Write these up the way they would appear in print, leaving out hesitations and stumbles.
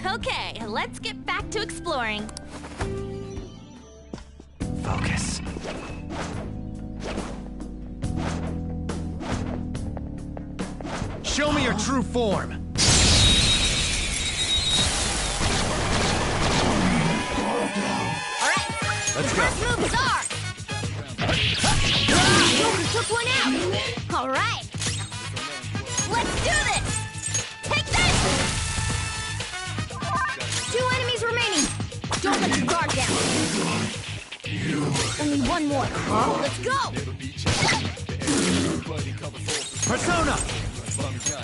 Okay, let's get back to exploring. Focus. Show me your true form! Alright, Let's the go. first move is ours! Joker took one out! Alright! Let's do this! Take this! 2 enemies remaining! Don't let your guard down! Only one more! Let's go! Persona!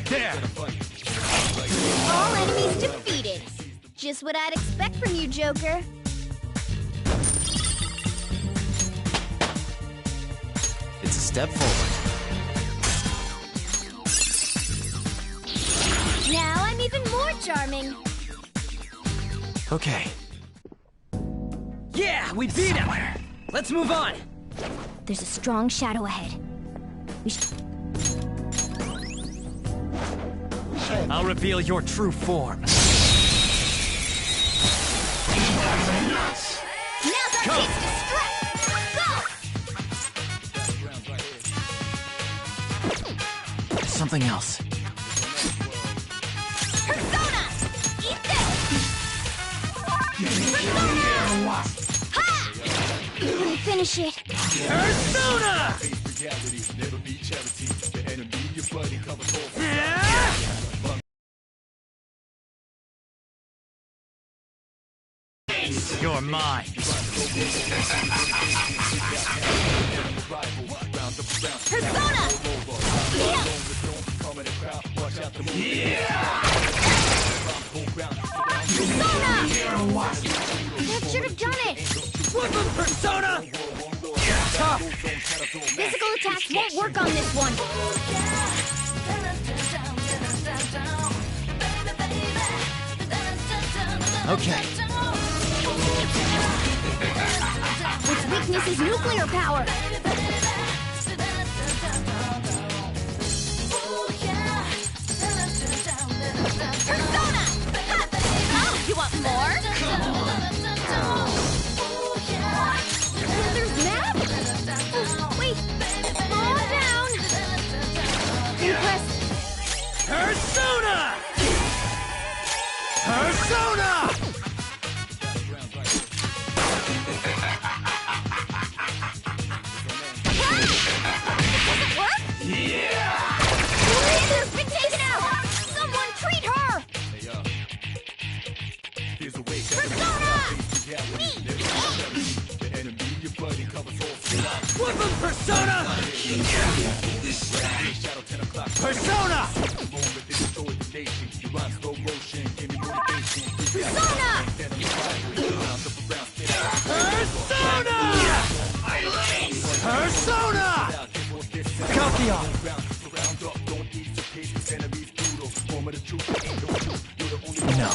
There! All enemies defeated! Just what I'd expect from you, Joker. It's a step forward. Now I'm even more charming. Okay. Yeah, we beat him! Let's move on! There's a strong shadow ahead. We should... I'll reveal your true form. Now's our Go. chance to strike! Go! Something else. Persona! Eat this! Persona! Ha! Couldn't finish it. Persona! You're mine. Persona! Persona! That should have done it! Flip him, Persona! Tough! Physical attacks won't work on this one. Okay. Its weakness is nuclear power. Persona! Ha! Oh, you want more? There's map? Oh, wait. Calm down. Impressed. Persona! Persona! Doesn't work? Yeah! Laser's been taken out! Someone treat her! Persona! Me! Flip him, Persona! Persona! Persona! Persona! Persona! Calcion! No.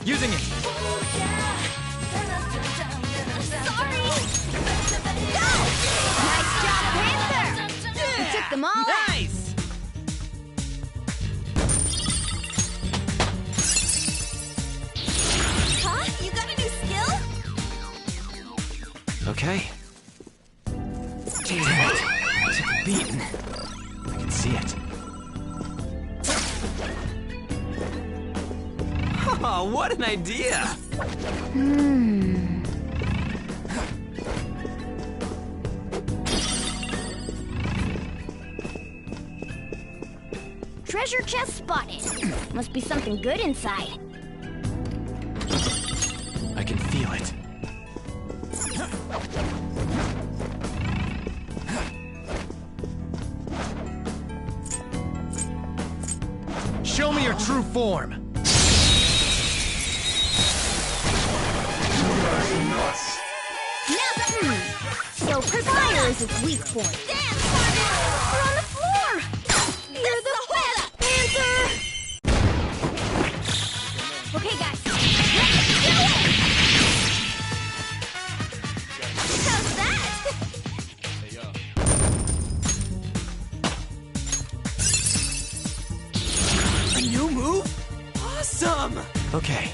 Using it! Sorry! Go! Nice job, Panther! You took them all out! Nice! Huh? You got a new skill? Okay. Damn it. I took a beating. I can see it. Oh, what an idea! Treasure chest spotted. Must be something good inside. I can feel it. Show me your true form! So fire is its weak point. Dance, Panther! We're on the floor! You're the best, Panther! Okay, guys. Let's do it! How's that? move? Awesome! Okay.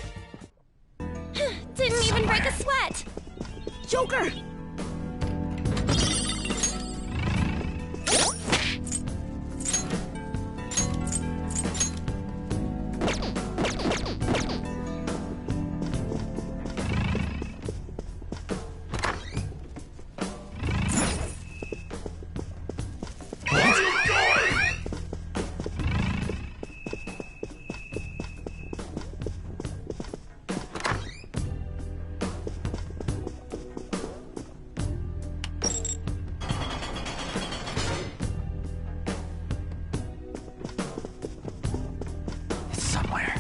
Didn't even break a sweat. Joker! It's somewhere.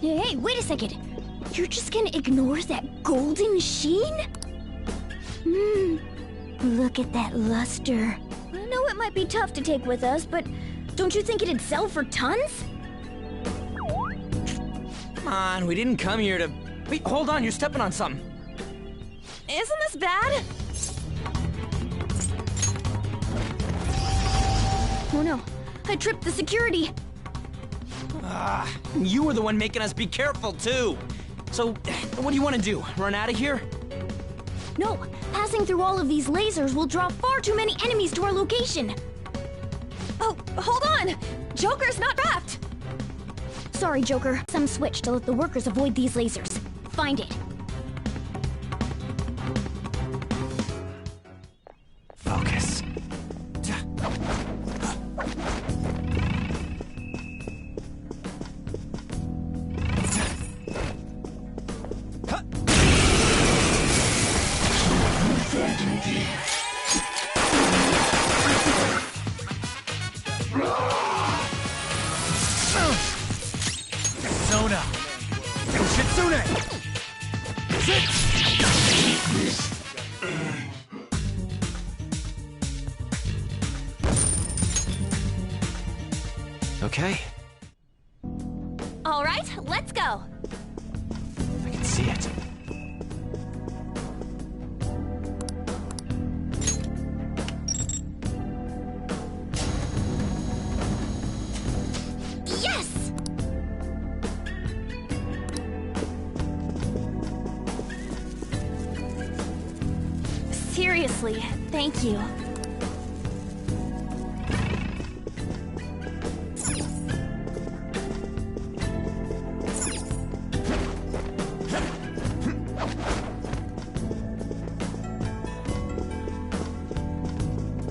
Hey, wait a second. You're just gonna ignore that golden sheen? Look at that luster. I know it might be tough to take with us, but don't you think it'd sell for tons? Come on, we didn't come here to... Wait, hold on, you're stepping on something. Isn't this bad? Oh no, I tripped the security. You were the one making us be careful, too. So, what do you want to do? Run out of here? No, passing through all of these lasers will draw far too many enemies to our location. Oh, hold on! Joker's not trapped! Sorry, Joker. Some switch to let the workers avoid these lasers. Find it. Focus. Sona! Shitsune! Okay, All right, let's go. I can see it. Yes! Seriously, thank you.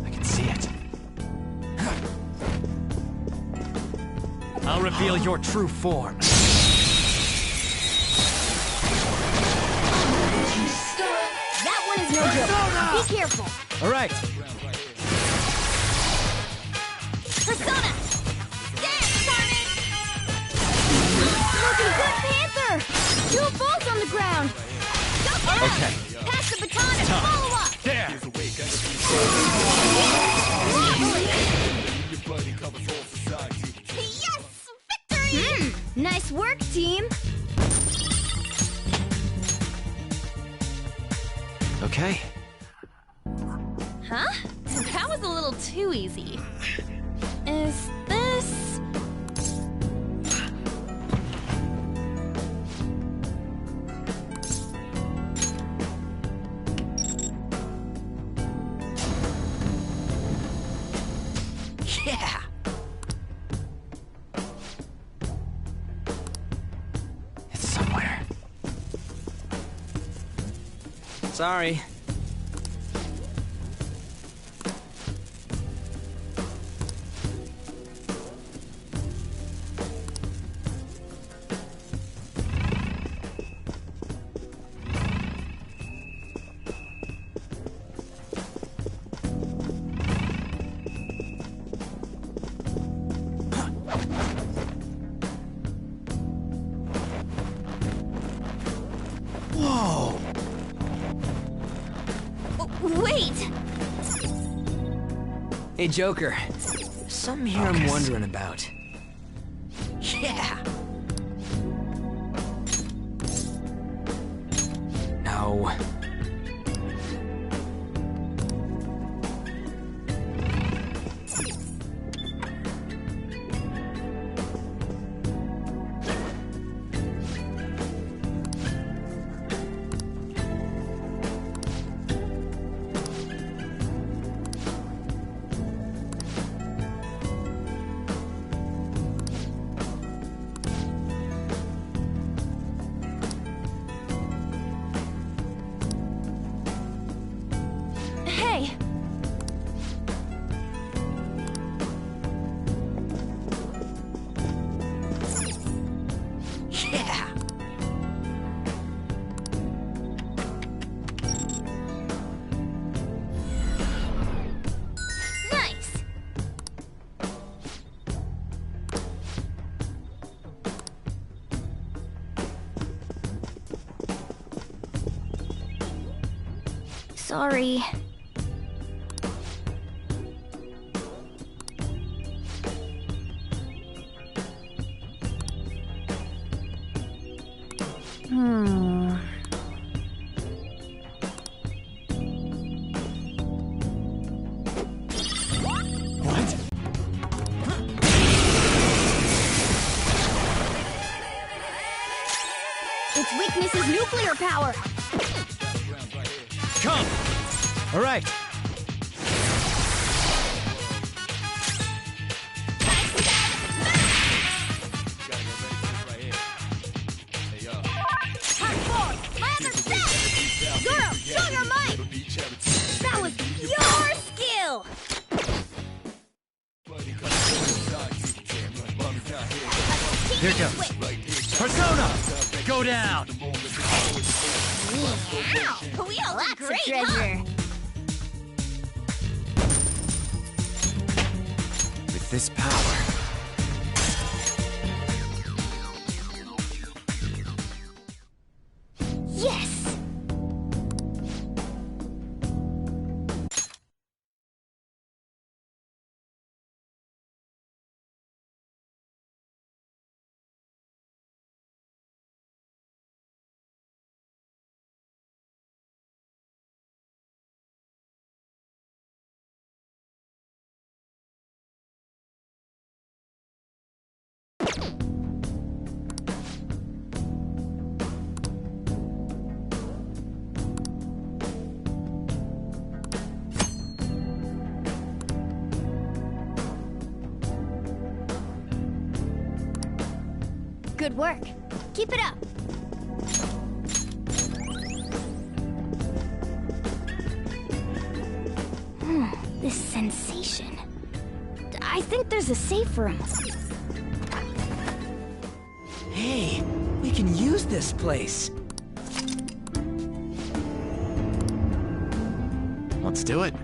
I can see it. I'll reveal your true form. That one is no joke. Be careful. All right. Persona! Dance, Carmen! Looking good, Panther! Two balls on the ground! Go get 'em! Okay. Pass the baton and Time. follow up! There! Yes! Victory! Nice work, team! Okay. Huh? That was a little too easy. Is this... Yeah! It's somewhere. Sorry. Whoa! Wait! Hey, Joker. Something here I'm wondering about. Yeah! No. Hey! Yeah! Nice! Sorry. What? Its weakness is nuclear power! Come! All right. My other set! Zoro, show your might! That was pure skill! Here comes. Persona! Go down! Wow, we all lots great, of treasure. With this power... Yes! Good work. Keep it up. This sensation. I think there's a safe room. Hey, we can use this place. Let's do it.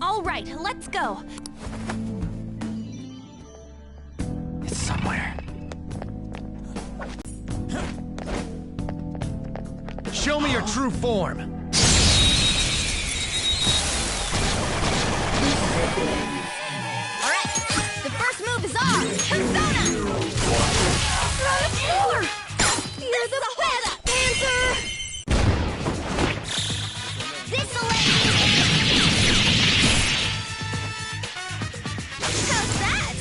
All right, let's go. It's somewhere. Show me your true form. All right, the first move is ours. Persona! You're the best, Panther! This'll let How's that?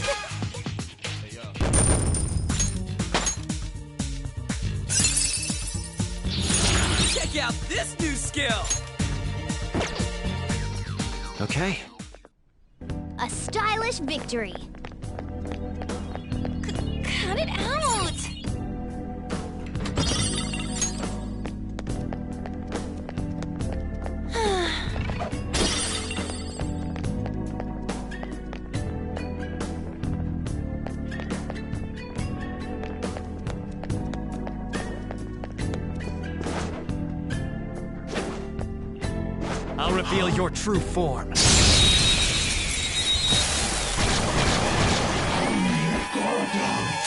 Check out this new skill! Okay. A stylish victory. Cut it out! I'll reveal your true form.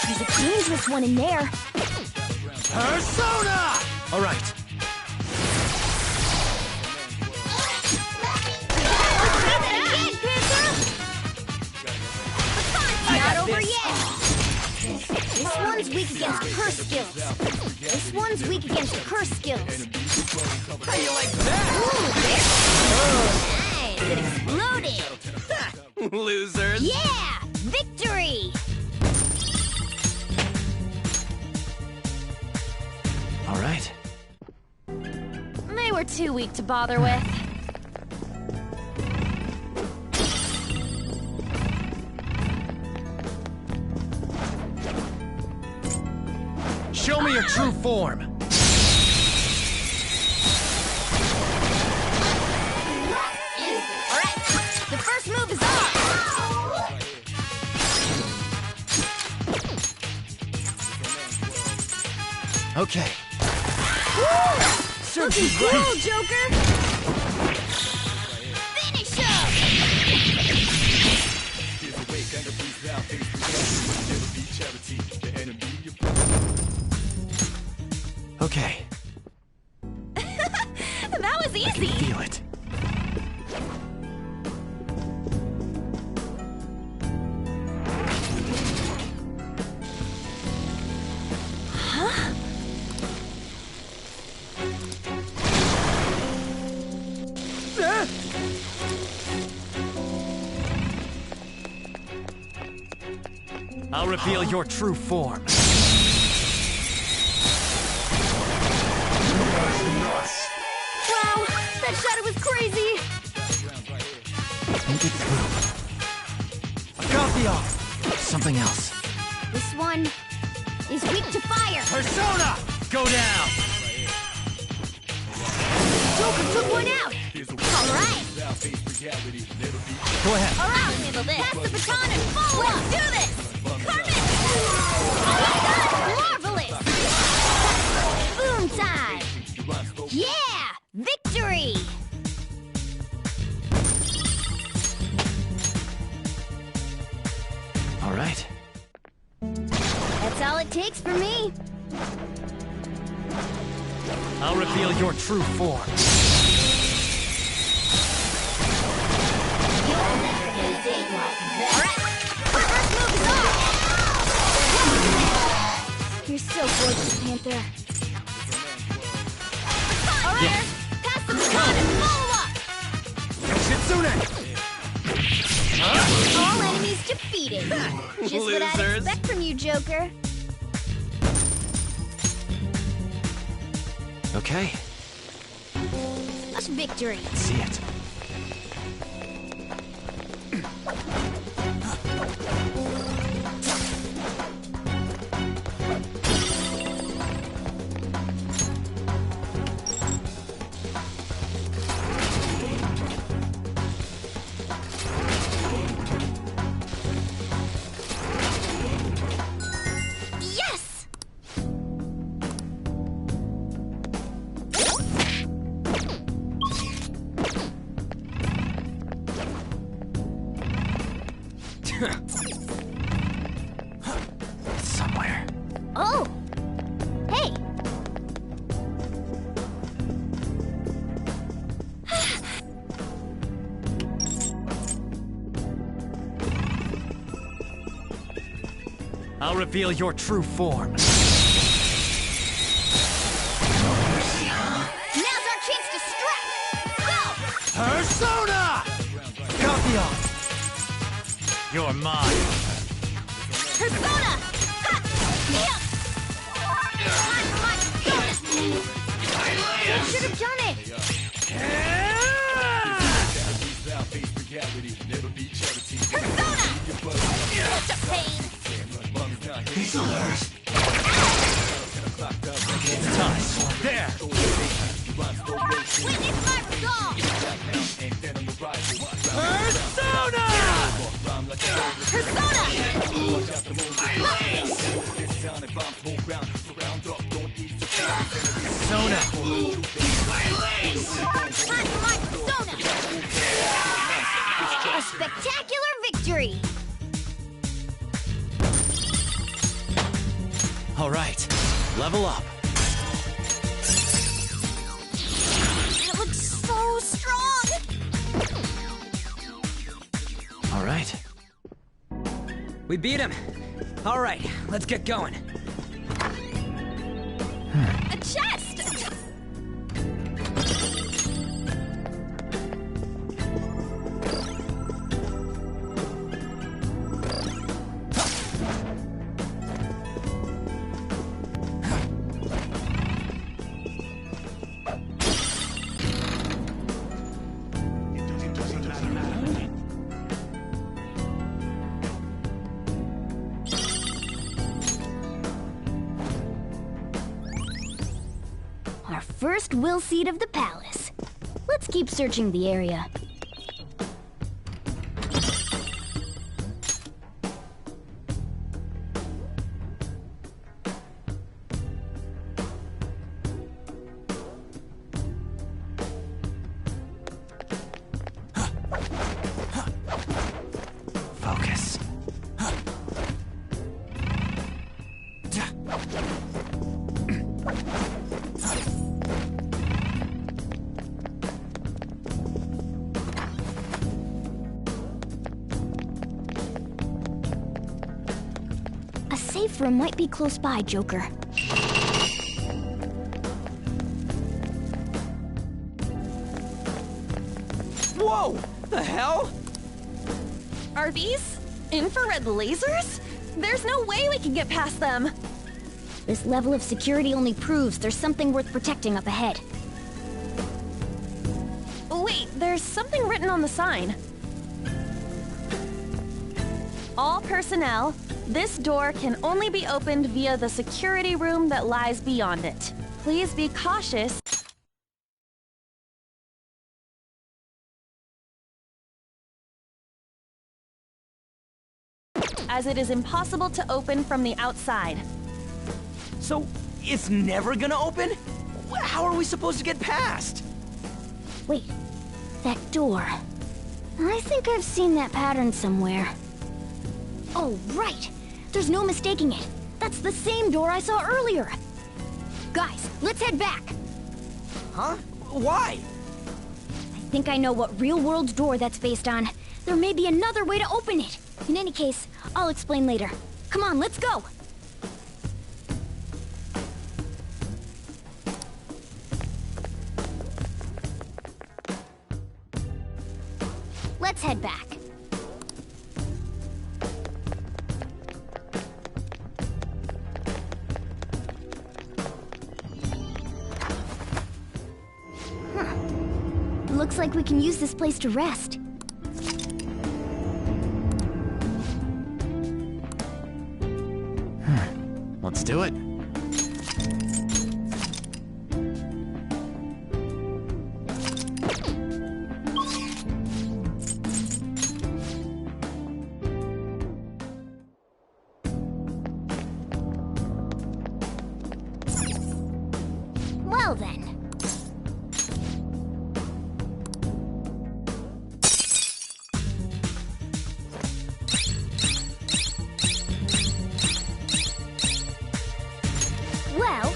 There's a dangerous one in there. Persona! All right. Not over yet. This one's weak against curse skills. This one's weak against curse skills. How you like that? Nice! It exploded! Losers. Yeah! Victory! All right. They were too weak to bother with. Show me your true form. Alright, the first move is off! Okay. Looking cool, Joker! Finish him! Okay. That was easy! Feel it. I'll reveal your true form. Wow, that shadow was crazy! Think it through. Accompio! Something else. This one is weak to fire! Persona! Go down! Joker took one out! Alright! Go ahead. Alright, handle this! Pass the baton and follow up! Let's do this! Carmen! Oh my god! Marvelous! Boom time! Yeah! Victory! All right. That's all it takes for me. I'll reveal your true form. Alright! The first move is off! You're so gorgeous, Panther. Alright! Pass the baton and follow up! Shitsune! All enemies defeated. Just what I'd Losers. expect from you, Joker. Okay. Such victory. See it. Yes! Somewhere. Oh! Hey! I'll reveal your true form. Now's our chance to strike! Go! Persona! Accompio! You're mine. Persona! Ha! Yeah! I should have done it! Persona! Such a pain! He's alert. It's time. There! Witness my resolve! Persona! Persona! Persona! Time for my persona! A spectacular victory! All right, level up. It looks so strong! All right. We beat him. All right, let's get going. A chest! Our first will seat of the palace. Let's keep searching the area. Focus. A safe room might be close by, Joker. Whoa! The hell? Are these infrared lasers? There's no way we can get past them. This level of security only proves there's something worth protecting up ahead. Wait, there's something written on the sign. All personnel, this door can only be opened via the security room that lies beyond it. Please be cautious. As it is impossible to open from the outside. So, it's never gonna open? How are we supposed to get past? Wait, that door. I think I've seen that pattern somewhere. Oh, right! There's no mistaking it. That's the same door I saw earlier. Guys, let's head back. Huh? Why? I think I know what real-world door that's based on. There may be another way to open it. In any case, I'll explain later. Come on, let's go! Let's head back. Looks like we can use this place to rest. Let's do it. Well then. Well...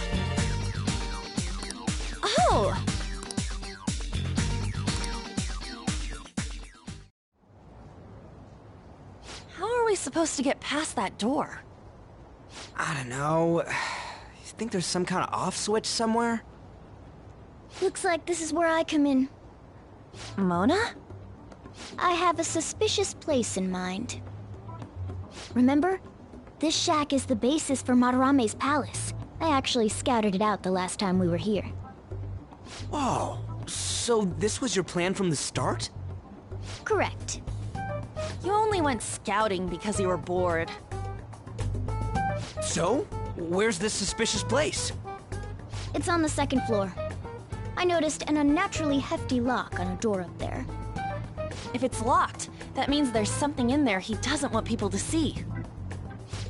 Oh! How are we supposed to get past that door? I don't know. You think there's some kind of off switch somewhere? Looks like this is where I come in. Mona? I have a suspicious place in mind. Remember? This shack is the basis for Madarame's palace. I actually scouted it out the last time we were here. Whoa. So this was your plan from the start? Correct. You only went scouting because you were bored. So? Where's this suspicious place? It's on the second floor. I noticed an unnaturally hefty lock on a door up there. If it's locked, that means there's something in there he doesn't want people to see.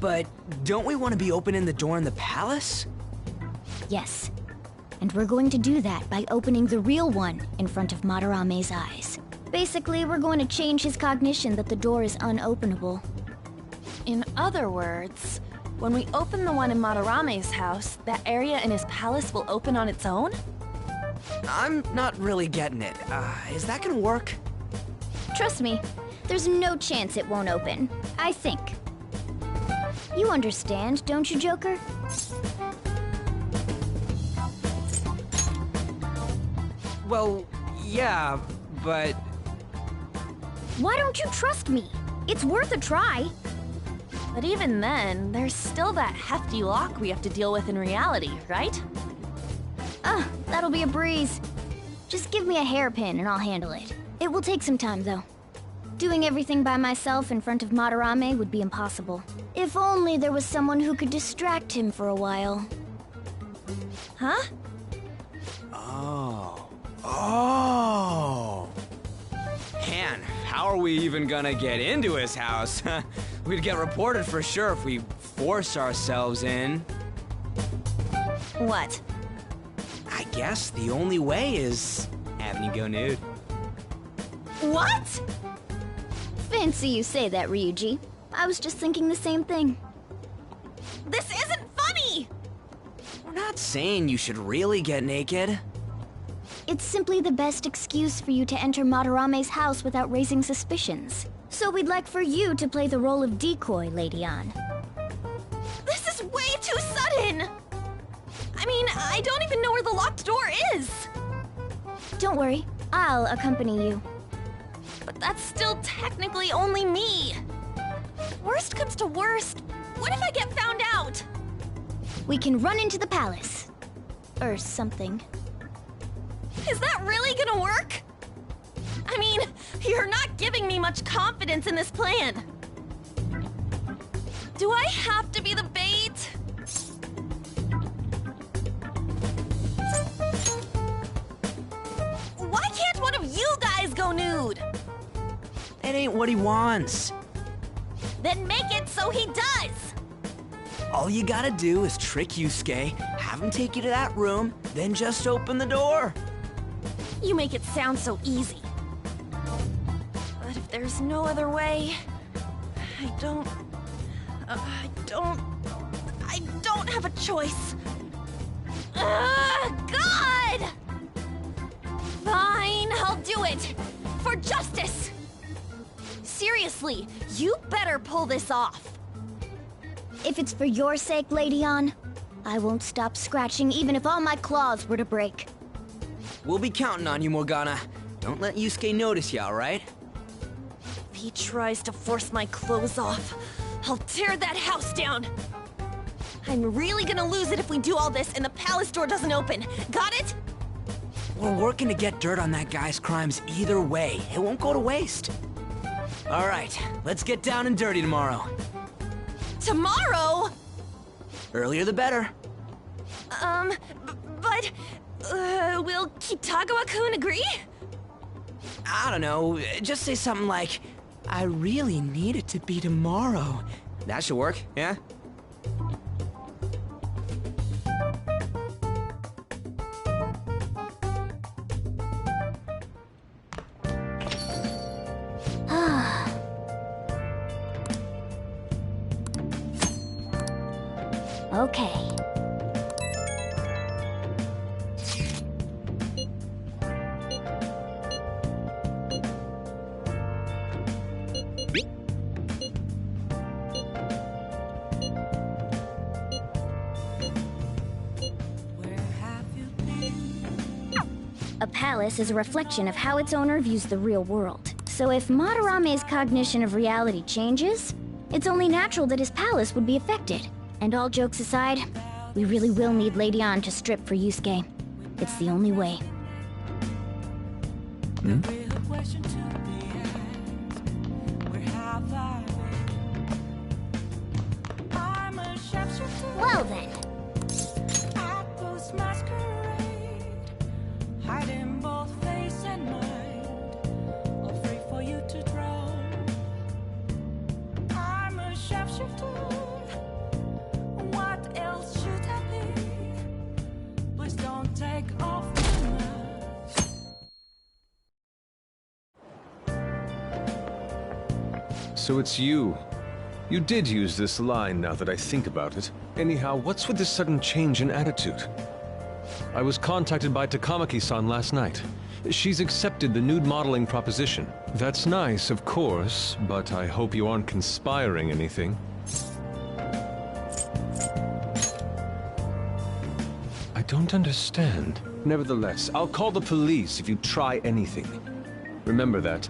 But don't we want to be opening the door in the palace? Yes. And we're going to do that by opening the real one in front of Madarame's eyes. Basically, we're going to change his cognition that the door is unopenable. In other words, When we open the one in Madarame's house, that area in his palace will open on its own? I'm not really getting it. Is that gonna work? Trust me, there's no chance it won't open. I think. You understand, don't you, Joker? Well, yeah, but... Why don't you trust me? It's worth a try. But even then, there's still that hefty lock we have to deal with in reality, right? That'll be a breeze. Just give me a hairpin and I'll handle it. It will take some time, though. Doing everything by myself in front of Madarame would be impossible. If only there was someone who could distract him for a while. Huh? Oh. Man, how are we even gonna get into his house? We'd get reported for sure if we force ourselves in. What? I guess the only way is having you go nude. What? Fancy you say that, Ryuji. I was just thinking the same thing. This isn't funny! We're not saying you should really get naked. It's simply the best excuse for you to enter Madarame's house without raising suspicions. So we'd like for you to play the role of decoy, Lady Ann. This is way too sudden! I mean, I don't even know where the locked door is! Don't worry, I'll accompany you. But that's still technically only me! Worst comes to worst, what if I get found out? We can run into the palace. Or something. Is that really gonna work? I mean, you're not giving me much confidence in this plan. Do I have to be the bait? Why can't one of you guys go nude? It ain't what he wants. Then make it so he does! All you gotta do is trick Yusuke, have him take you to that room, then just open the door. You make it sound so easy. But if there's no other way, I don't have a choice. God! Fine, I'll do it. For justice. Seriously, you better pull this off. If it's for your sake, Lady Ann, I won't stop scratching even if all my claws were to break. We'll be counting on you, Morgana. Don't let Yusuke notice you, alright? If he tries to force my clothes off, I'll tear that house down. I'm really gonna lose it if we do all this and the palace door doesn't open. Got it? We're working to get dirt on that guy's crimes either way. It won't go to waste. Alright, let's get down and dirty tomorrow. Tomorrow? Earlier the better. But will Kitagawa-kun agree? I don't know, just say something like, I really need it to be tomorrow. That should work, yeah? Okay. A palace is a reflection of how its owner views the real world. So if Madarame's cognition of reality changes, it's only natural that his palace would be affected. And all jokes aside, we really will need Lady Ann to strip for Yusuke. It's the only way. Well then. So it's you. You did use this line now that I think about it. Anyhow, what's with this sudden change in attitude? I was contacted by Takamaki-san last night. She's accepted the nude modeling proposition. That's nice, of course, but I hope you aren't conspiring anything. I don't understand. Nevertheless, I'll call the police if you try anything. Remember that.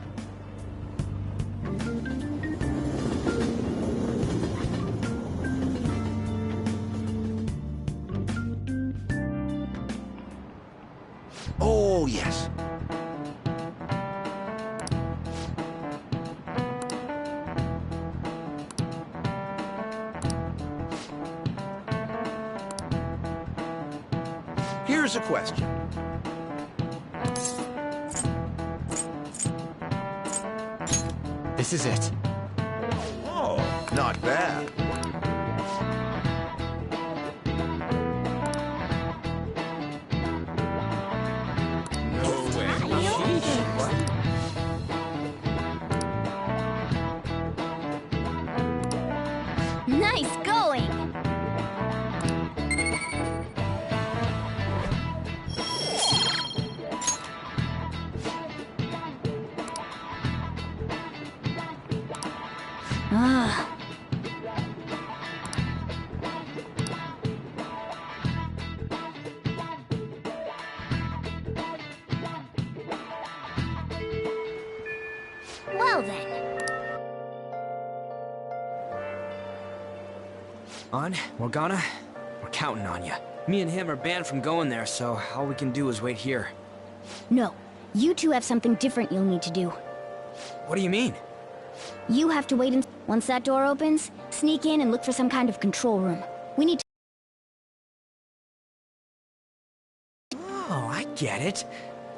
Oh, yes. Here's a question. This is it. Oh, not bad. Nice going! Ah. Well then. On, Morgana, we're counting on you. Me and him are banned from going there, so all we can do is wait here. No, you two have something different you'll need to do. What do you mean? You have to wait once that door opens, sneak in and look for some kind of control room. We need to... Oh, I get it.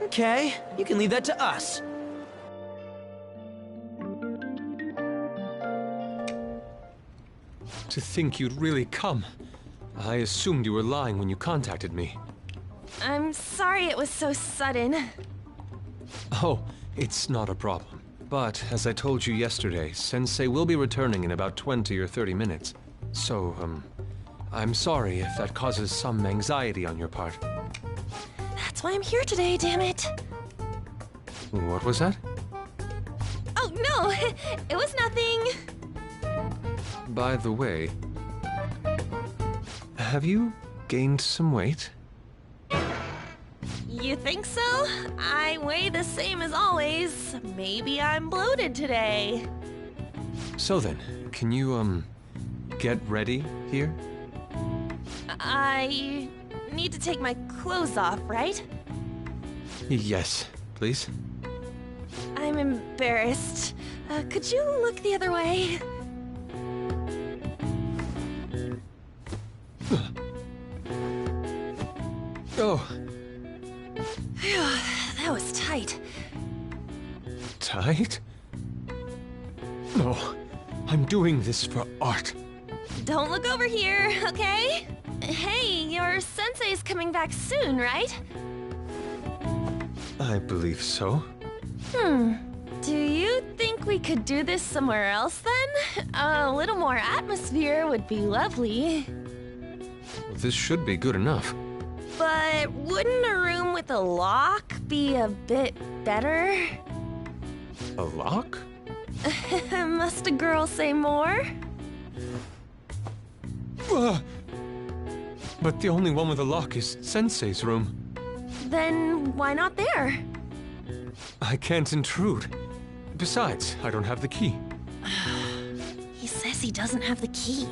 Okay, you can leave that to us. To think you'd really come. I assumed you were lying when you contacted me. I'm sorry it was so sudden. Oh, it's not a problem. But, as I told you yesterday, Sensei will be returning in about 20 or 30 minutes. So, I'm sorry if that causes some anxiety on your part. That's why I'm here today, damn it. What was that? Oh, no, it was nothing. By the way, have you gained some weight? You think so? I weigh the same as always. Maybe I'm bloated today. So then, can you, get ready here? I need to take my clothes off, right? Yes, please. I'm embarrassed. Could you look the other way? Oh, Phew, that was tight. tight? No, I'm doing this for art. Don't look over here, okay? Hey, your sensei's coming back soon, right? I believe so. Do you think we could do this somewhere else then? A little more atmosphere would be lovely. This should be good enough. But wouldn't a room with a lock be a bit better? A lock? Must a girl say more? But the only one with a lock is Sensei's room. Then why not there? I can't intrude. Besides, I don't have the key. He says he doesn't have the key.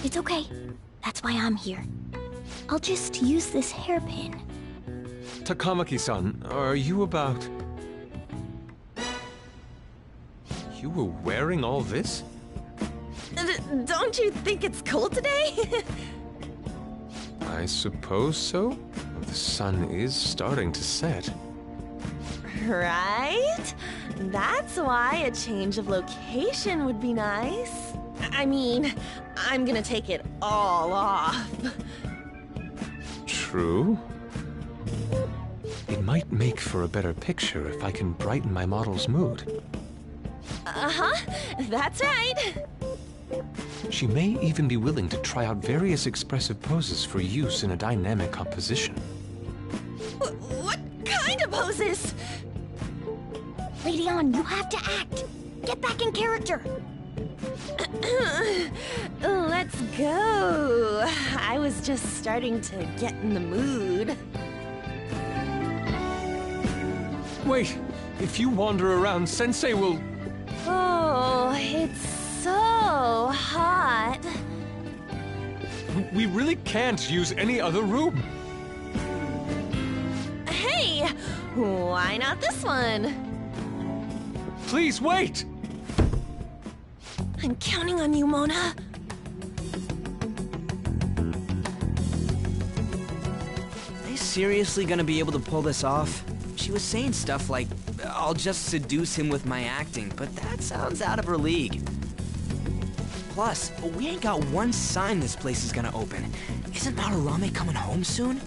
It's okay. That's why I'm here. I'll just use this hairpin. Takamaki-san, are you about... You were wearing all this? Don't you think it's cool today? I suppose so. The sun is starting to set. Right? That's why a change of location would be nice. I mean, I'm gonna take it all off. True. It might make for a better picture if I can brighten my model's mood. Uh-huh, that's right. She may even be willing to try out various expressive poses for use in a dynamic composition. What kind of poses? Lady On, you have to act. Get back in character. Let's go. I was just starting to get in the mood. Wait, if you wander around, Sensei will... Oh, it's so hot. We really can't use any other room. Hey, why not this one? Please wait! I'm counting on you, Mona. Are they seriously gonna be able to pull this off? She was saying stuff like, I'll just seduce him with my acting, but that sounds out of her league. Plus, we ain't got one sign this place is gonna open. Isn't Madarame coming home soon?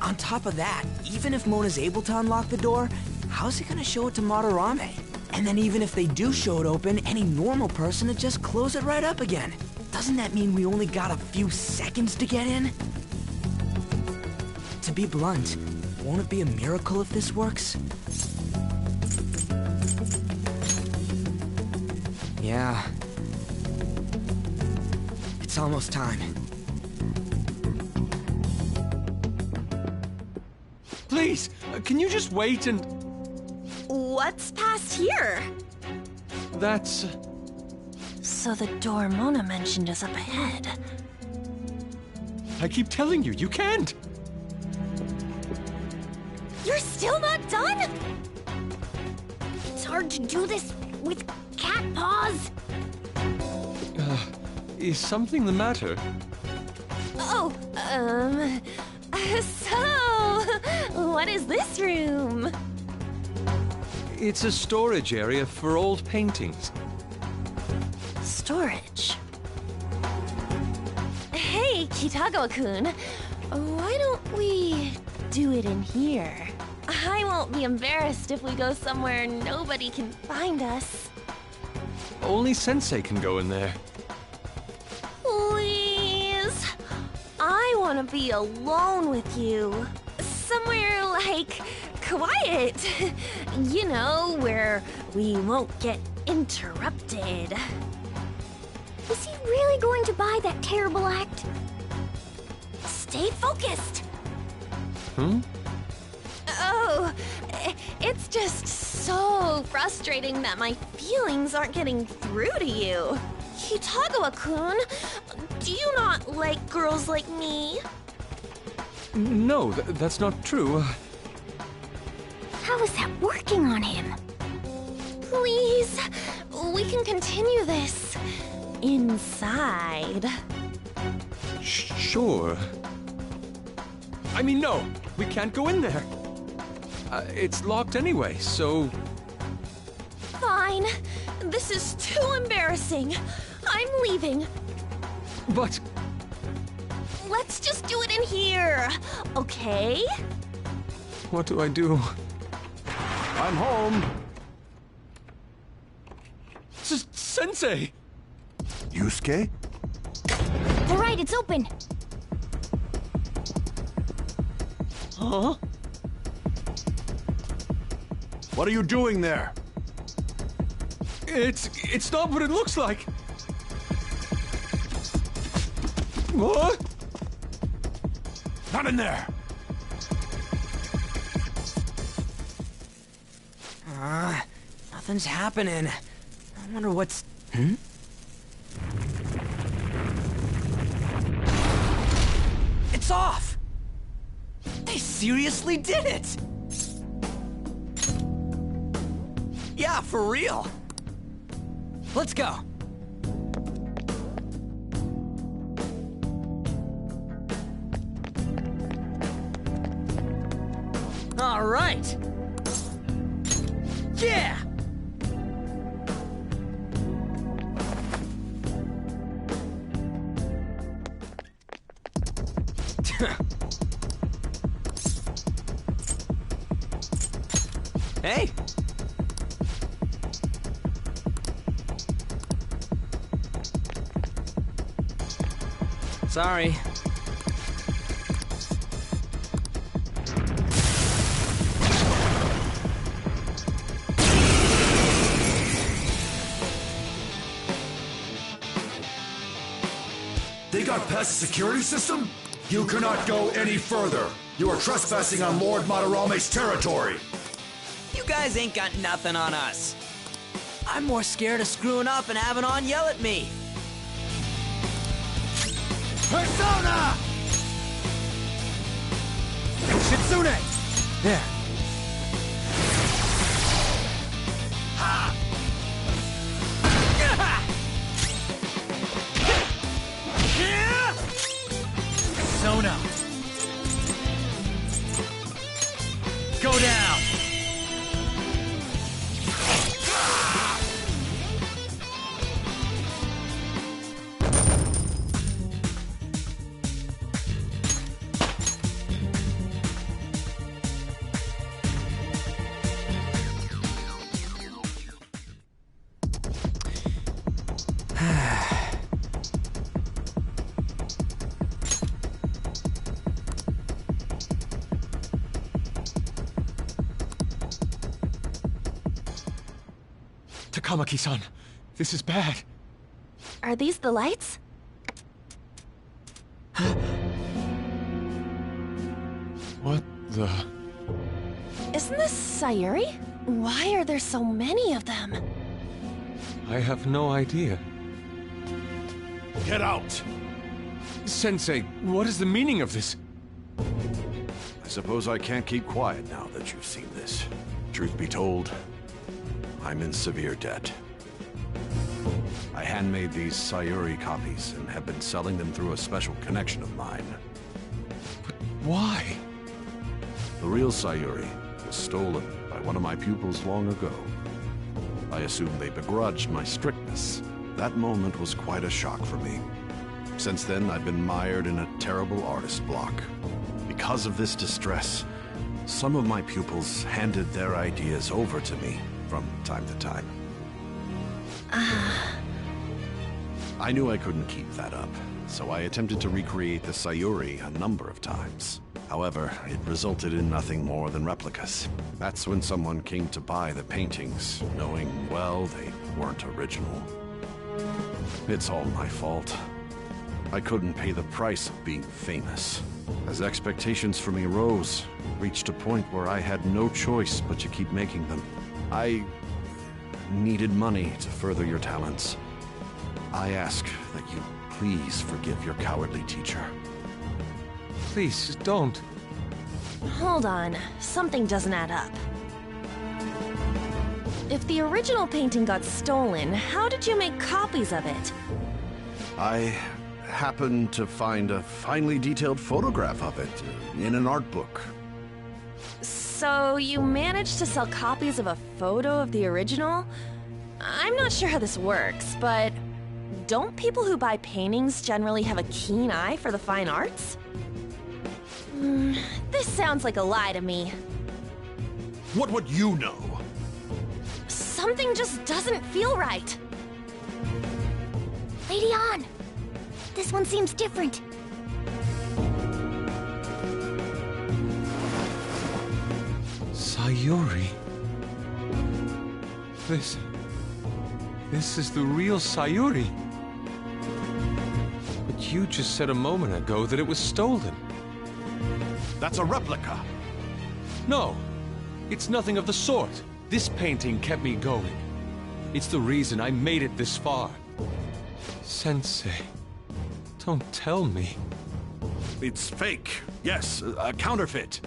On top of that, even if Mona's able to unlock the door, how's he gonna show it to Madarame? And then even if they do show it open, any normal person would just close it right up again. Doesn't that mean we only got a few seconds to get in? To be blunt, won't it be a miracle if this works? Yeah. It's almost time. Please, can you just wait and... What's past here? That's... So the door Mona mentioned is up ahead. I keep telling you, you can't! You're still not done? It's hard to do this with cat paws. Is something the matter? Oh, so, what is this room? It's a storage area for old paintings. Storage. Hey, Kitagawa-kun, why don't we do it in here? I won't be embarrassed if we go somewhere nobody can find us. Only Sensei can go in there. Please. I want to be alone with you. Somewhere like quiet. You know, where we won't get interrupted. Is he really going to buy that terrible act? Stay focused. Hmm? Oh, it's just so frustrating that my feelings aren't getting through to you. Kitagawa-kun, do you not like girls like me? No, that's not true. How is that working on him? Please, we can continue this inside. Sure. I mean, no, we can't go in there. It's locked anyway, so... Fine. This is too embarrassing. I'm leaving. But... Let's just do it in here, okay? what do I do? I'm home. Sensei! Yusuke? All right, it's open. Huh? What are you doing there? It's not what it looks like. What? Not in there! Nothing's happening. I wonder what's... It's off! They seriously did it! Yeah, for real. Let's go. All right. Yeah! Hey! Sorry. They got past the security system? You cannot go any further. You are trespassing on Lord Madarame's territory. You guys ain't got nothing on us. I'm more scared of screwing up and having On yell at me. Persona! Shitsune! There. Persona! Go down! Takamaki-san, this is bad. Are these the lights? What the... Isn't this Sayuri? Why are there so many of them? I have no idea. Get out! Sensei, what is the meaning of this? I suppose I can't keep quiet now that you've seen this. Truth be told, I'm in severe debt. I handmade these Sayuri copies and have been selling them through a special connection of mine. Why? The real Sayuri was stolen by one of my pupils long ago. I assume they begrudged my strictness. That moment was quite a shock for me. Since then, I've been mired in a terrible artist block. Because of this distress, some of my pupils handed their ideas over to me from time to time. I knew I couldn't keep that up, so I attempted to recreate the Sayuri a number of times. However, it resulted in nothing more than replicas. That's when someone came to buy the paintings, knowing, well, they weren't original. It's all my fault. I couldn't pay the price of being famous. As expectations for me rose, it reached a point where I had no choice but to keep making them. I needed money to further your talents. I ask that you please forgive your cowardly teacher. Please, don't. Hold on, something doesn't add up. If the original painting got stolen, how did you make copies of it? I happened to find a finely detailed photograph of it in an art book. So you managed to sell copies of a photo of the original? I'm not sure how this works, but don't people who buy paintings generally have a keen eye for the fine arts? This sounds like a lie to me. What would you know? Something just doesn't feel right. Lady Ann! This one seems different. Sayuri? This is the real Sayuri. But you just said a moment ago that it was stolen. That's a replica. No, it's nothing of the sort. This painting kept me going. It's the reason I made it this far. Sensei, don't tell me. It's fake. Yes, a counterfeit.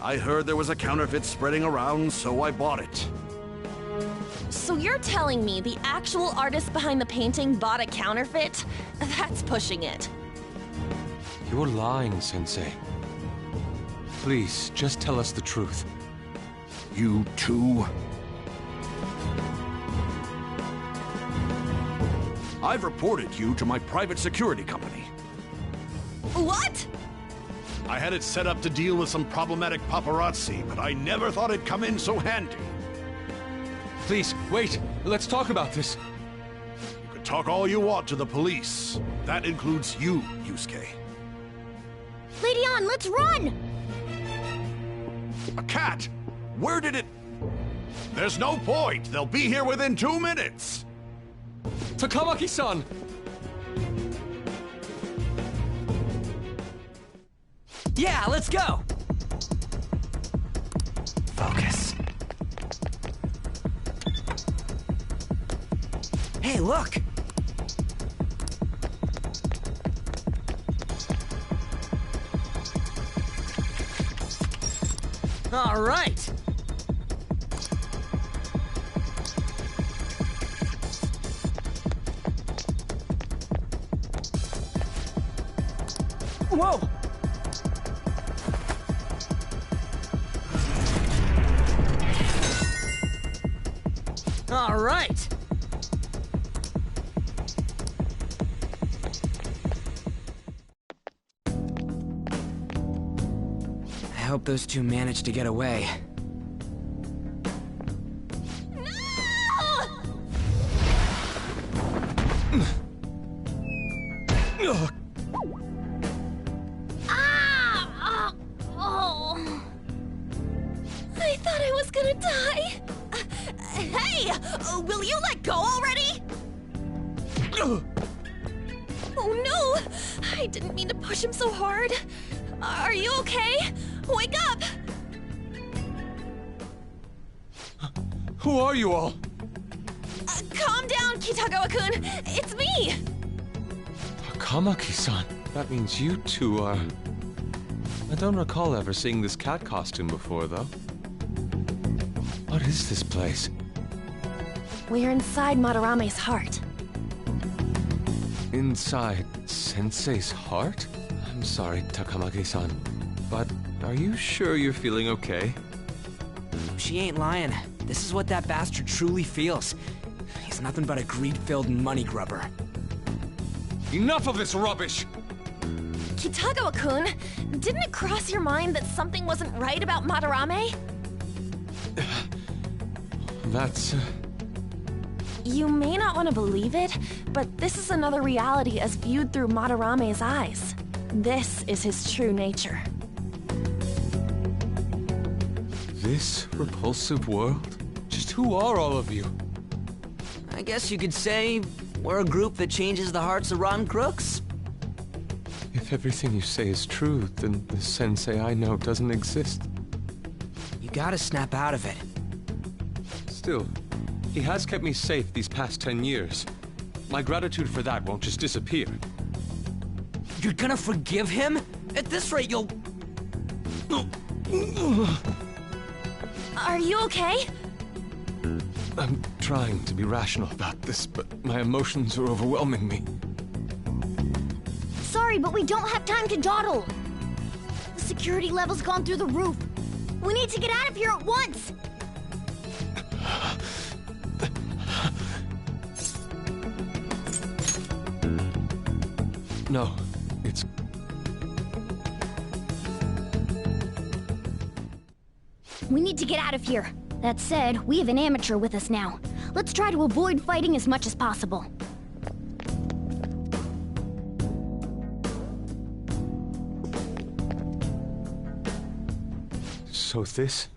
I heard there was a counterfeit spreading around, so I bought it. So you're telling me the actual artist behind the painting bought a counterfeit? That's pushing it. You're lying, Sensei. Please, just tell us the truth. You too? I've reported you to my private security company. What? I had it set up to deal with some problematic paparazzi, but I never thought it'd come in so handy. Please, wait. Let's talk about this. You could Talk all you want to the police. That includes you, Yusuke. Lady On, let's run! A cat! Where did it... There's no point! They'll be here within 2 minutes! Takamaki-san! Yeah, let's go! Focus. Hey, look! All right! Whoa! All right! I hope those two managed to get away. Oh. I thought I was gonna die. Hey! Will you let go already? Oh no! I didn't mean to push him so hard. Are you okay? Wake up! Who are you all? Calm down, Kitagawa-kun. It's me! Takamaki-san. That means you two are... I don't recall ever seeing this cat costume before, though. What is this place? We're inside Madarame's heart. Inside Sensei's heart? I'm sorry, Takamaki-san, but are you sure you're feeling okay? She ain't lying. This is what that bastard truly feels. He's nothing but a greed-filled money grubber. Enough of this rubbish! Kitagawa-kun, didn't it cross your mind that something wasn't right about Madarame? That's... You may not want to believe it, but this is another reality as viewed through Madarame's eyes. This is his true nature. This repulsive world? Just who are all of you? I guess you could say we're a group that changes the hearts of rotten crooks. If everything you say is true, then the sensei I know doesn't exist. You gotta snap out of it. Still, he has kept me safe these past 10 years. My gratitude for that won't just disappear. You're gonna forgive him? At this rate, you'll... Are you okay? I'm trying to be rational about this, but my emotions are overwhelming me. Sorry, but we don't have time to dawdle. The security level's gone through the roof. We need to get out of here at once. No, it's... We need to get out of here. That said, we have an amateur with us now. Let's try to avoid fighting as much as possible. So this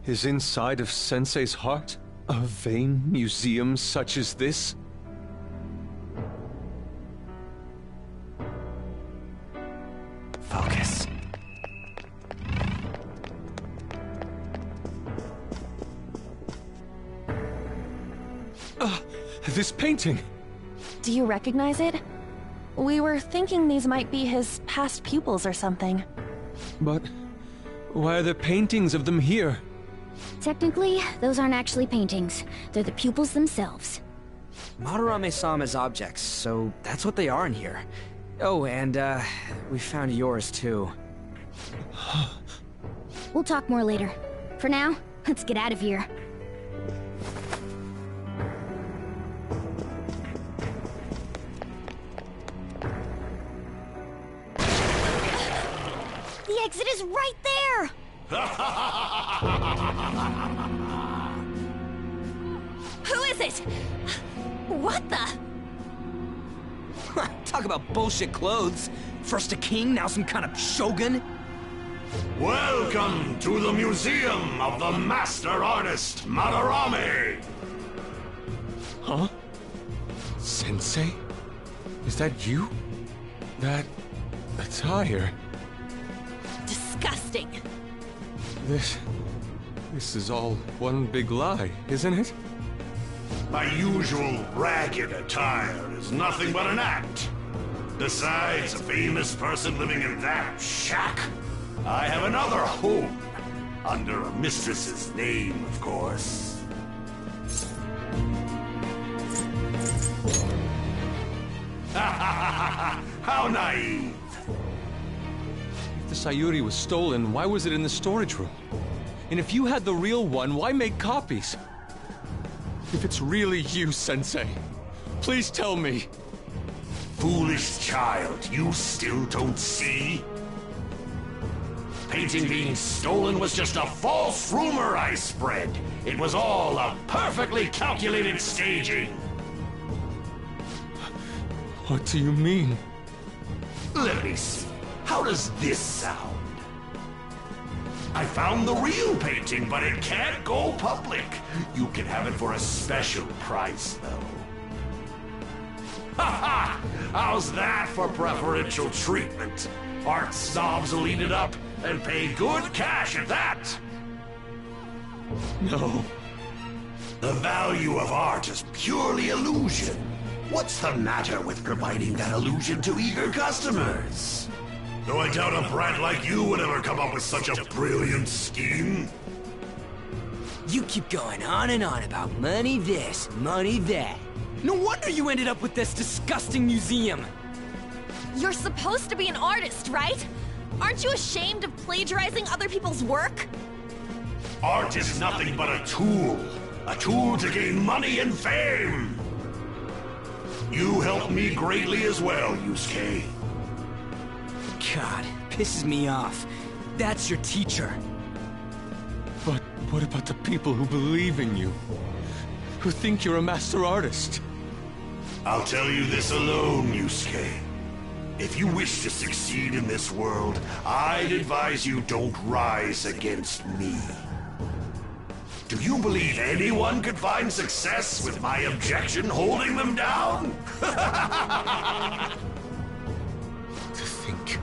is inside of Sensei's heart? A vain museum such as this? Focus. This painting! Do you recognize it? We were thinking these might be his past pupils or something. But why are there paintings of them here? Technically, those aren't actually paintings. They're the pupils themselves. Madarame saw them as objects, so that's what they are in here. Oh, and, we found yours, too. We'll talk more later. For now, let's get out of here. The exit is right there! Who is it? What the? Talk about bullshit clothes. First a king, now some kind of shogun. Welcome to the Museum of the Master Artist, Madarame! Huh? Sensei? Is that you? That attire? Disgusting. This is all one big lie, isn't it? My usual ragged attire is nothing but an act. Besides a famous person living in that shack, I have another home. Under a mistress's name, of course. How naive! If the Sayuri was stolen, why was it in the storage room? And if you had the real one, why make copies? If it's really you, Sensei, please tell me. Foolish child, you still don't see? Painting being stolen was just a false rumor I spread. It was all a perfectly calculated staging. What do you mean? Let me see. How does this sound? I found the real painting, but it can't go public. You can have it for a special price, though. Ha ha! How's that for preferential treatment? Art snobs will eat it up and pay good cash at that. No. The value of art is purely illusion. What's the matter with providing that illusion to eager customers? Though I doubt a brat like you would ever come up with such a brilliant scheme. You keep going on and on about money this, money that. No wonder you ended up with this disgusting museum. You're supposed to be an artist, right? Aren't you ashamed of plagiarizing other people's work? Art is nothing but a tool. A tool to gain money and fame. You helped me greatly as well, Yusuke. God, pisses me off. That's your teacher. But what about the people who believe in you? Who think you're a master artist? I'll tell you this alone, Yusuke. If you wish to succeed in this world, I'd advise you don't rise against me. Do you believe anyone could find success with my objection holding them down? To think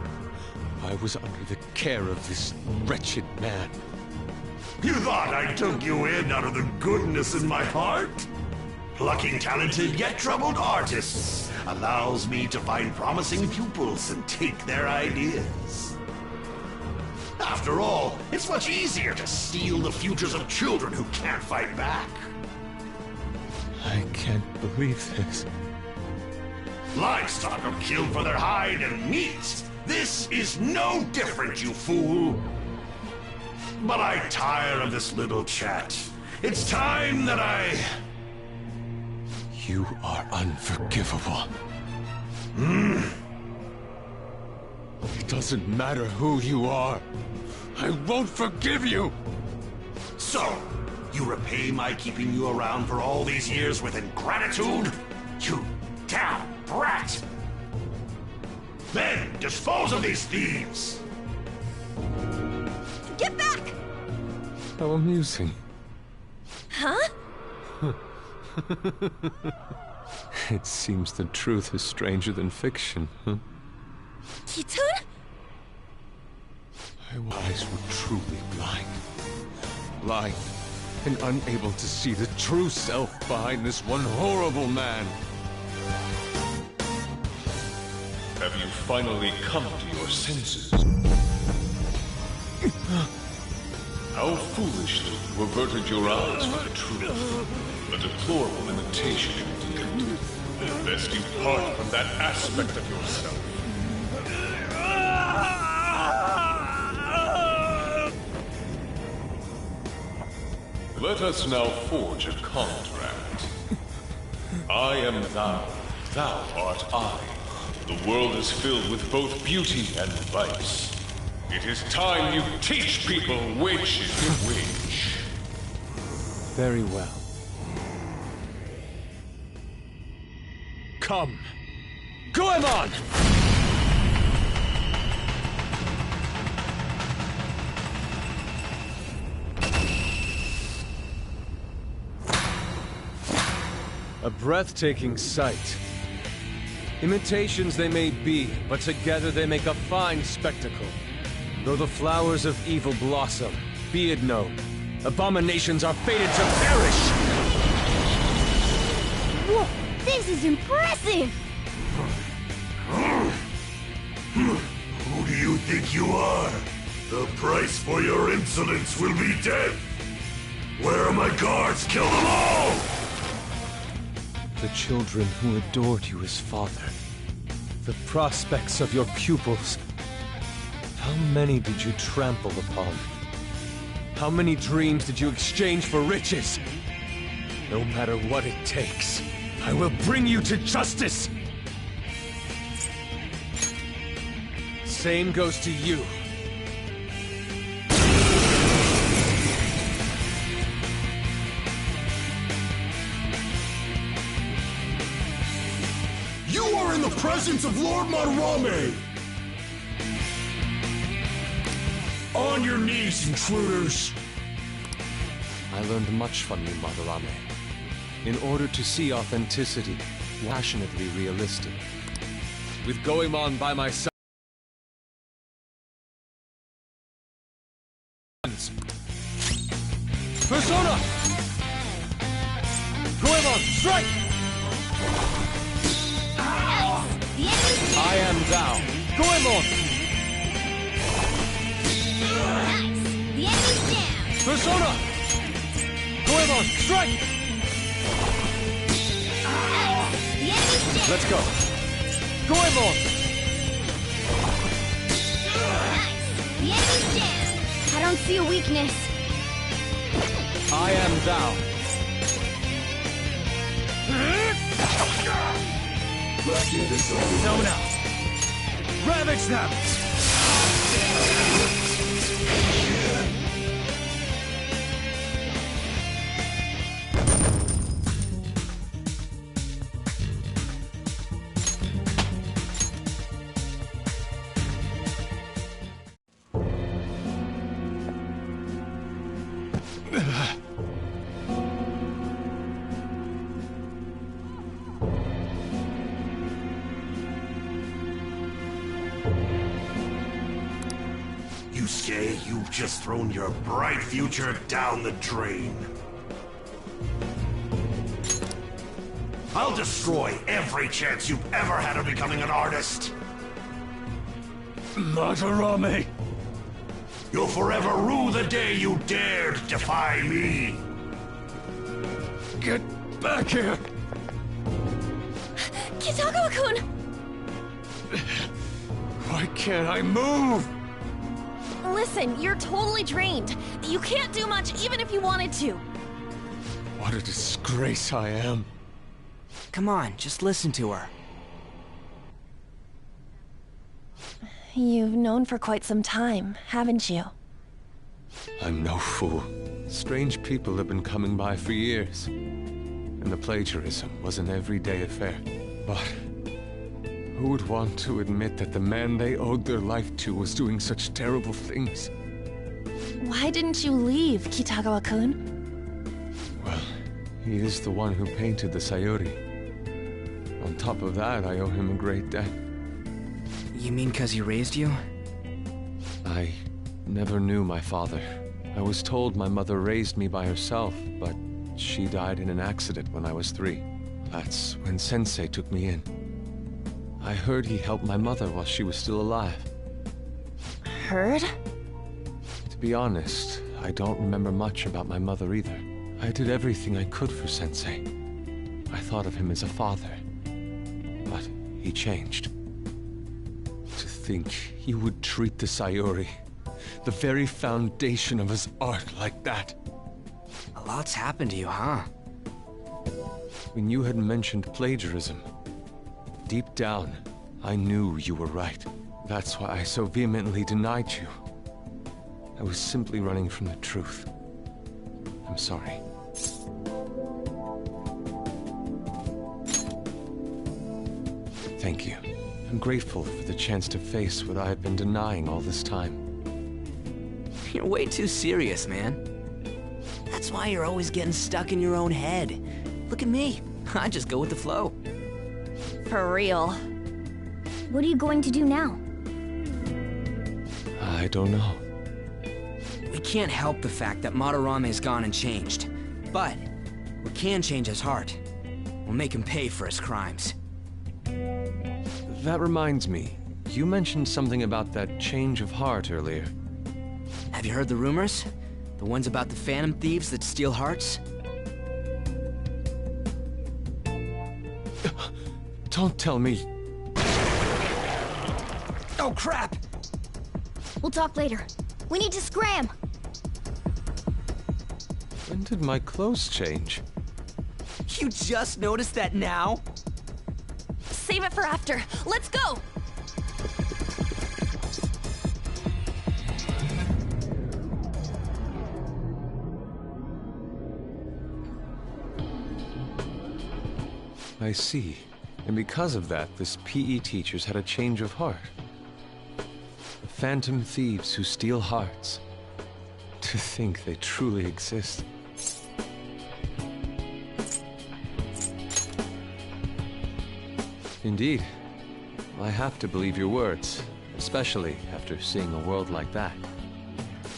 I was under the care of this wretched man. You thought I took you in out of the goodness in my heart? Plucking talented yet troubled artists allows me to find promising pupils and take their ideas. After all, it's much easier to steal the futures of children who can't fight back. I can't believe this. Livestock are killed for their hide and meat. This is no different, you fool. But I tire of this little chat. It's time that I... You are unforgivable. It doesn't matter who you are. I won't forgive you! So, you repay my keeping you around for all these years with ingratitude? You damn brat! Then, dispose of these thieves! Get back! How amusing. Huh? It seems the truth is stranger than fiction, huh? Kitun? My eyes were truly blind. Blind and unable to see the true self behind this one horrible man. Have you finally come to your senses? How foolishly you averted your eyes from the truth. A deplorable imitation indeed. Best you part from that aspect of yourself. Let us now forge a contract. I am thou, thou art I. The world is filled with both beauty and vice. It is time you teach people which is which. Very well. Come. Goemon! A breathtaking sight. Imitations they may be, but together they make a fine spectacle. Though the flowers of evil blossom, be it known, abominations are fated to perish! Whoa, this is impressive! Who do you think you are? The price for your insolence will be death! Where are my guards? Kill them all! The children who adored you as father. The prospects of your pupils. How many did you trample upon? How many dreams did you exchange for riches? No matter what it takes, I will bring you to justice! Same goes to you. You are in the presence of Lord Madarame! On your knees, intruders! I learned much from you, Madarame. In order to see authenticity, passionately realistic. With Goemon by my side. Persona! Goemon, strike! I am thou. Goemon! Nice! The enemy's down! Persona! Goemon, strike! Nice! The enemy's down! Let's go. Goemon! Nice! The enemy's down! I don't see a weakness. I am thou. Sona! Ravage them! You say you've just thrown your bright future down the drain. I'll destroy every chance you've ever had of becoming an artist. Madarame! You'll forever rue the day you dared defy me. Get back here! Kitagawa-kun! Why can't I move? Listen, you're totally drained. You can't do much even if you wanted to. What a disgrace I am. Come on, just listen to her. You've known for quite some time, haven't you? I'm no fool. Strange people have been coming by for years. And the plagiarism was an everyday affair. But who would want to admit that the man they owed their life to was doing such terrible things? Why didn't you leave, Kitagawa-kun? Well, he is the one who painted the Sayuri. On top of that, I owe him a great debt. You mean 'cause he raised you? I never knew my father. I was told my mother raised me by herself, but she died in an accident when I was 3. That's when Sensei took me in. I heard he helped my mother while she was still alive. Heard? To be honest, I don't remember much about my mother either. I did everything I could for Sensei. I thought of him as a father. But he changed. To think he would treat the Sayuri, the very foundation of his art, like that. A lot's happened to you, huh? When you had mentioned plagiarism, deep down, I knew you were right. That's why I so vehemently denied you. I was simply running from the truth. I'm sorry. Thank you. I'm grateful for the chance to face what I have been denying all this time. You're way too serious, man. That's why you're always getting stuck in your own head. Look at me. I just go with the flow. For real. What are you going to do now? I don't know. We can't help the fact that Madarame's gone and changed. But we can change his heart. We'll make him pay for his crimes. That reminds me. You mentioned something about that change of heart earlier. Have you heard the rumors? The ones about the Phantom Thieves that steal hearts? Don't tell me. Oh, crap! We'll talk later. We need to scram! When did my clothes change? You just noticed that now? Save it for after. Let's go! I see. And because of that, this PE teacher's had a change of heart. The Phantom Thieves who steal hearts. To think they truly exist. Indeed. I have to believe your words, especially after seeing a world like that.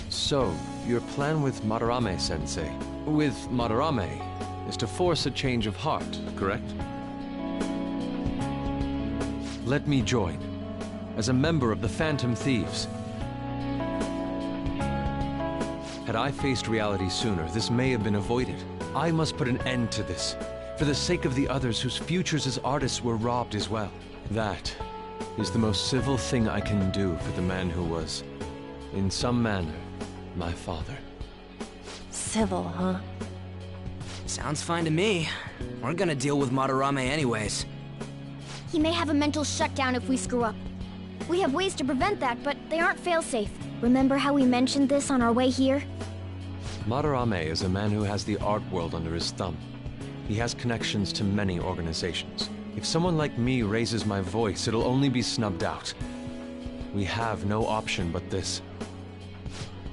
So, your plan with Madarame-sensei, with Madarame, is to force a change of heart, correct? Let me join, as a member of the Phantom Thieves. Had I faced reality sooner, this may have been avoided. I must put an end to this, for the sake of the others whose futures as artists were robbed as well. That is the most civil thing I can do for the man who was, in some manner, my father. Civil, huh? Sounds fine to me. We're gonna deal with Madarame anyways. He may have a mental shutdown if we screw up. We have ways to prevent that, but they aren't fail-safe. Remember how we mentioned this on our way here? Madarame is a man who has the art world under his thumb. He has connections to many organizations. If someone like me raises my voice, it'll only be snubbed out. We have no option but this.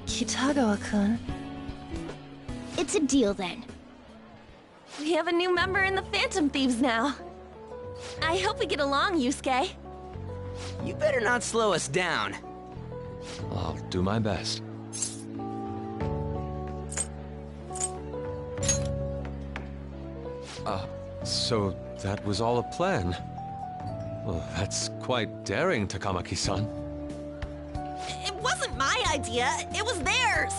Kitagawa-kun. It's a deal then. We have a new member in the Phantom Thieves now. I hope we get along, Yusuke. You better not slow us down. I'll do my best. So that was all a plan? Well, that's quite daring, Takamaki-san. It wasn't my idea, it was theirs!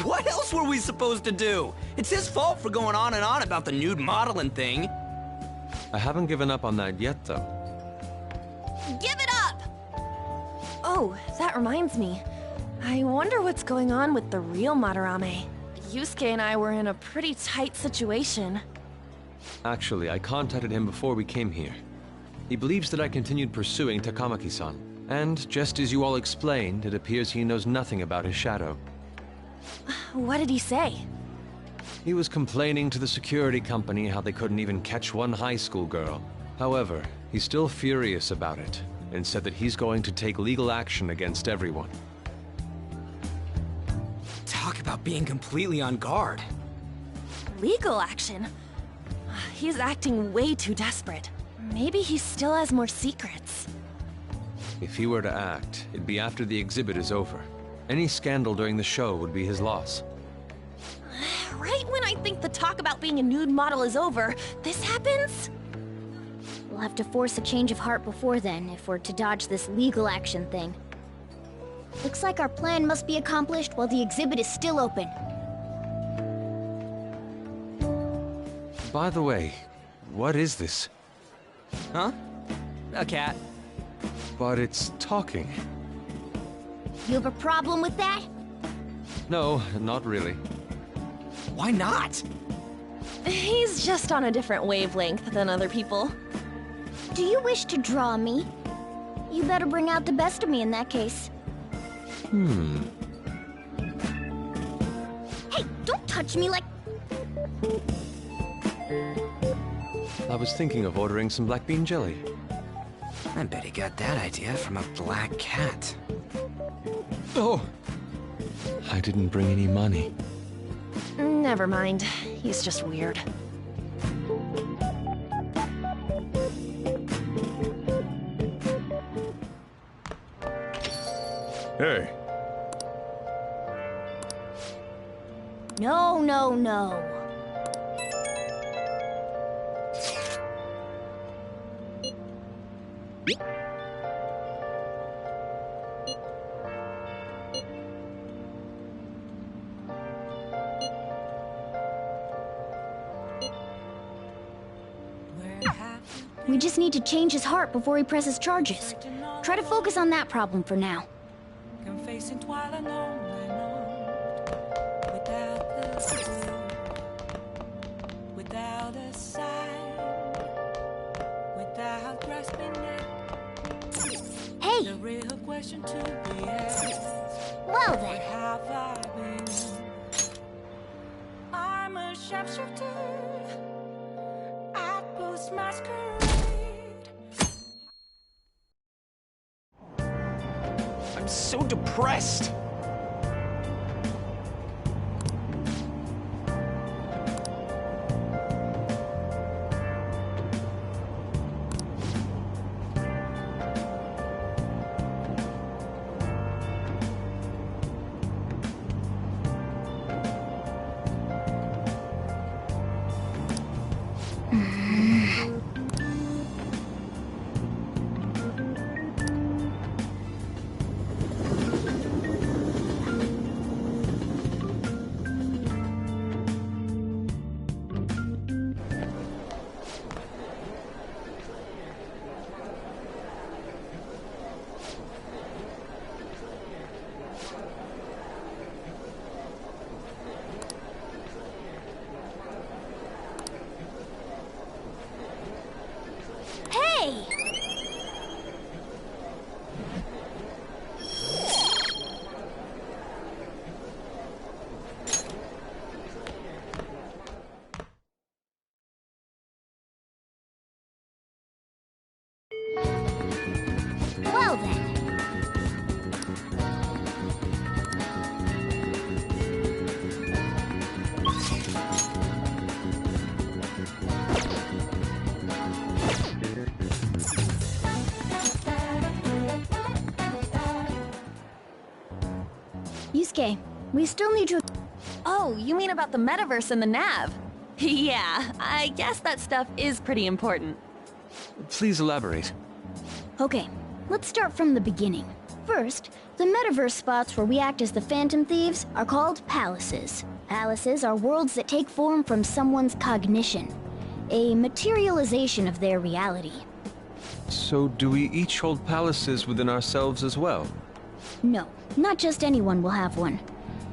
What else were we supposed to do? It's his fault for going on and on about the nude modeling thing. I haven't given up on that yet, though. Give it up! Oh, that reminds me. I wonder what's going on with the real Madarame. Yusuke and I were in a pretty tight situation. Actually, I contacted him before we came here. He believes that I continued pursuing Takamaki-san. And, just as you all explained, it appears he knows nothing about his shadow. What did he say? He was complaining to the security company how they couldn't even catch one high school girl. However, he's still furious about it, and said that he's going to take legal action against everyone. Talk about being completely on guard. Legal action? He's acting way too desperate. Maybe he still has more secrets. If he were to act, it'd be after the exhibit is over. Any scandal during the show would be his loss. Right when I think the talk about being a nude model is over, this happens? We'll have to force a change of heart before then, if we're to dodge this legal action thing. Looks like our plan must be accomplished while the exhibit is still open. By the way, what is this? Huh? A cat. But it's talking. You have a problem with that? No, not really. Why not? He's just on a different wavelength than other people. Do you wish to draw me? You better bring out the best of me in that case. Hey, don't touch me like... I was thinking of ordering some black bean jelly. I bet he got that idea from a black cat. Oh! I didn't bring any money. Never mind. He's just weird. Hey, No, no, no. We just need to change his heart before he presses charges. Try to focus on that problem for now. Confessing while I know, without the without a sign, without grasping it. Hey! The real question to be asked, Well where then. have I been? I'm a sharpshooter at Post Masquerade. I'm so depressed. Hey! Well then. Yusuke, we still need to... Oh, you mean about the metaverse and the nav? Yeah, I guess that stuff is pretty important. Please elaborate. Okay, let's start from the beginning. First, the metaverse spots where we act as the Phantom Thieves are called palaces. Palaces are worlds that take form from someone's cognition, a materialization of their reality. So do we each hold palaces within ourselves as well? No, not just anyone will have one.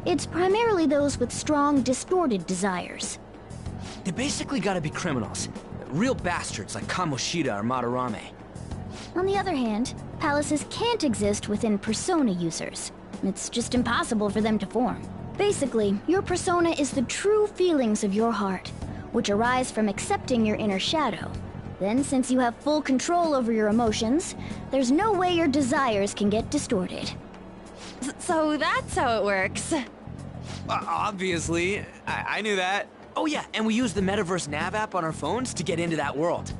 It's primarily those with strong, distorted desires. They basically gotta be criminals. Real bastards like Kamoshida or Madarame. On the other hand, palaces can't exist within persona users. It's just impossible for them to form. Basically, your persona is the true feelings of your heart, which arise from accepting your inner shadow. Then, since you have full control over your emotions, there's no way your desires can get distorted. So that's how it works. Obviously. I knew that. Oh yeah, and we use the Metaverse Nav app on our phones to get into that world.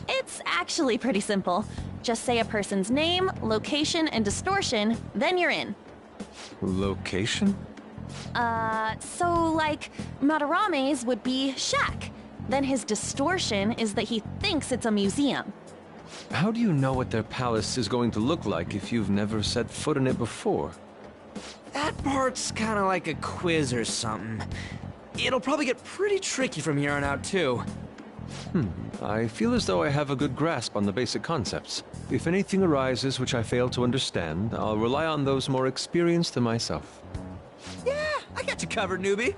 It's actually pretty simple. Just say a person's name, location, and distortion, then you're in. Location? So like, Madarame's would be shack. Then his distortion is that he thinks it's a museum. How do you know what their palace is going to look like if you've never set foot in it before? That part's kinda like a quiz or something. It'll probably get pretty tricky from here on out, too. I feel as though I have a good grasp on the basic concepts. If anything arises which I fail to understand, I'll rely on those more experienced than myself. Yeah, I got you covered, newbie.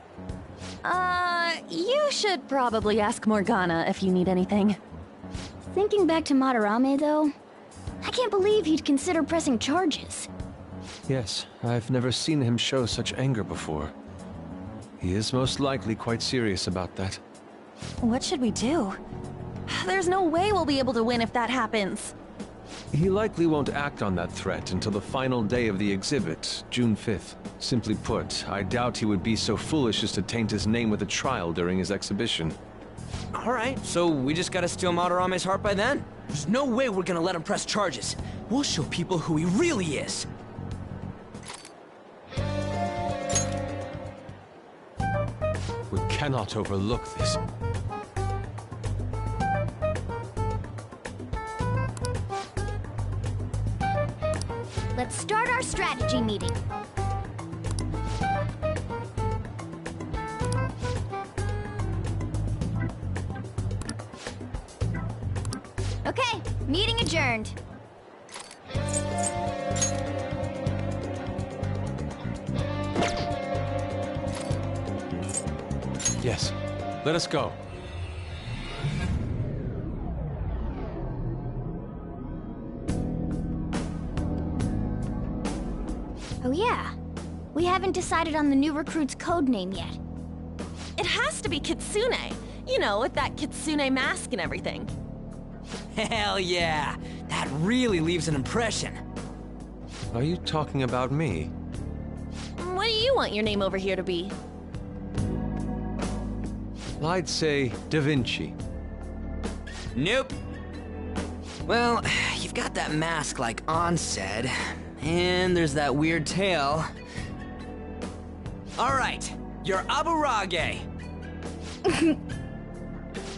You should probably ask Morgana if you need anything. Thinking back to Madarame, though, I can't believe he'd consider pressing charges. Yes, I've never seen him show such anger before. He is most likely quite serious about that. What should we do? There's no way we'll be able to win if that happens. He likely won't act on that threat until the final day of the exhibit, June 5th. Simply put, I doubt he would be so foolish as to taint his name with a trial during his exhibition. Alright, so we just gotta steal Madarame's heart by then? There's no way we're gonna let him press charges. We'll show people who he really is. We cannot overlook this. Let's start our strategy meeting. Okay, meeting adjourned. Yes, let us go. Oh yeah, we haven't decided on the new recruit's code name yet. It has to be Kitsune. You know, with that Kitsune mask and everything. Hell yeah! That really leaves an impression. Are you talking about me? What do you want your name over here to be? I'd say Da Vinci. Nope. Well, you've got that mask like On said, and there's that weird tail. Alright, you're Aburage.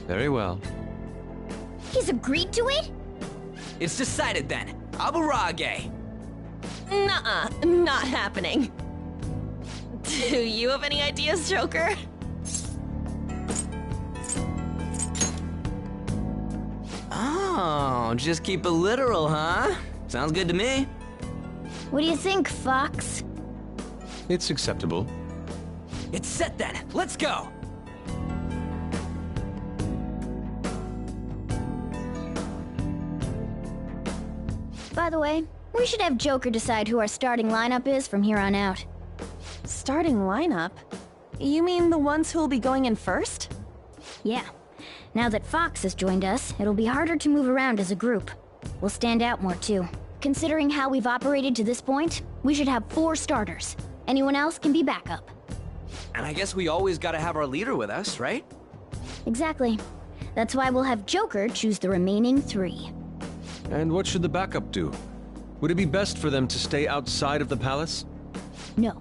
Very well. He's agreed to it? It's decided then. Aburage. Nuh-uh, not happening. Do you have any ideas, Joker? Oh, just keep it literal, huh? Sounds good to me. What do you think, Fox? It's acceptable. It's set then. Let's go. By the way, we should have Joker decide who our starting lineup is from here on out. Starting lineup? You mean the ones who'll be going in first? Yeah. Now that Fox has joined us, it'll be harder to move around as a group. We'll stand out more too. Considering how we've operated to this point, we should have 4 starters. Anyone else can be backup. And I guess we always gotta have our leader with us, right? Exactly. That's why we'll have Joker choose the remaining 3. And what should the backup do? Would it be best for them to stay outside of the palace? No.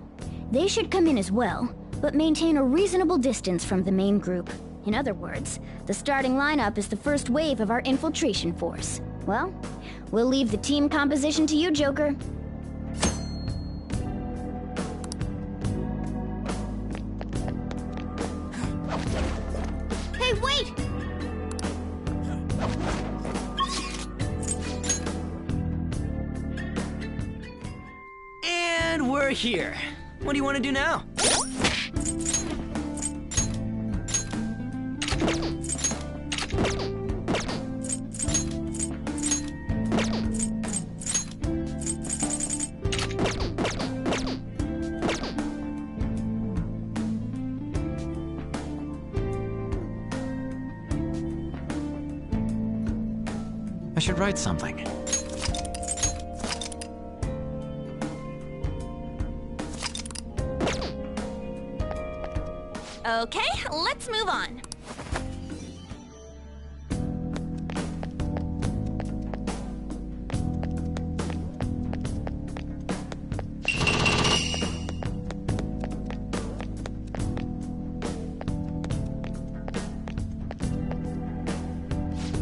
They should come in as well, but maintain a reasonable distance from the main group. In other words, the starting lineup is the first wave of our infiltration force. Well, we'll leave the team composition to you, Joker. Hey, wait! And we're here. What do you want to do now? I should write something. Okay, let's move on.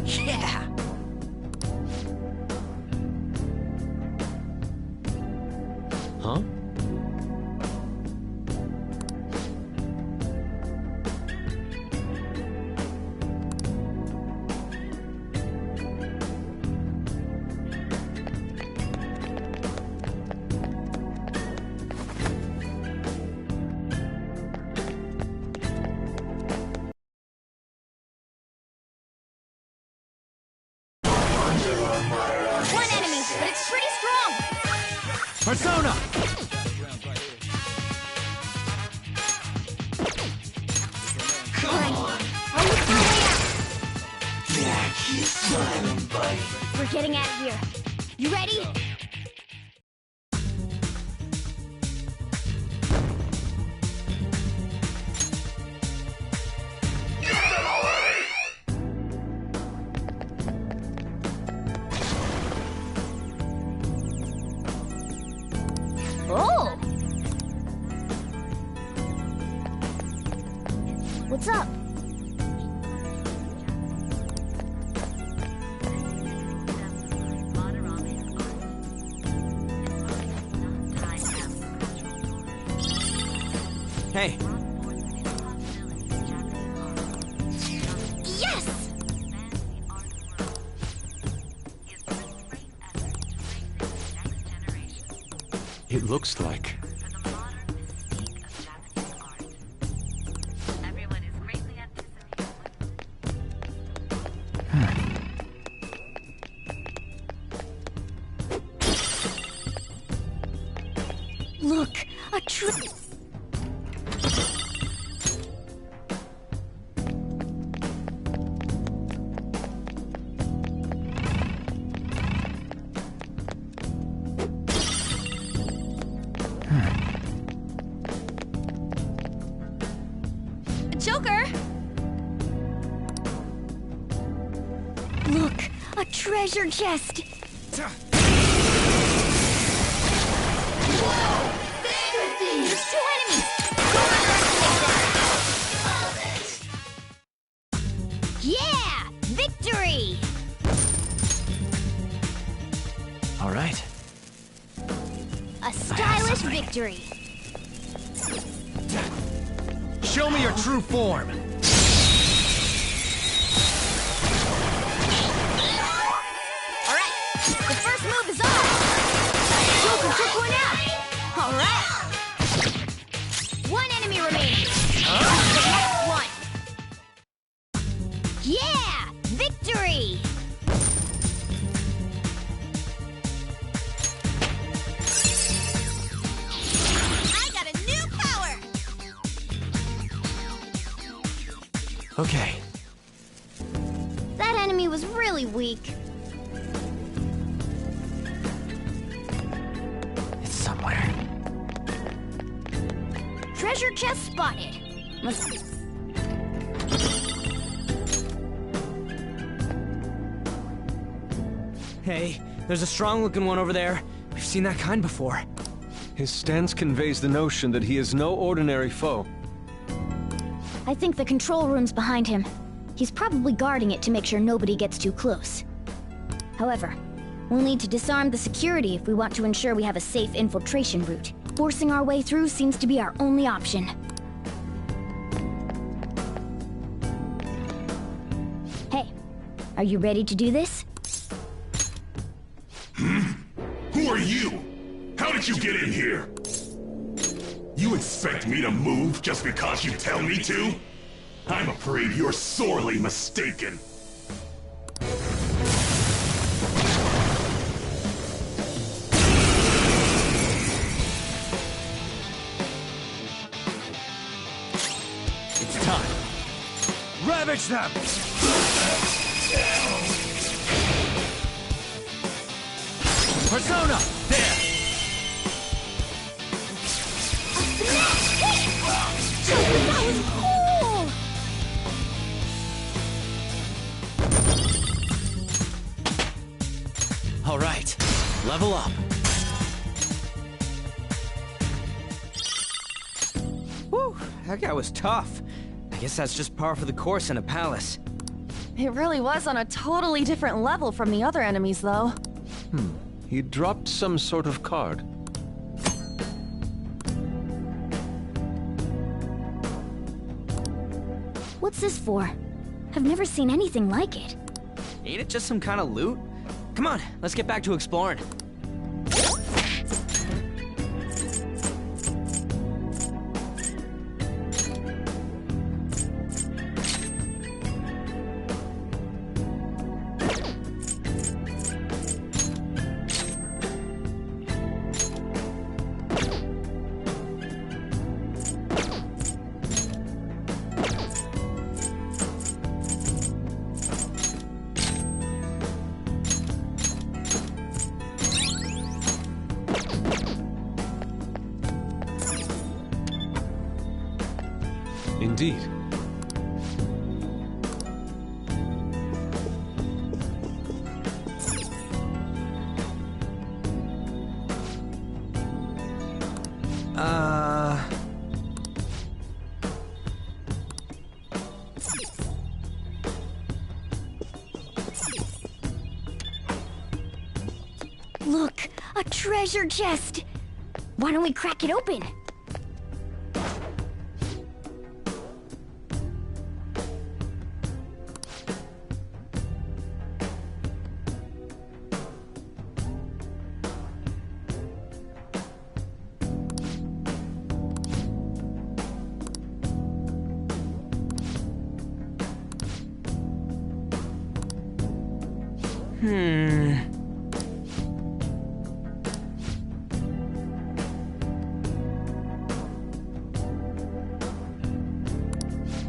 Yeah! Huh? One enemy, but it's pretty strong! Persona! Come on! I'll look for a way out! We're getting out of here. You ready? Oh! What's up? Hey, Yes! It looks like... Look, a tree. Joker! Look, a treasure chest. There's 2 enemies. Yeah! Victory! All right. A stylish victory. Show me your true form. All right, the first move is on. Joker took one out. All right. 1 enemy remaining. The next one. Yeah! Victory! I got a new power! Okay. That enemy was really weak. It's somewhere. Treasure chest spotted. Must... hey, there's a strong-looking one over there. We've seen that kind before. His stance conveys the notion that he is no ordinary foe. I think the control room's behind him. He's probably guarding it to make sure nobody gets too close. However, we'll need to disarm the security if we want to ensure we have a safe infiltration route. Forcing our way through seems to be our only option. Hey, are you ready to do this? Who are you? How did you get in here? You expect me to move just because you tell me to? I'm afraid you're sorely mistaken. It's time. Ravage them! Persona! There! That was cool! All right. Level up. Whew, that guy was tough. I guess that's just par for the course in a palace. It really was on a totally different level from the other enemies, though. He dropped some sort of card. What's this for? I've never seen anything like it. Ain't it just some kind of loot? Come on, let's get back to exploring. indeed. Look, a treasure chest! Why don't we crack it open?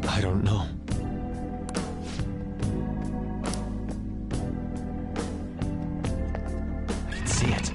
I don't know. I can see it.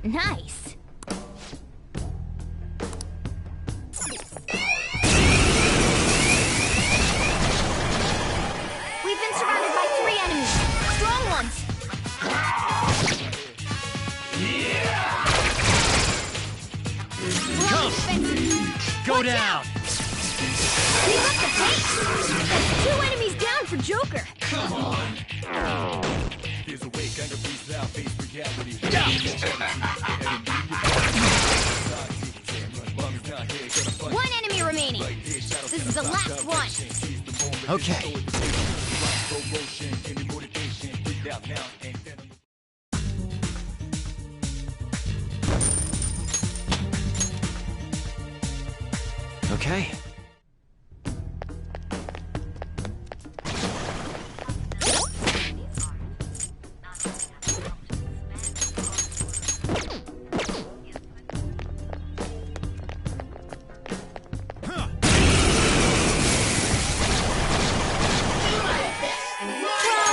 Nice. We've been surrounded by 3 enemies. Strong ones. Come! Go Watch down! out. Keep up the pace. That's 2 enemies down for Joker. Come on! One enemy remaining. This is the last one. Okay. Okay.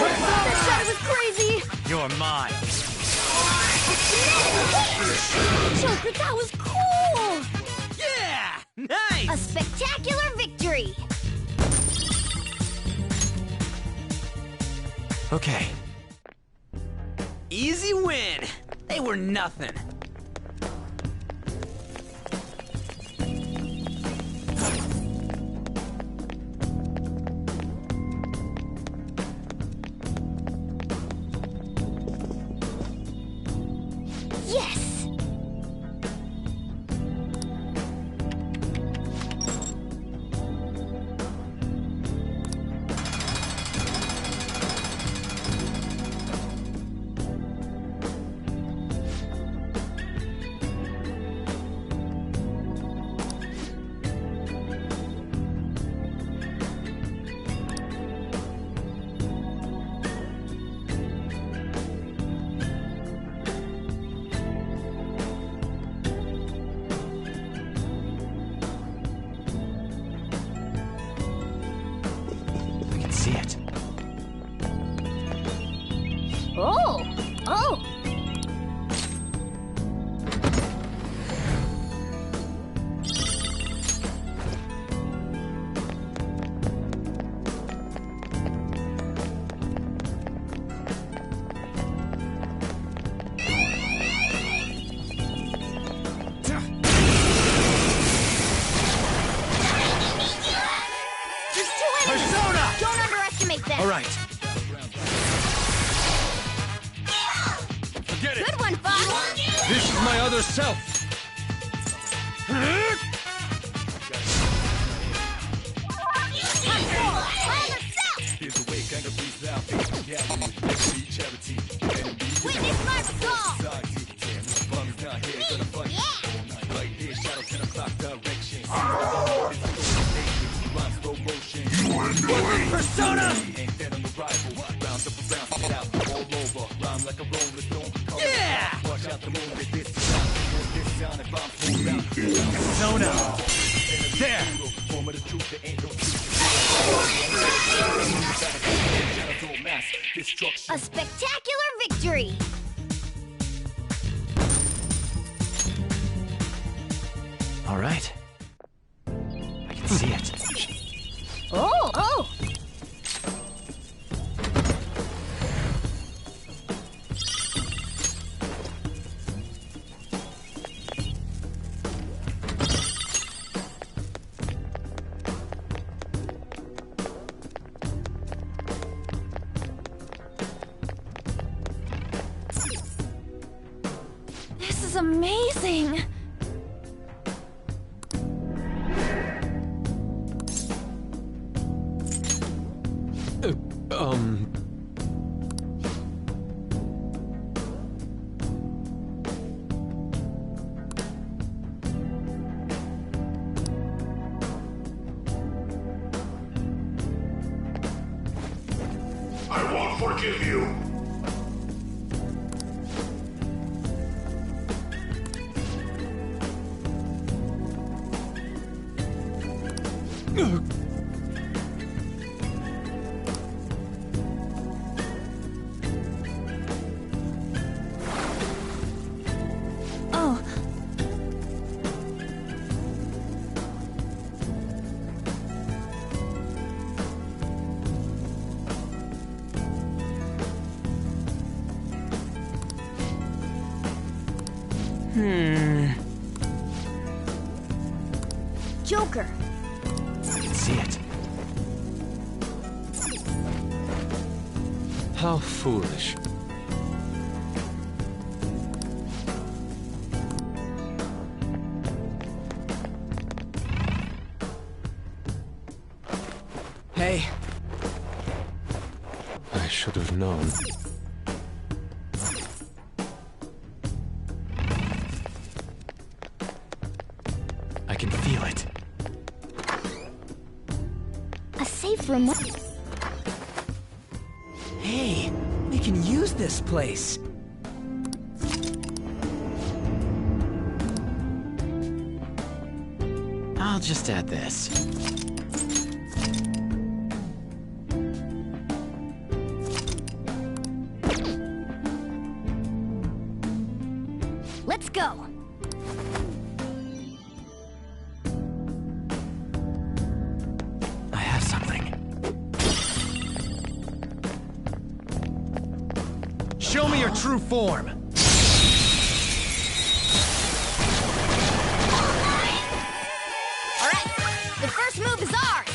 That shot was crazy. You're mine. Joker, that was cool. Yeah! A Nice! spectacular victory. Okay. Easy win! They were nothing. Yes. I can see it. Oh. Oh. There's 2 enemies. Persona! Don't underestimate them. All right. Forget it! Good one, Fox. This is my other self! A spectacular victory! All right. I can see it. Oh! This is amazing! I won't forgive you. Oh, Joker! I can see it. How foolish. Hey, I should have known. I can feel it. A safe room. hey, we can use this place. I'll just add this. Let's go! I have something. Show me your true form! Alright, the first move is ours!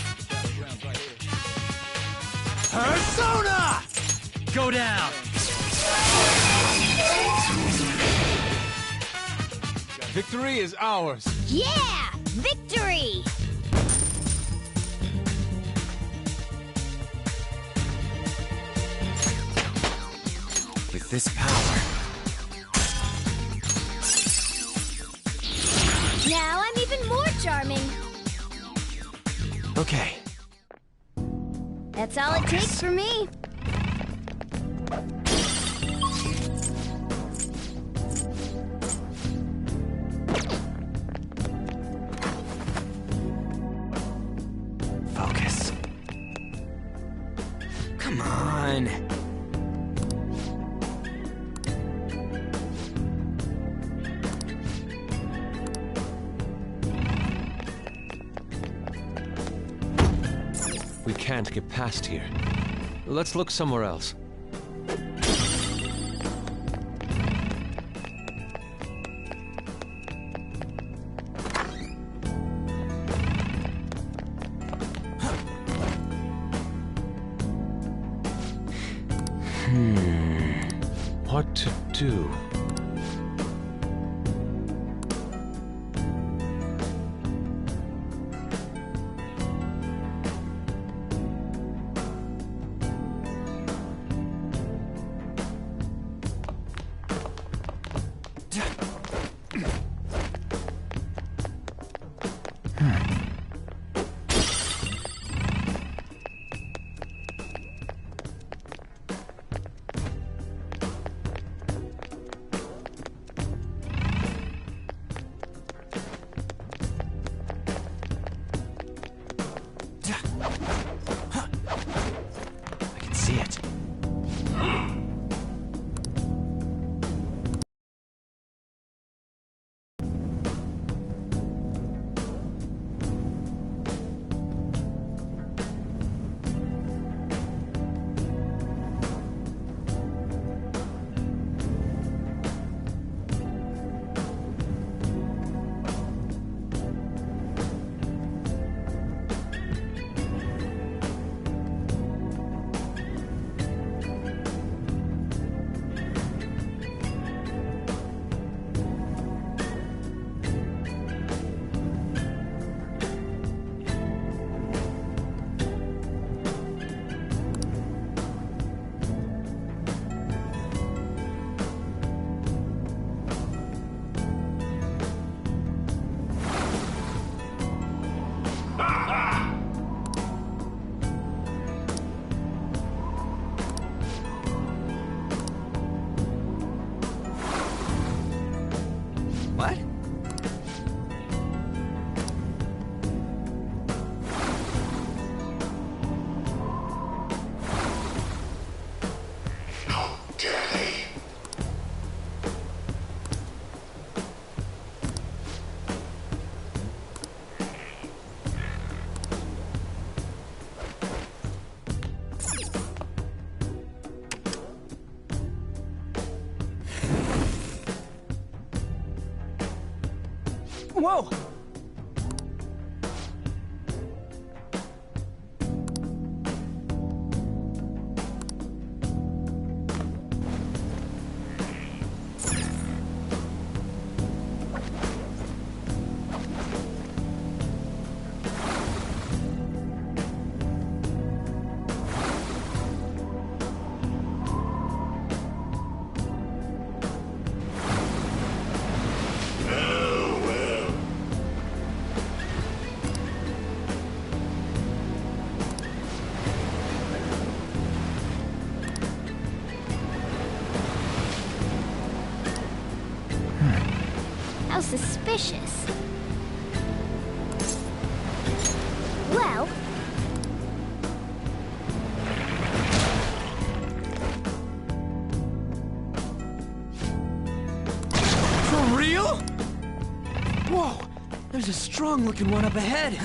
Persona! Go down! Victory is ours. Yeah! Victory! With this power, Now I'm even more charming. okay. That's all it takes for me. Focus. Come on. We can't get past here. Let's look somewhere else. What to do? I can see it. Whoa! How suspicious. Well... For real? Whoa! There's a strong-looking one up ahead.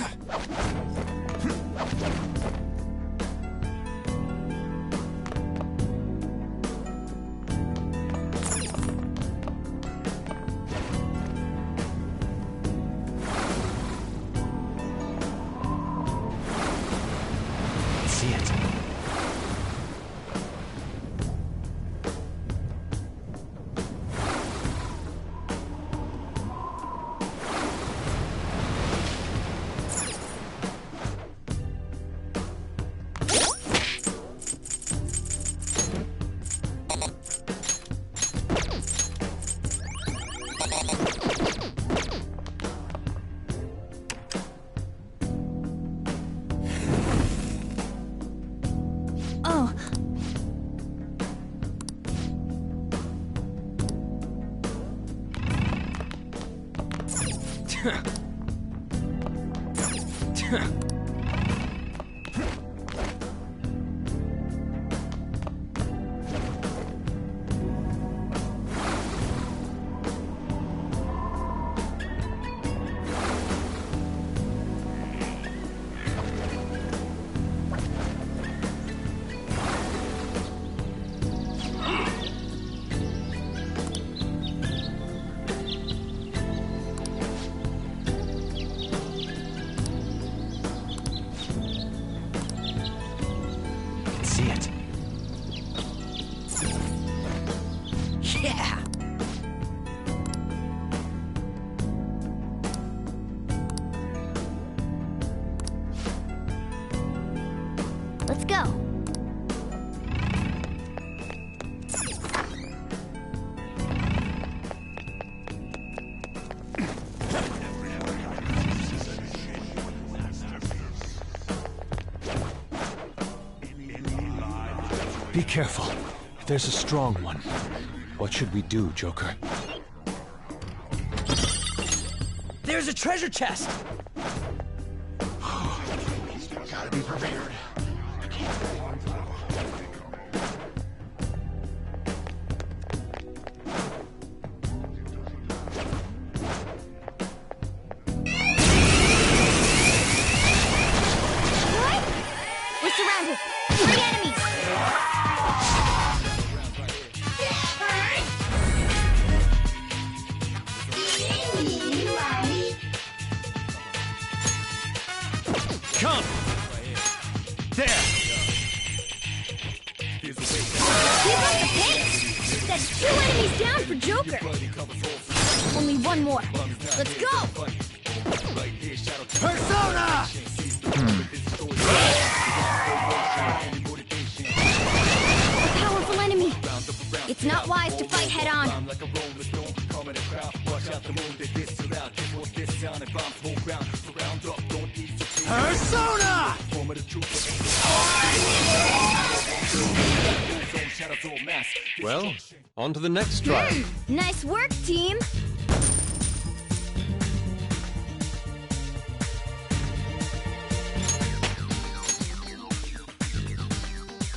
See it. Oh. See it. Yeah! Let's go. Be careful. There's a strong one. What should we do, Joker? There's a treasure chest! Gotta be prepared. We're surrounded. 3 enemies. Come! There! Keep up the pace. That's 2 enemies down for Joker. Only 1 more. Let's go. Persona! A powerful enemy. It's not wise to fight head on. Persona! Well, on to the next trial. Nice work, team.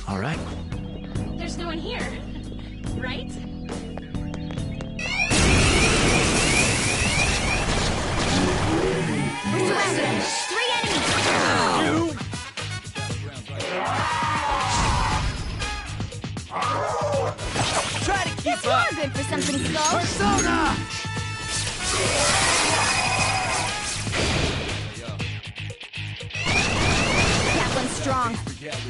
All right. There's no one here, right? We're surrounded. 3 enemies. Try to keep You up! are good for something, Skull. Persona! strong.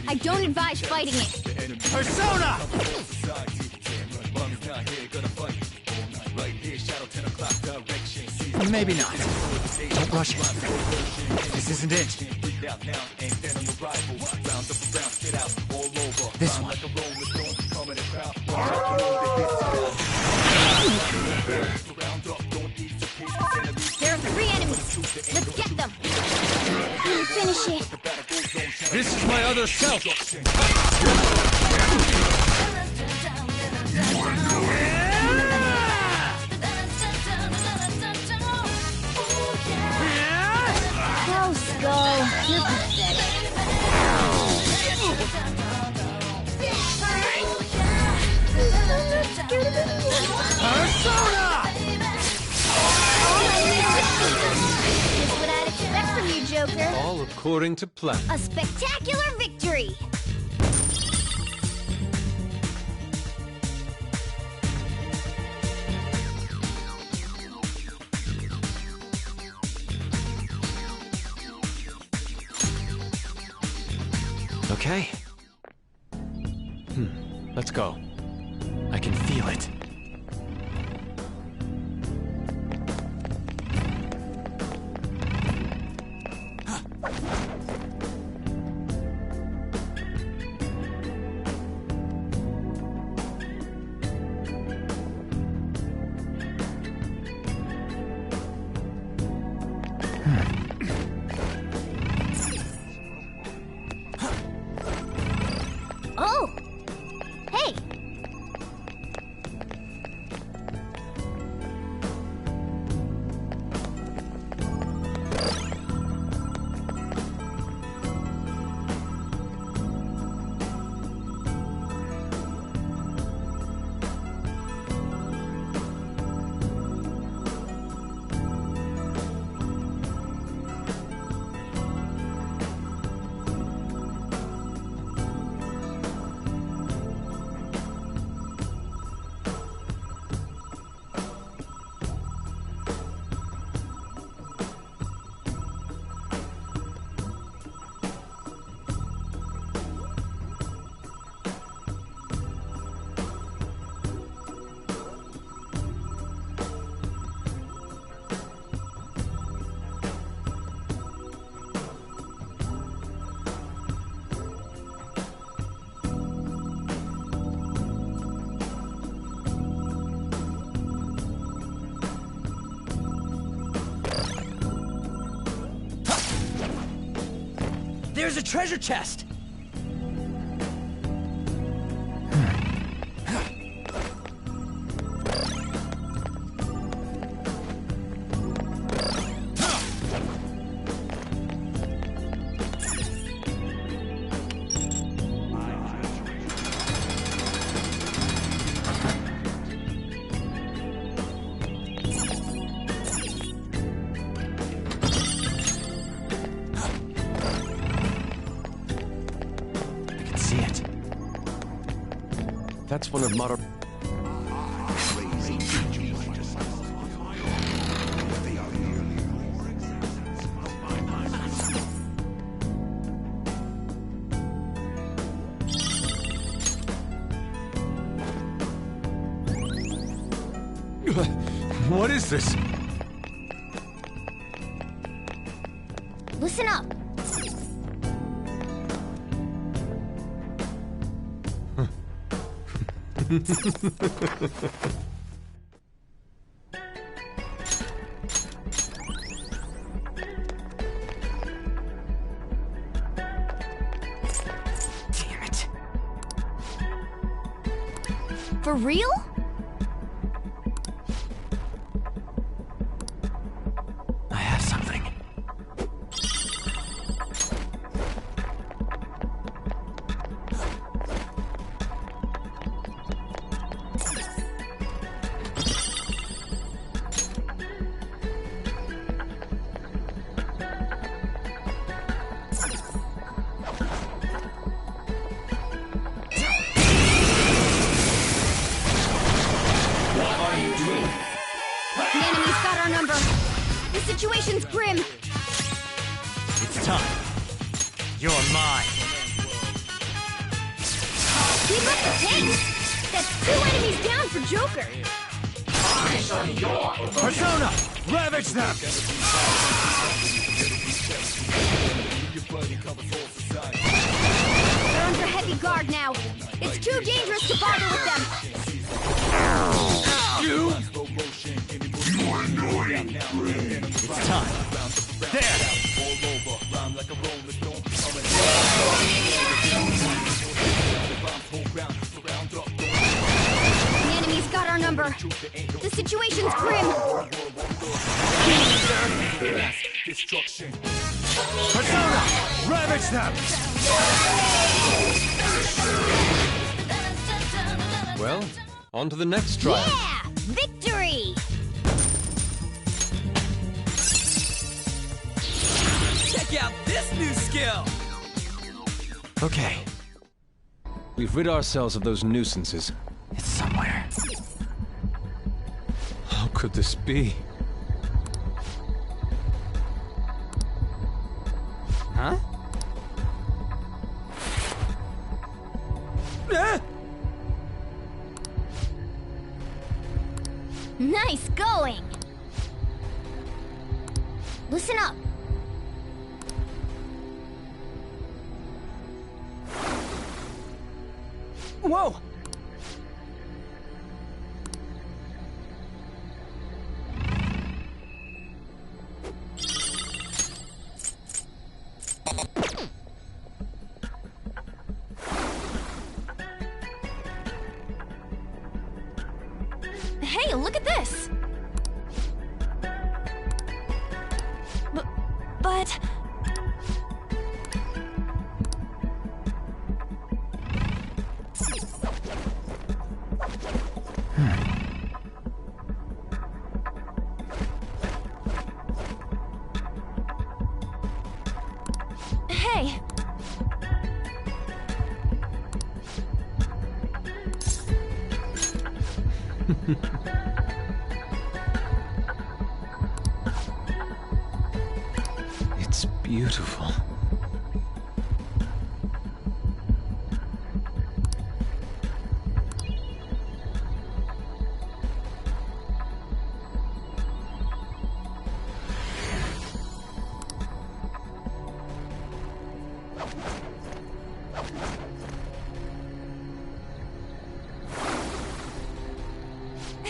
I don't advise fighting it. Persona! Maybe not. Don't rush it. This isn't it. This one. There are 3 enemies. Let's get them. Finish it. This is my other self. Go, Skull. You're pathetic. Persona! Just what I'd expect from you, Joker. All according to plan. A spectacular victory! Okay. Let's go. I can feel it. Oh! Hey! There's a treasure chest! That's one of Mother... What is this? Listen up. Damn it. For real? I have something. The enemy's got our number. The situation's grim. It's time. You're mine. Keep up the pace! That's 2 enemies down for Joker! Persona! Ravage them! They're under heavy guard now. It's too dangerous to bother with them. You annoying friend. It's time. The enemy's got our number. The situation's grim. Persona! Ravage them! Well, on to the next trial. Yeah! Victory! Check out this new skill! Okay. We've rid ourselves of those nuisances. It's somewhere. How could this be? Huh? Nice going! Listen up. Whoa! Hey, look at this! But... Hey! It's beautiful.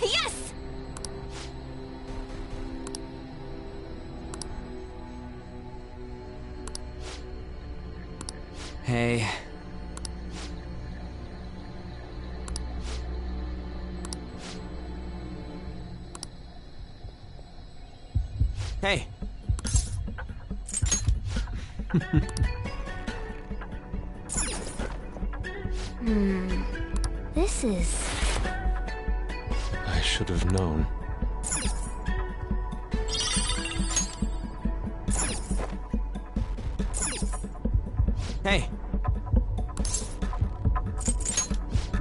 Yes! Hey. Hey. This is... I should have known. Hey.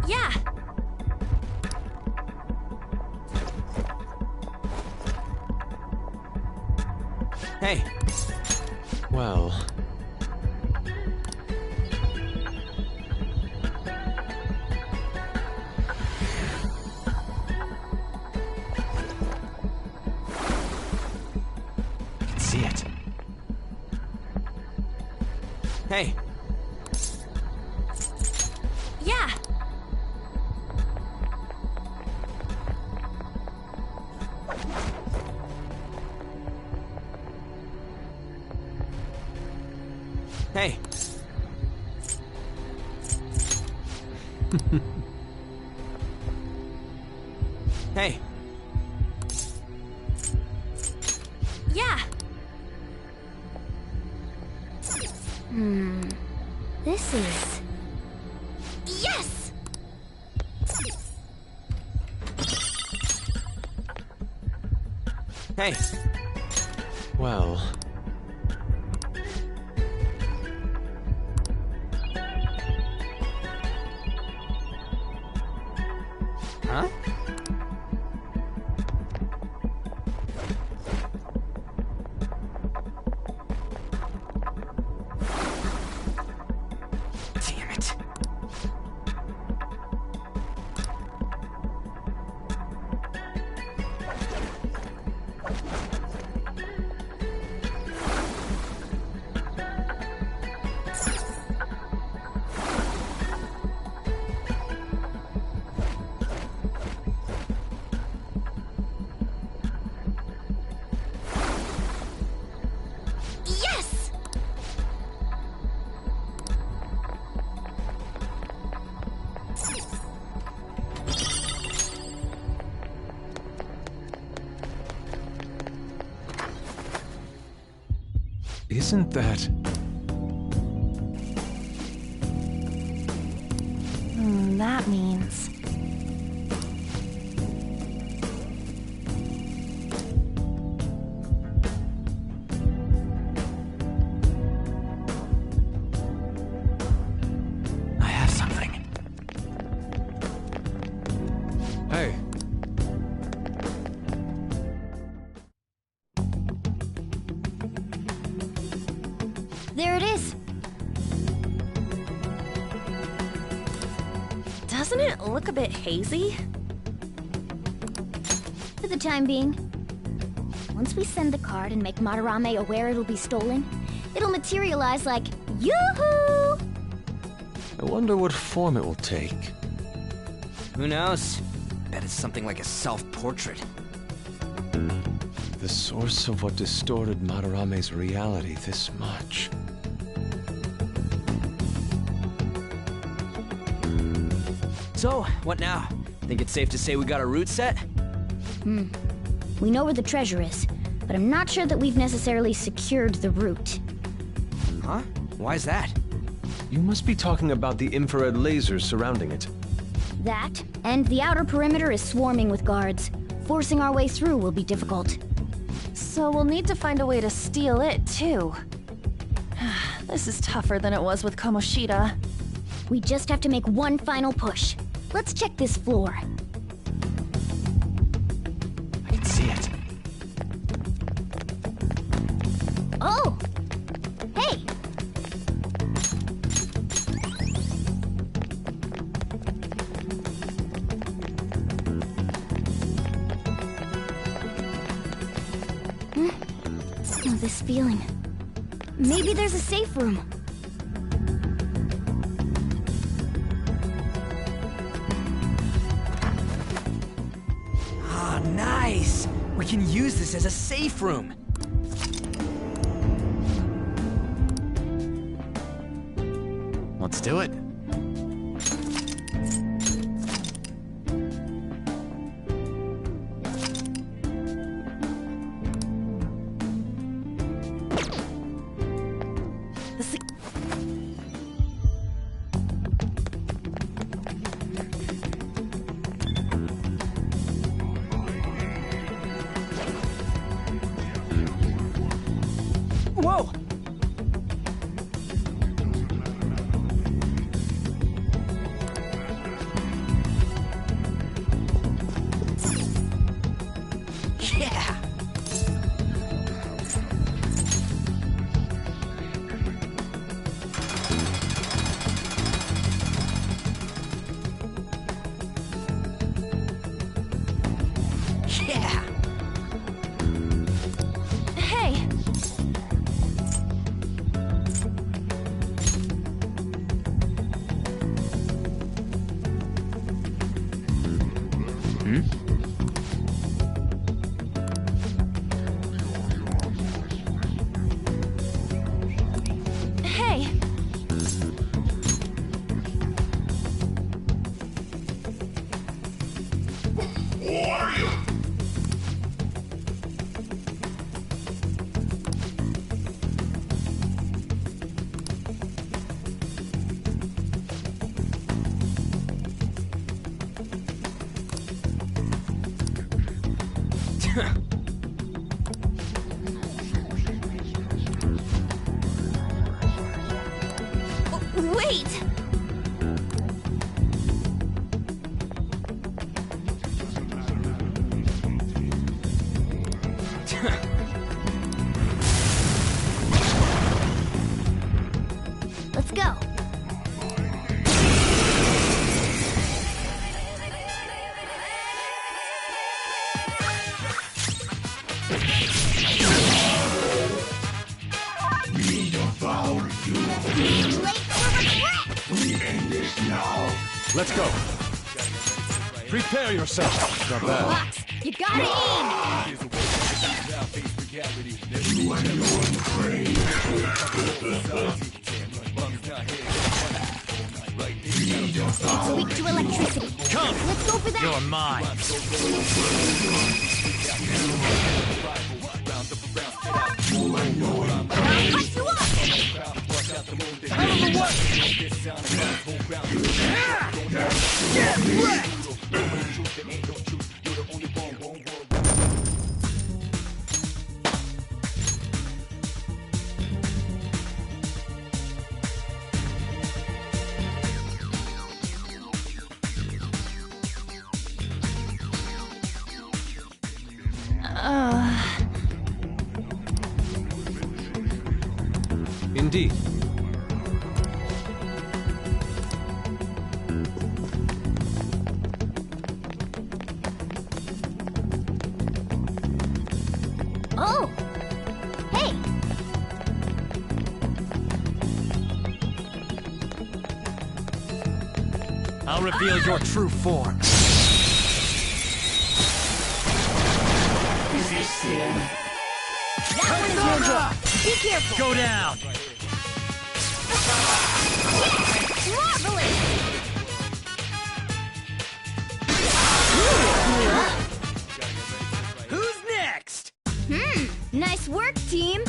Yeah! Hey. Well... I can see it. Hey. Yeah! Hey. Hey. Yeah! This is... Yes! Hey. well... Huh? Damn it. isn't that... That means... I have something. Hey. There it is. Doesn't it look a bit hazy? For the time being. Once we send the card and make Madarame aware it'll be stolen, it'll materialize like, yoo-hoo! I wonder what form it will take. Who knows? Bet it's something like a self-portrait. The source of what distorted Madarame's reality this much. So, what now? Think it's safe to say we got a route set? We know where the treasure is, but I'm not sure that we've necessarily secured the route. Huh? Why's that? You must be talking about the infrared lasers surrounding it. That, and the outer perimeter is swarming with guards. Forcing our way through will be difficult. So we'll need to find a way to steal it, too. This is tougher than it was with Kamoshida. We just have to make one final push. Let's check this floor. I can see it. Oh! Hey! Oh, this feeling. Maybe there's a safe room. Ah, nice! We can use this as a safe room. Let's do it. Whoa! Yeah! Yeah! Hey! Hey! Who are you? Wait! Let's go. We devour you. Late for regret! We end this now. Let's go. Prepare yourself. Not bad. Fox, you gotta aim! You and your prey. It's weak to electricity. Come. Let's go for that! You're mine. I'll cut you Indeed. Oh! Hey! I'll reveal your true form. That one is no joke. Be careful. Go down. Marvelous! Who's next? Nice work, team.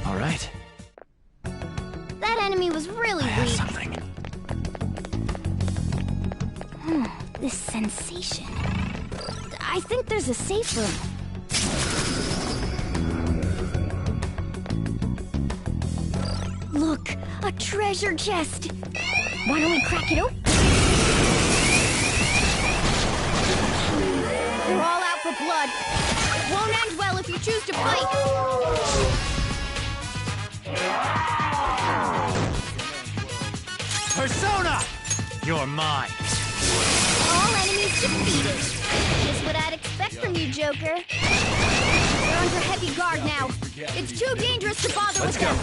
All right. That enemy was really I have weak. something. This sensation. I think there's a safe room. Look, a treasure chest. Why don't we crack it open? They're all out for blood. Won't end well if you choose to fight. Persona! You're mine. All enemies defeated. Just what I'd expect from you, Joker. They're under heavy guard now. It's too dangerous to bother with them.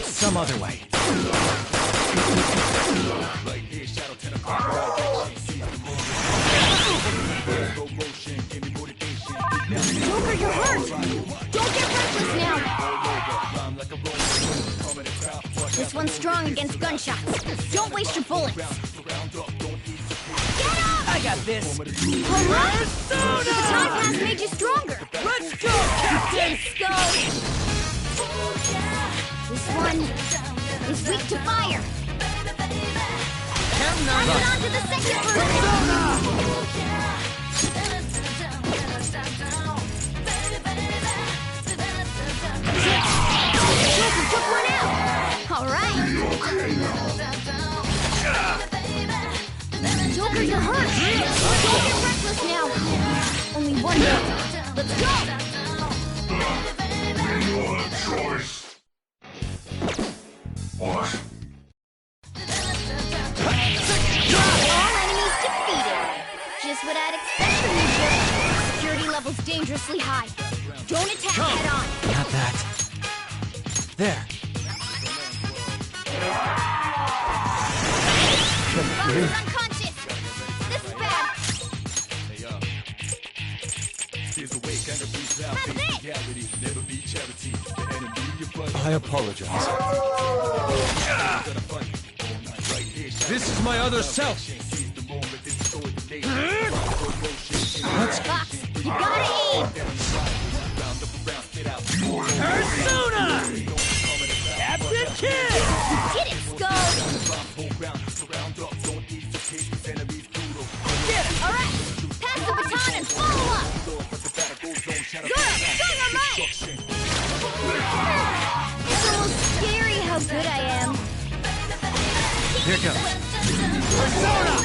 Some other way. Joker, you're hurt! Don't get reckless now! This one's strong against gunshots. Don't waste your bullets. Get up! I got this. Alright! The time has made you stronger! Let's go, Captain! Let's go! This one is weak to fire. Pass it on to the second Joker took one out! Alright! Joker, you're hurt! Don't get reckless now! Only one more. Let's go! Choice. What? All enemies defeated. Just what I'd expect from you, Joker. Security level's dangerously high. Don't attack head on. Not that. There. Bobby's unconscious. This is bad. Have this. I apologize. This is my other self. Fox, you gotta aim. Persona! Captain Kidd! You did it, Skull. All right, pass the baton and follow up. Good, dynamite! It's almost scary how good I am. Here goes. Persona!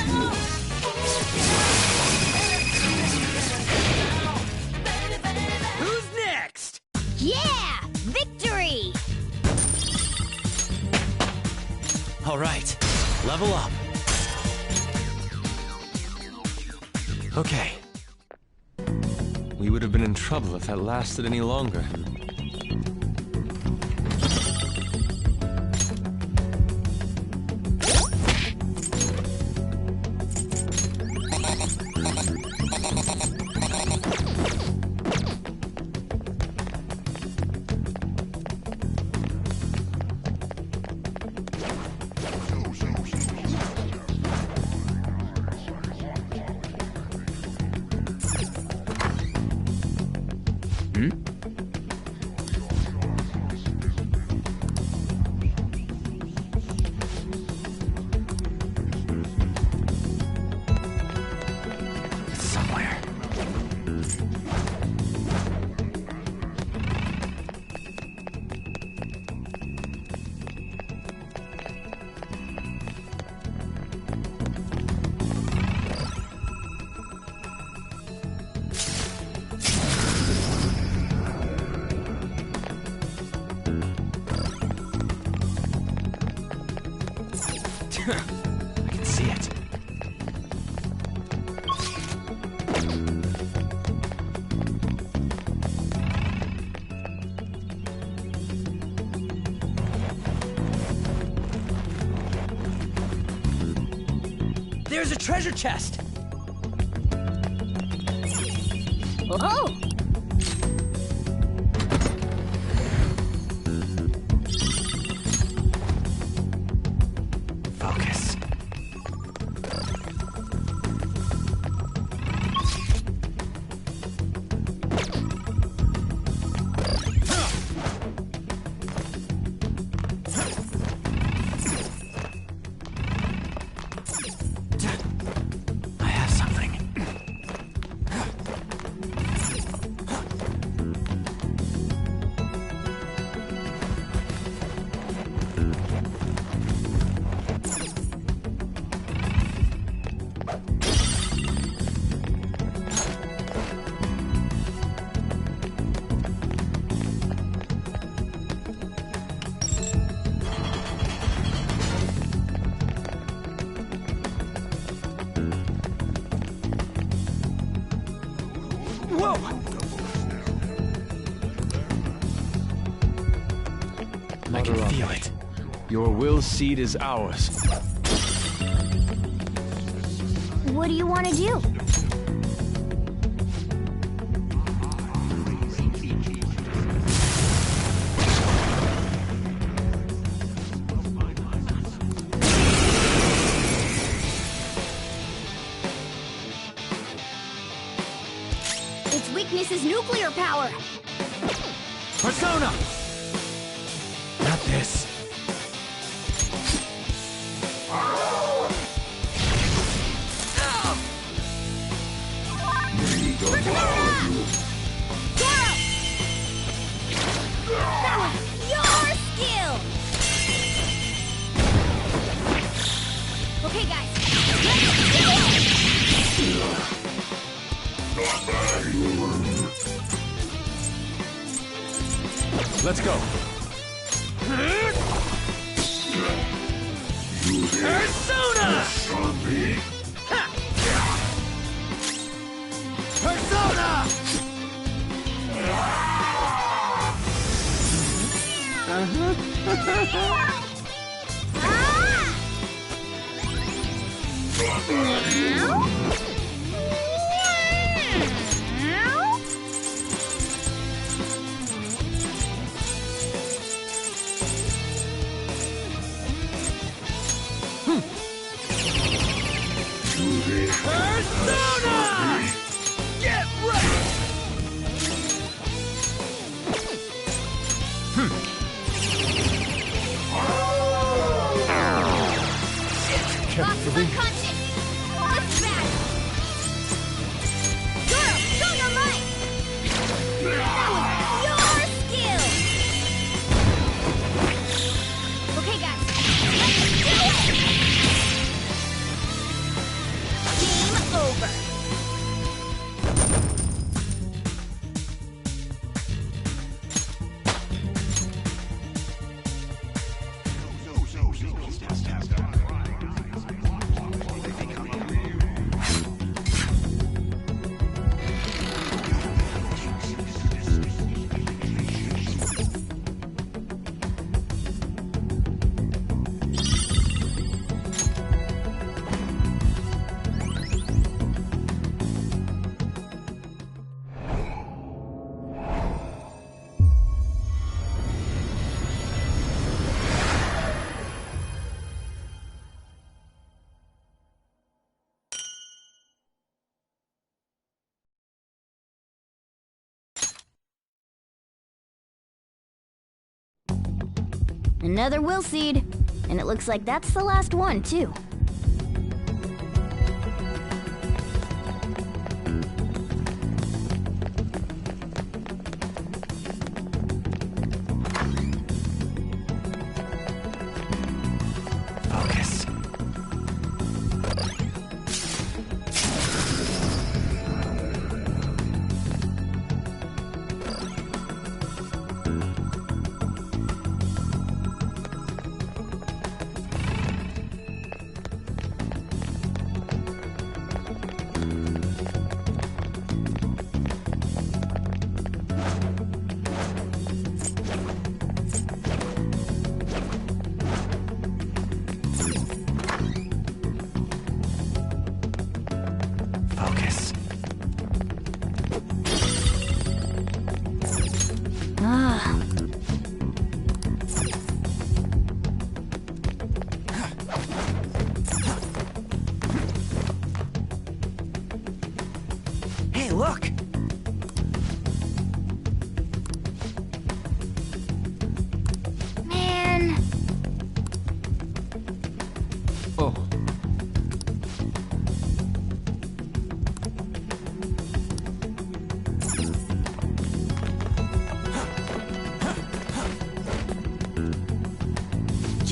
Who's next? Yeah, victory! All right. Level up. Okay. We would have been in trouble if that lasted any longer. I can see it. There's a treasure chest! Oh! Focus. I have something. Whoa! I can feel it. Your will seed is ours. What do you want to do? Its weakness is nuclear power. Persona! Not this. Your skill! Okay, guys. Let's go. Persona! Persona! Persona! Get ready! Lost unconscious. This is bad. Goro, show your might. That was your skill. Okay, guys. Let's do it. Game over. Another will seed. And it looks like that's the last one, too. Focus.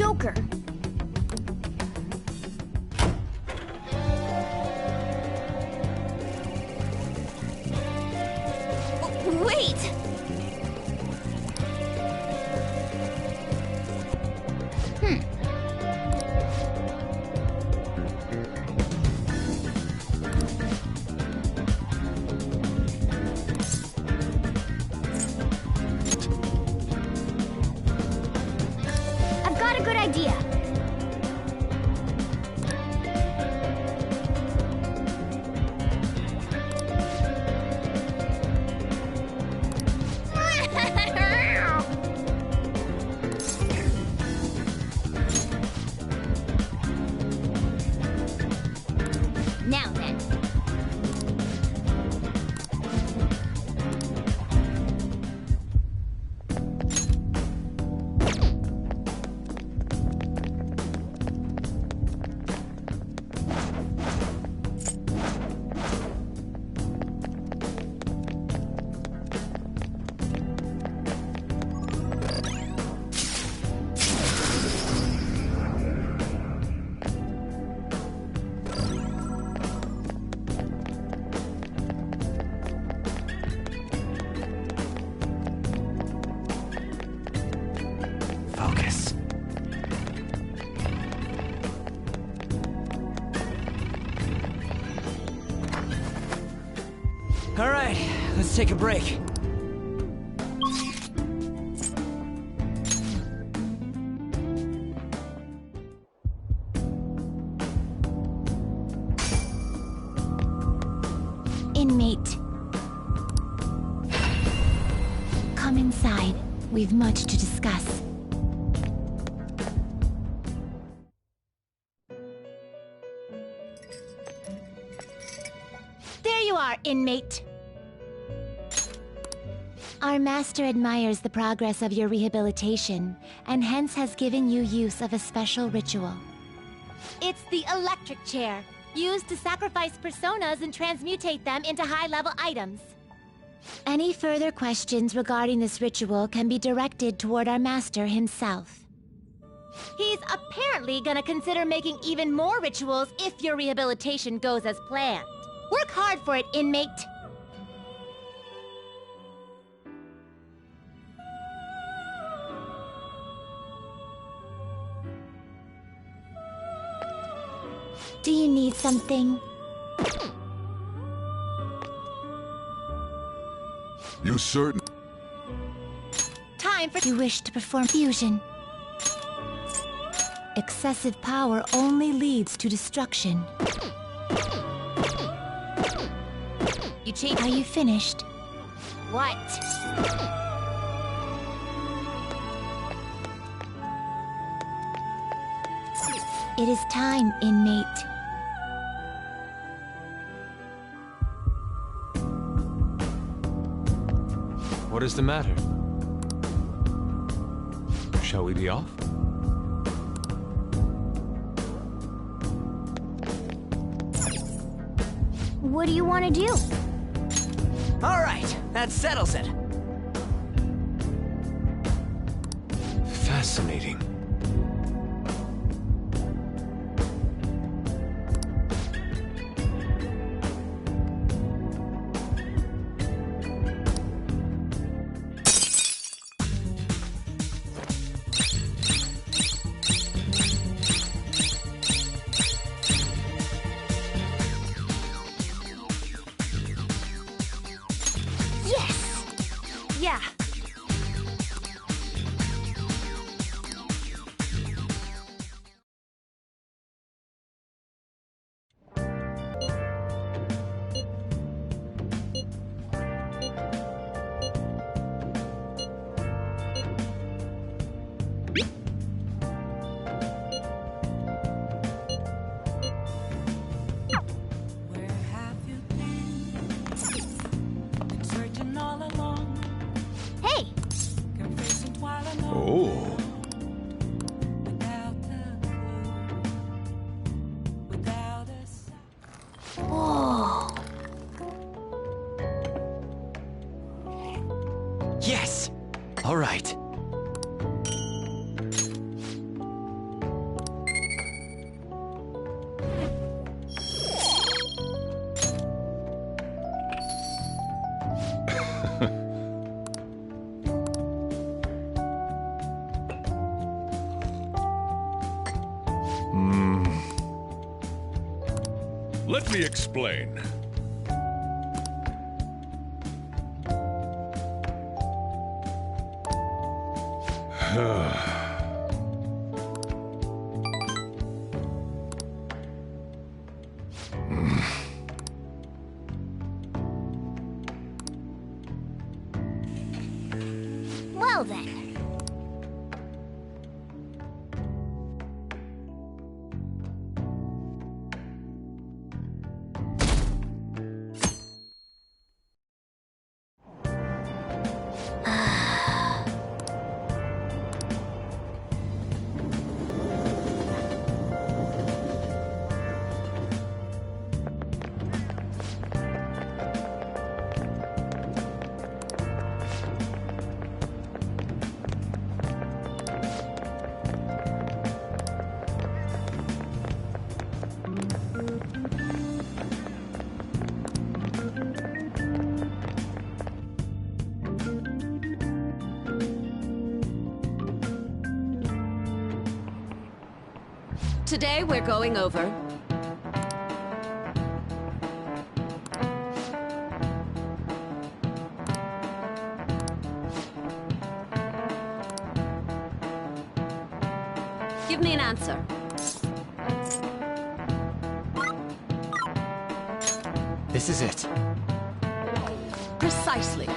Joker. Wait! I've got a good idea. Now then. Focus. All right, let's take a break. Inmate. Come inside. We've much to discuss. There you are, inmate. Our master admires the progress of your rehabilitation, and hence has given you use of a special ritual. It's the electric chair, used to sacrifice personas and transmutate them into high-level items. Any further questions regarding this ritual can be directed toward our master himself. He's apparently gonna consider making even more rituals if your rehabilitation goes as planned. Work hard for it, inmate! Do you need something? You certain? Time for you wish to perform fusion. Excessive power only leads to destruction. You change. Are you finished? What? It is time, inmate. What is the matter? Shall we be off? What do you want to do? All right, that settles it. Fascinating. Yeah. Where have you been searching all along? Hey! Confessing while alone. Oh. Without a clue. Without a sign. Whoa! Yes! All right. Let me explain. Well then. Today we're going over Give me an answer. This is it. Precisely.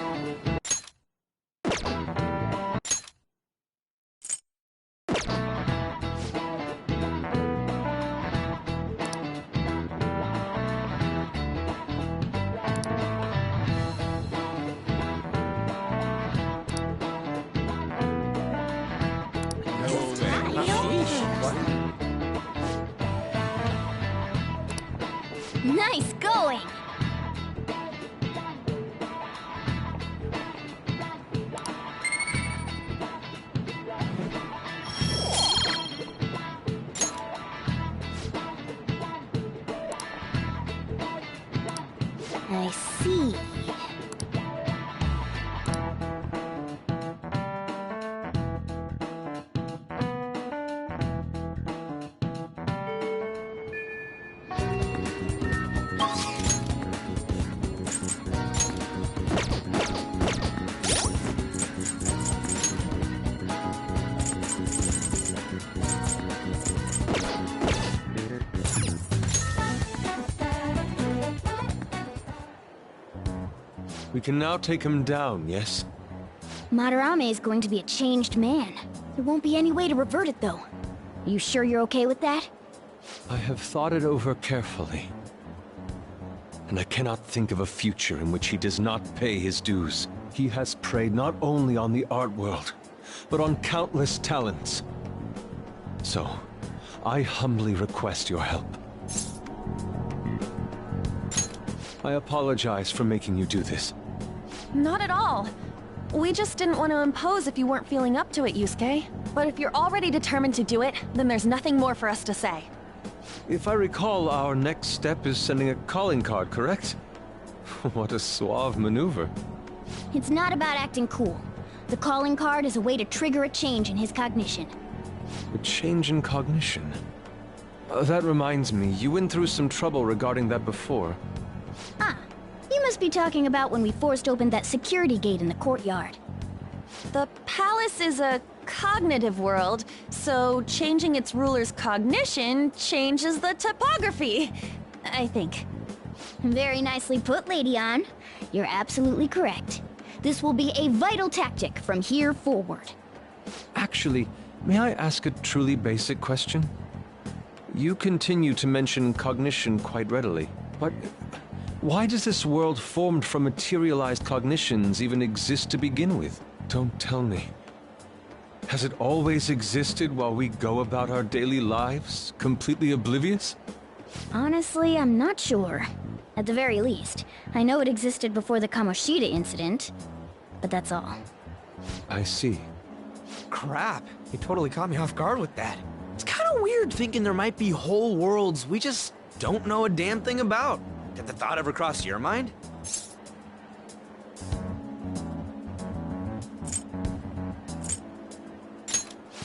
Nice going! I see. We can now take him down, yes? Madarame is going to be a changed man. There won't be any way to revert it, though. Are you sure you're okay with that? I have thought it over carefully. And I cannot think of a future in which he does not pay his dues. He has preyed not only on the art world, but on countless talents. So, I humbly request your help. I apologize for making you do this. Not at all. We just didn't want to impose if you weren't feeling up to it, Yusuke. But if you're already determined to do it, then there's nothing more for us to say. If I recall, our next step is sending a calling card, correct? What a suave maneuver. It's not about acting cool. The calling card is a way to trigger a change in his cognition. A change in cognition? That reminds me, you went through some trouble regarding that before. Ah, you must be talking about when we forced open that security gate in the courtyard. The palace is a cognitive world, so changing its ruler's cognition changes the topography, I think. Very nicely put, Lady Ann. You're absolutely correct. This will be a vital tactic from here forward. Actually, may I ask a truly basic question? You continue to mention cognition quite readily, but why does this world formed from materialized cognitions even exist to begin with? Don't tell me. Has it always existed while we go about our daily lives, completely oblivious? Honestly, I'm not sure. At the very least, I know it existed before the Kamoshida incident, but that's all. I see. Crap, you totally caught me off guard with that. It's kind of weird thinking there might be whole worlds we just don't know a damn thing about. Did the thought ever cross your mind?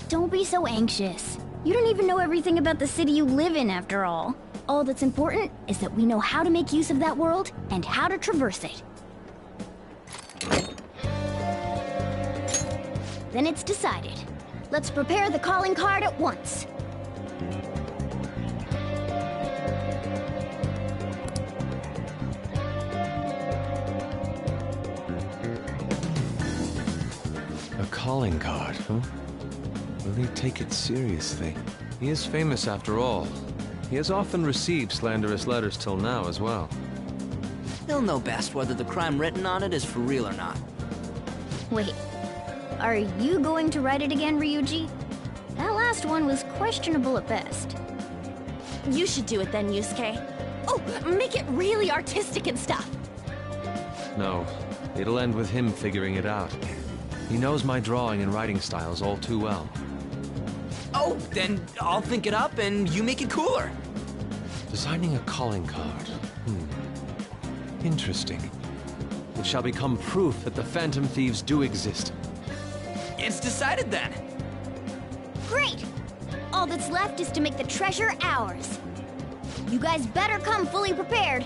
Don't be so anxious. You don't even know everything about the city you live in, after all. All that's important is that we know how to make use of that world and how to traverse it. Then it's decided. Let's prepare the calling card at once. A calling card, huh? Will he take it seriously? He is famous after all. He has often received slanderous letters till now as well. He'll know best whether the crime written on it is for real or not. Wait, are you going to write it again, Ryuji? That last one was questionable at best. You should do it then, Yusuke. Oh, make it really artistic and stuff. No, it'll end with him figuring it out. He knows my drawing and writing styles all too well. Oh, then I'll think it up and you make it cooler. Designing a calling card. Interesting. It shall become proof that the Phantom Thieves do exist. It's decided then. Great! All that's left is to make the treasure ours. You guys better come fully prepared.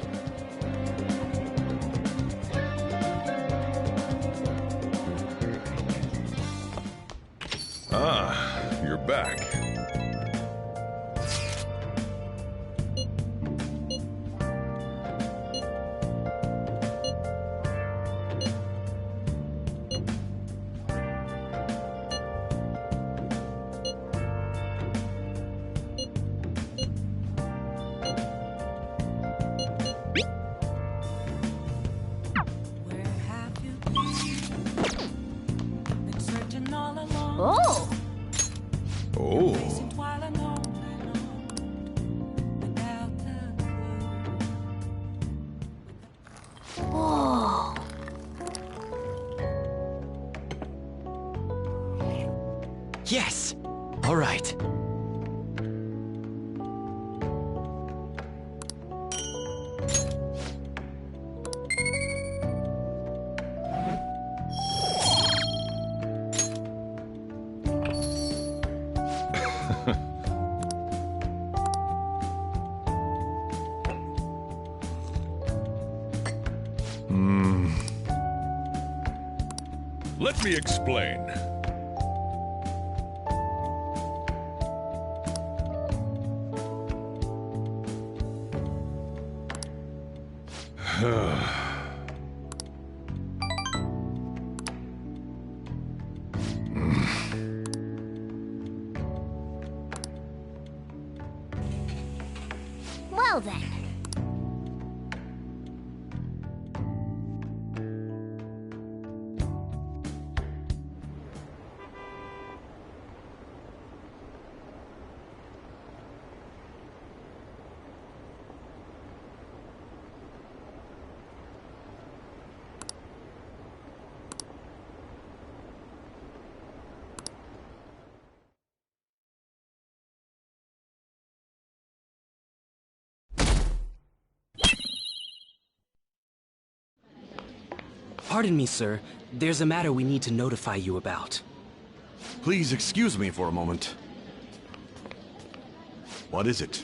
Ah, you're back. Where have you been? Been searching all along. Oh! Oh. Racing while I know without a clue. Whoa! Yes! All right. Let me explain. Well then. Pardon me, sir. There's a matter we need to notify you about. Please excuse me for a moment. What is it?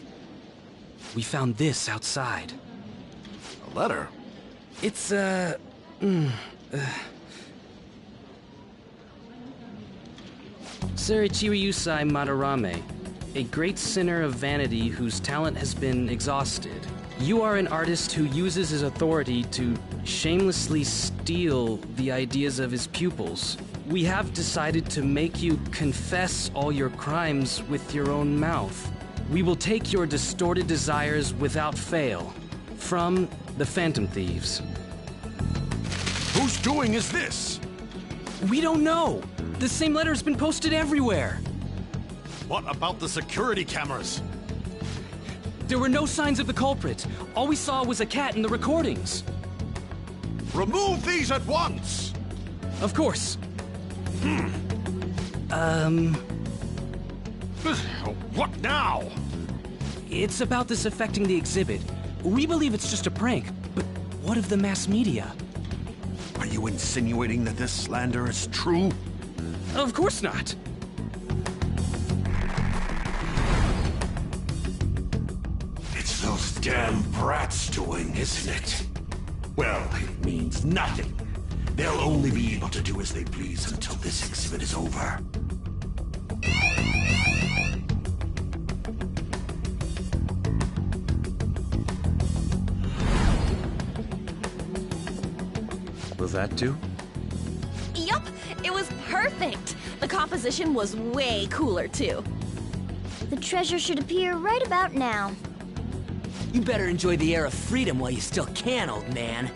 We found this outside. A letter? It's, Sir Ichiryusai Madarame, a great sinner of vanity whose talent has been exhausted. You are an artist who uses his authority to shamelessly steal the ideas of his pupils. We have decided to make you confess all your crimes with your own mouth. We will take your distorted desires without fail. From the Phantom Thieves. Whose doing is this? We don't know. The same letter has been posted everywhere. What about the security cameras? There were no signs of the culprit. All we saw was a cat in the recordings. Remove these at once! Of course. What now? It's about this affecting the exhibit. We believe it's just a prank, but what of the mass media? Are you insinuating that this slander is true? Of course not. It's those damn brat's doing, isn't it? Well, it means nothing. They'll only be able to do as they please until this exhibit is over. Will that do? Yup, it was perfect. The composition was way cooler, too. The treasure should appear right about now. You better enjoy the air of freedom while you still can, old man.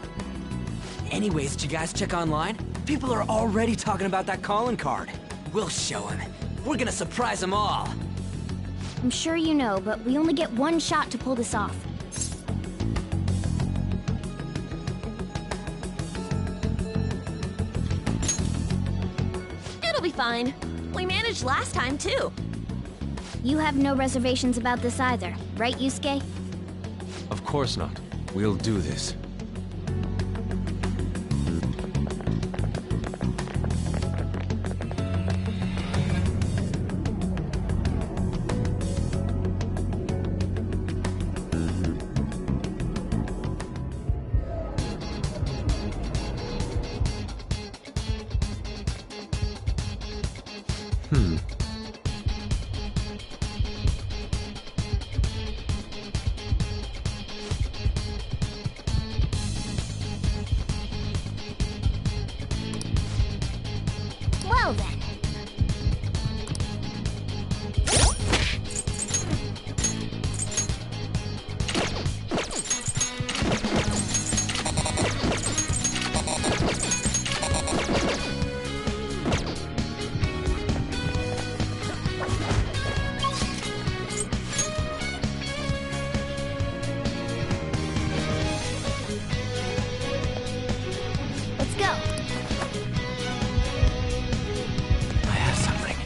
Anyways, did you guys check online? People are already talking about that calling card. We'll show him. We're gonna surprise them all. I'm sure you know, but we only get one shot to pull this off. It'll be fine. We managed last time, too. You have no reservations about this either, right, Yusuke? Of course not. We'll do this. Well then. Let's go. I have something.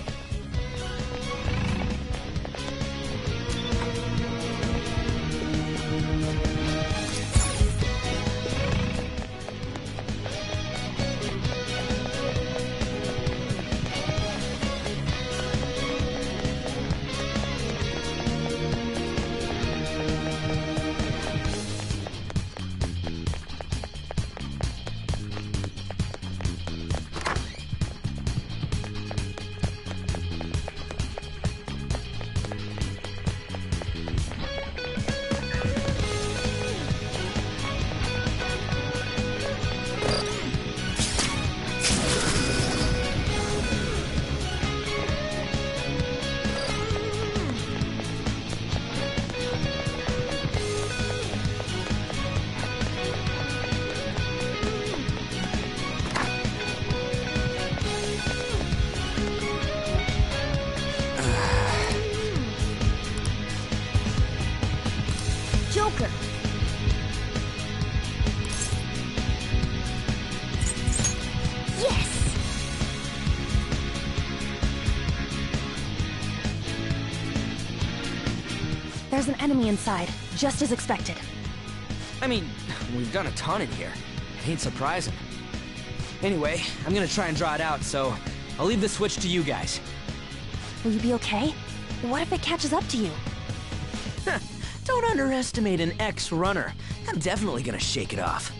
Joker. Yes! There's an enemy inside, just as expected. I mean, we've done a ton in here. It ain't surprising. Anyway, I'm gonna try and draw it out, so I'll leave the switch to you guys. Will you be okay? What if it catches up to you? Don't underestimate an ex-runner. I'm definitely gonna shake it off.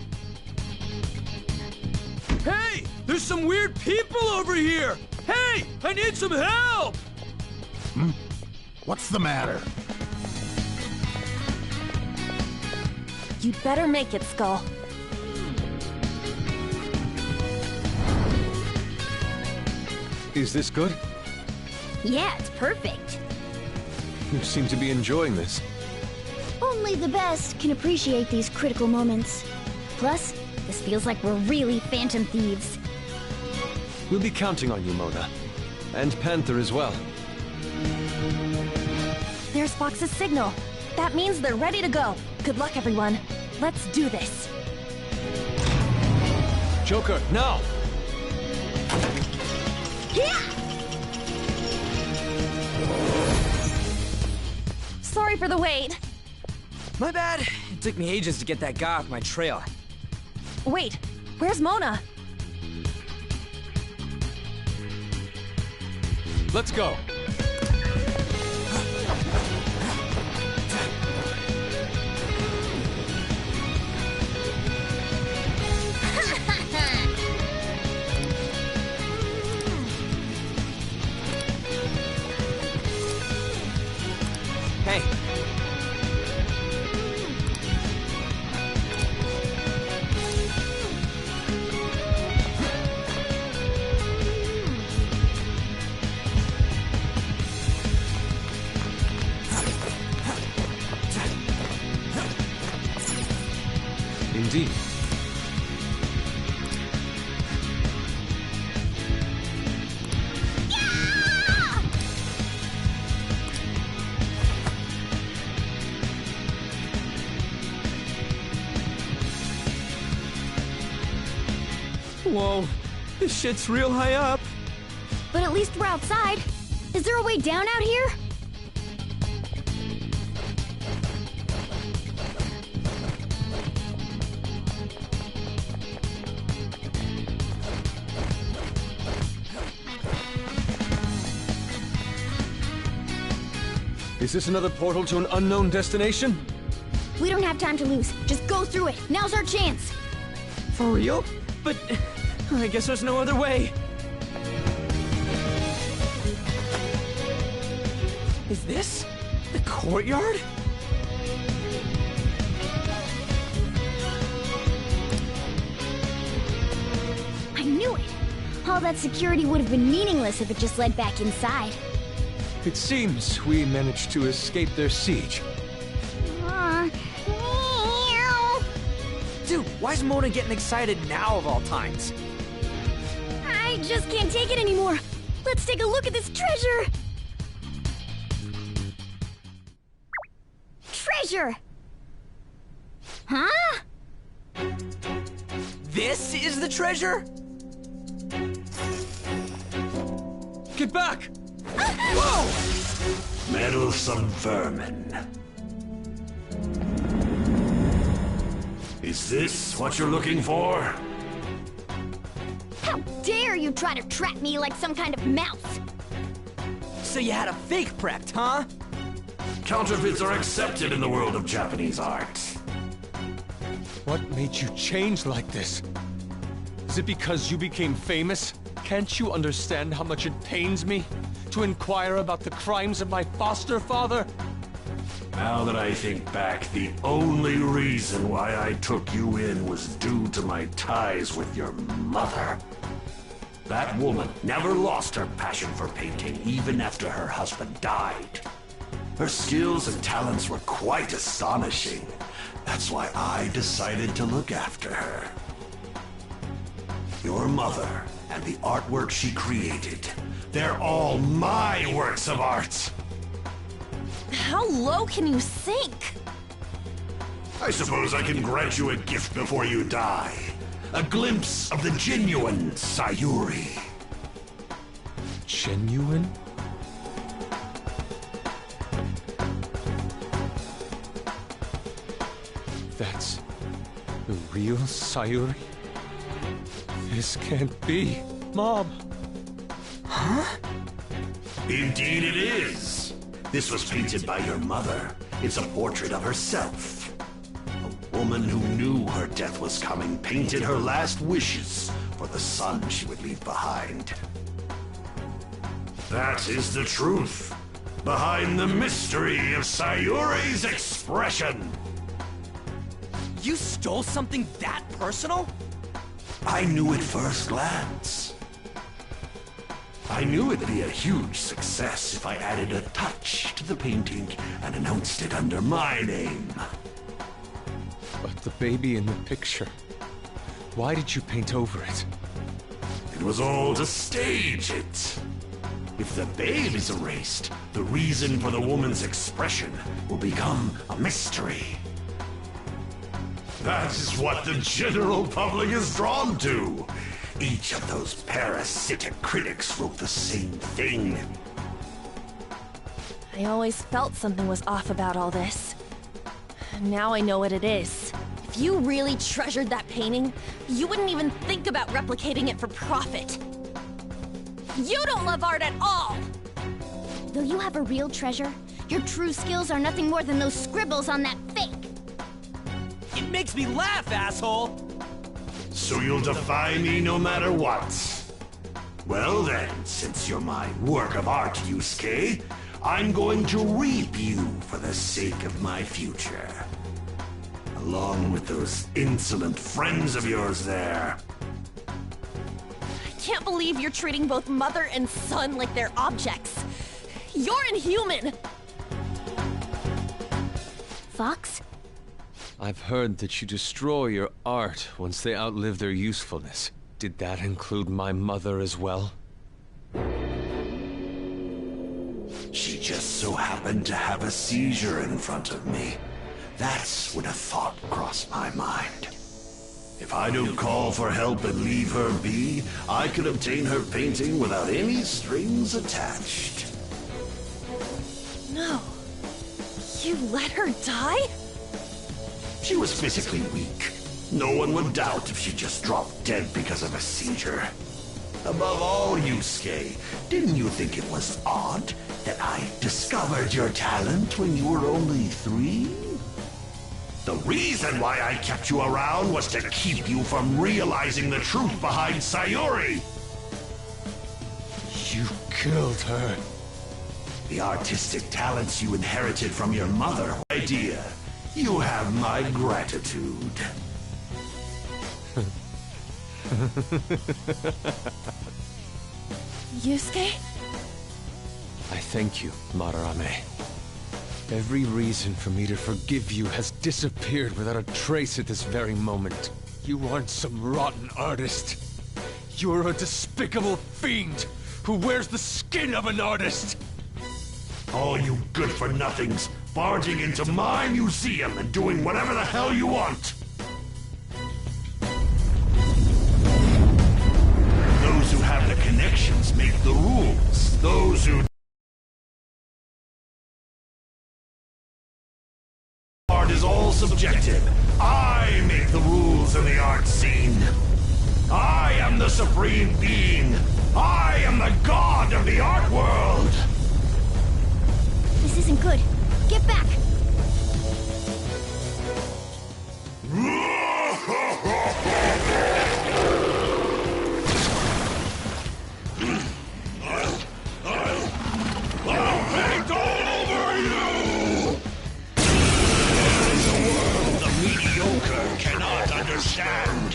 Hey! There's some weird people over here! Hey! I need some help! What's the matter? You better make it, Skull. Is this good? Yeah, it's perfect. You seem to be enjoying this. Only the best can appreciate these critical moments. Plus, this feels like we're really Phantom Thieves. We'll be counting on you, Mona. And Panther as well. There's Fox's signal. That means they're ready to go. Good luck, everyone. Let's do this. Joker, now! Yeah! Sorry for the wait. My bad. It took me ages to get that guy off my trail. Wait, where's Mona? Let's go. Hey. Indeed. Whoa, this shit's real high up. But at least we're outside. Is there a way down out here? Is this another portal to an unknown destination? We don't have time to lose. Just go through it. Now's our chance. For real? But I guess there's no other way. Is this the courtyard? I knew it. All that security would have been meaningless if it just led back inside. It seems we managed to escape their siege. Dude, why is Mona getting excited now of all times? I just can't take it anymore. Let's take a look at this treasure. Treasure! Huh? This is the treasure? Get back! Whoa! Meddlesome vermin. Is this what you're looking for? How dare you try to trap me like some kind of mouse? So you had a fake prepped, huh? Counterfeits are accepted in the world of Japanese art. What made you change like this? Is it because you became famous? Can't you understand how much it pains me to inquire about the crimes of my foster father? Now that I think back, the only reason why I took you in was due to my ties with your mother. That woman never lost her passion for painting even after her husband died. Her skills and talents were quite astonishing. That's why I decided to look after her. Your mother and the artwork she created, they're all my works of art. How low can you sink? I suppose I can grant you a gift before you die. A glimpse of the genuine Sayuri. Genuine? That's the real Sayuri? This can't be. Mom! Huh? Indeed it is. This was painted by your mother. It's a portrait of herself. A woman who knew her death was coming painted her last wishes for the son she would leave behind. That is the truth behind the mystery of Sayuri's expression. You stole something that personal? I knew at first glance. I knew it'd be a huge success if I added a touch to the painting and announced it under my name. But the baby in the picture, why did you paint over it? It was all to stage it. If the babe is erased, the reason for the woman's expression will become a mystery. That is what the general public is drawn to. Each of those parasitic critics wrote the same thing. I always felt something was off about all this. Now I know what it is. If you really treasured that painting, you wouldn't even think about replicating it for profit. You don't love art at all! Though you have a real treasure, your true skills are nothing more than those scribbles on that fake. It makes me laugh, asshole! So you'll defy me no matter what. Well then, since you're my work of art, Yusuke, I'm going to reap you for the sake of my future. Along with those insolent friends of yours there. I can't believe you're treating both mother and son like they're objects. You're inhuman! Fox? I've heard that you destroy your art once they outlive their usefulness. Did that include my mother as well? She just so happened to have a seizure in front of me. That's when a thought crossed my mind. If I don't call for help and leave her be, I could obtain her painting without any strings attached. No. You let her die? She was physically weak. No one would doubt if she just dropped dead because of a seizure. Above all, Yusuke, didn't you think it was odd that I discovered your talent when you were only 3? The reason why I kept you around was to keep you from realizing the truth behind Sayuri. You killed her. The artistic talents you inherited from your mother, my dear. You have my gratitude. Yusuke? I thank you, Madarame. Every reason for me to forgive you has disappeared without a trace at this very moment. You aren't some rotten artist. You're a despicable fiend who wears the skin of an artist. All you good-for-nothings barging into my museum and doing whatever the hell you want. Those who have the connections make the rules. Those who art is all subjective. I make the rules in the art scene. I am the supreme being. I am the god of the art world. This isn't good. Get back! I'll paint all over you! There is a world the mediocre cannot understand.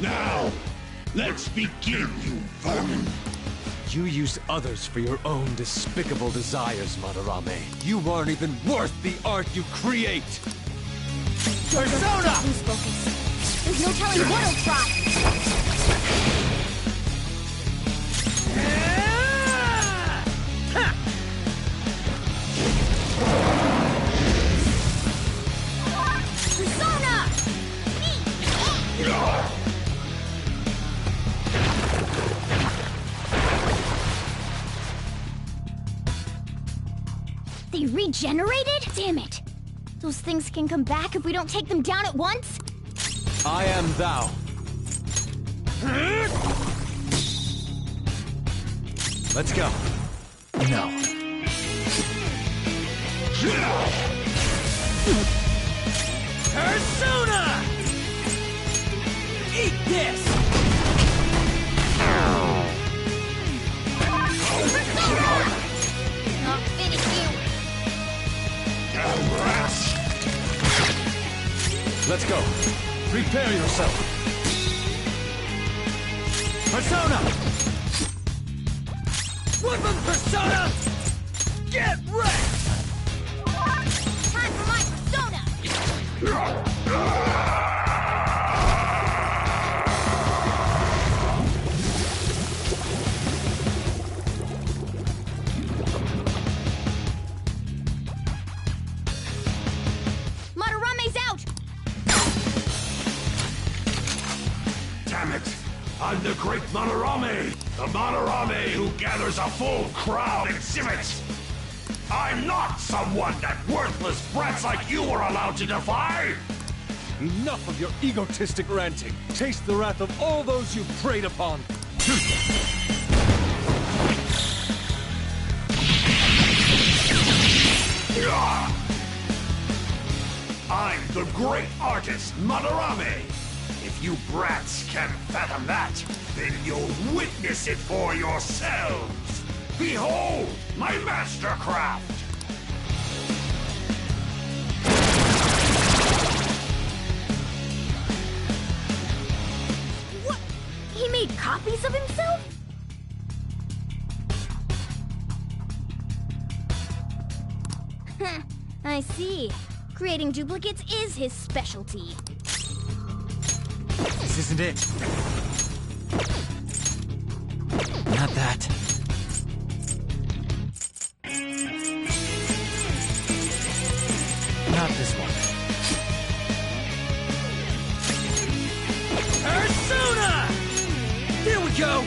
Now, let's begin, you vermin. You used others for your own despicable desires, Madarame. You aren't even worth the art you create! Persona! Lose focus. There's no telling what he'll try. Persona! They regenerated? Damn it! Those things can come back if we don't take them down at once? I am thou. Let's go. No. Persona! Eat this! Persona! Not finish you. Let's go. Prepare yourself. Persona! Woodland Persona! Get wrecked! Time for my persona! Madarame's out! Damn it! I'm the great Madarame! The Madarame who gathers a full crowd exhibit! I'm not someone that worthless brats like you are allowed to defy! Enough of your egotistic ranting. Taste the wrath of all those you preyed upon. I'm the great artist, Madarame! If you brats can't fathom that, Then you'll witness it for yourselves. Behold my mastercraft! What? He made copies of himself? I see. Creating duplicates is his specialty. This isn't it. Not that. Not this one. Persona! There we go!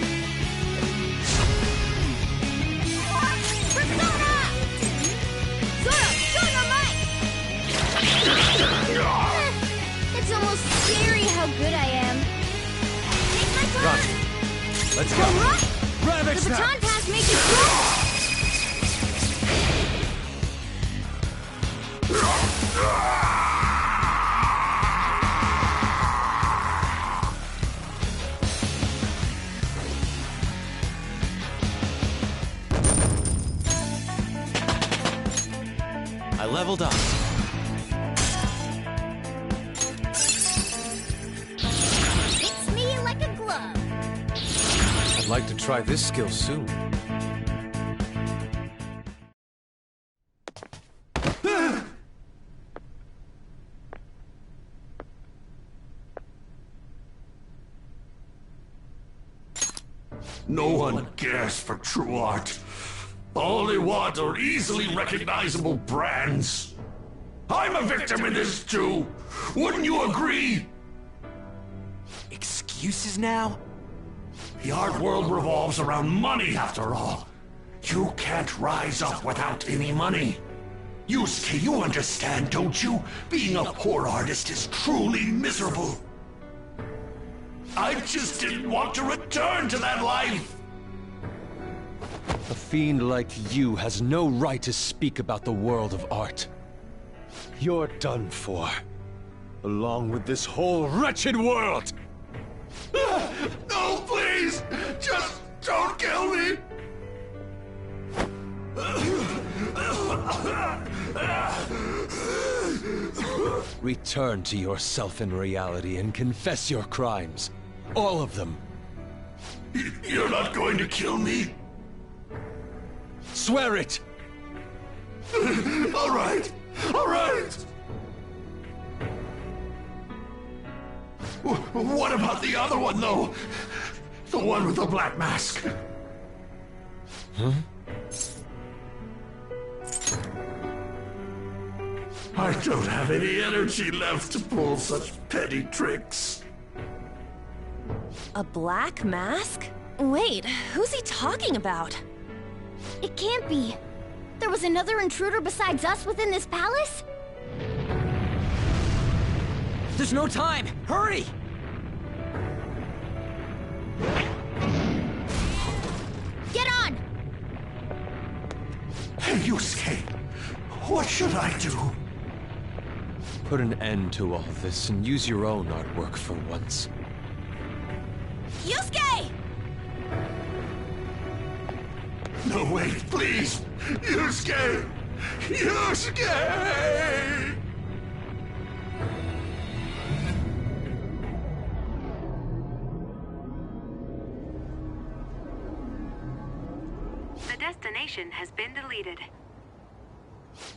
Persona! Zoro, show your might! It's almost scary how good I am. Take my turn! Roger. Let's go. All right! Ravage The baton that. pass makes it strong! I leveled up. Fits me like a glove. I'd like to try this skill soon. No one cares for true art. All they want are easily recognizable brands. I'm a victim in this too. Wouldn't you agree? Excuses now? The art world revolves around money after all. You can't rise up without any money. Yusuke, you understand, don't you? Being a poor artist is truly miserable. I just didn't want to return to that life. A fiend like you has no right to speak about the world of art. You're done for. Along with this whole wretched world! No, please! Just don't kill me! Return to yourself in reality and confess your crimes. All of them. You're not going to kill me? Swear it! All right! All right! What about the other one, though? The one with the black mask? Huh? I don't have any energy left to pull such petty tricks. A black mask? Wait, who's he talking about? It can't be. There was another intruder besides us within this palace? There's no time! Hurry! Get on! Hey, Yusuke, what should I do? Put an end to all this and use your own artwork for once. Yusuke! No, wait, please! Yusuke! Yusuke! The destination has been deleted.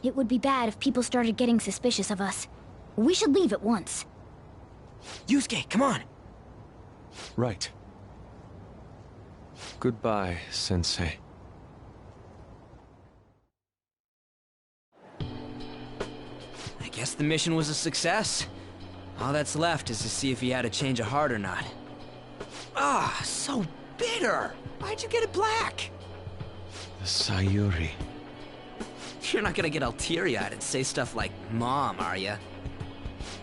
It would be bad if people started getting suspicious of us. We should leave at once. Yusuke, come on! Right. Goodbye, Sensei. I guess the mission was a success. All that's left is to see if he had a change of heart or not. Ah, so bitter! Why'd you get it black? The Sayuri. You're not gonna get all teary-eyed and say stuff like, Mom, are ya?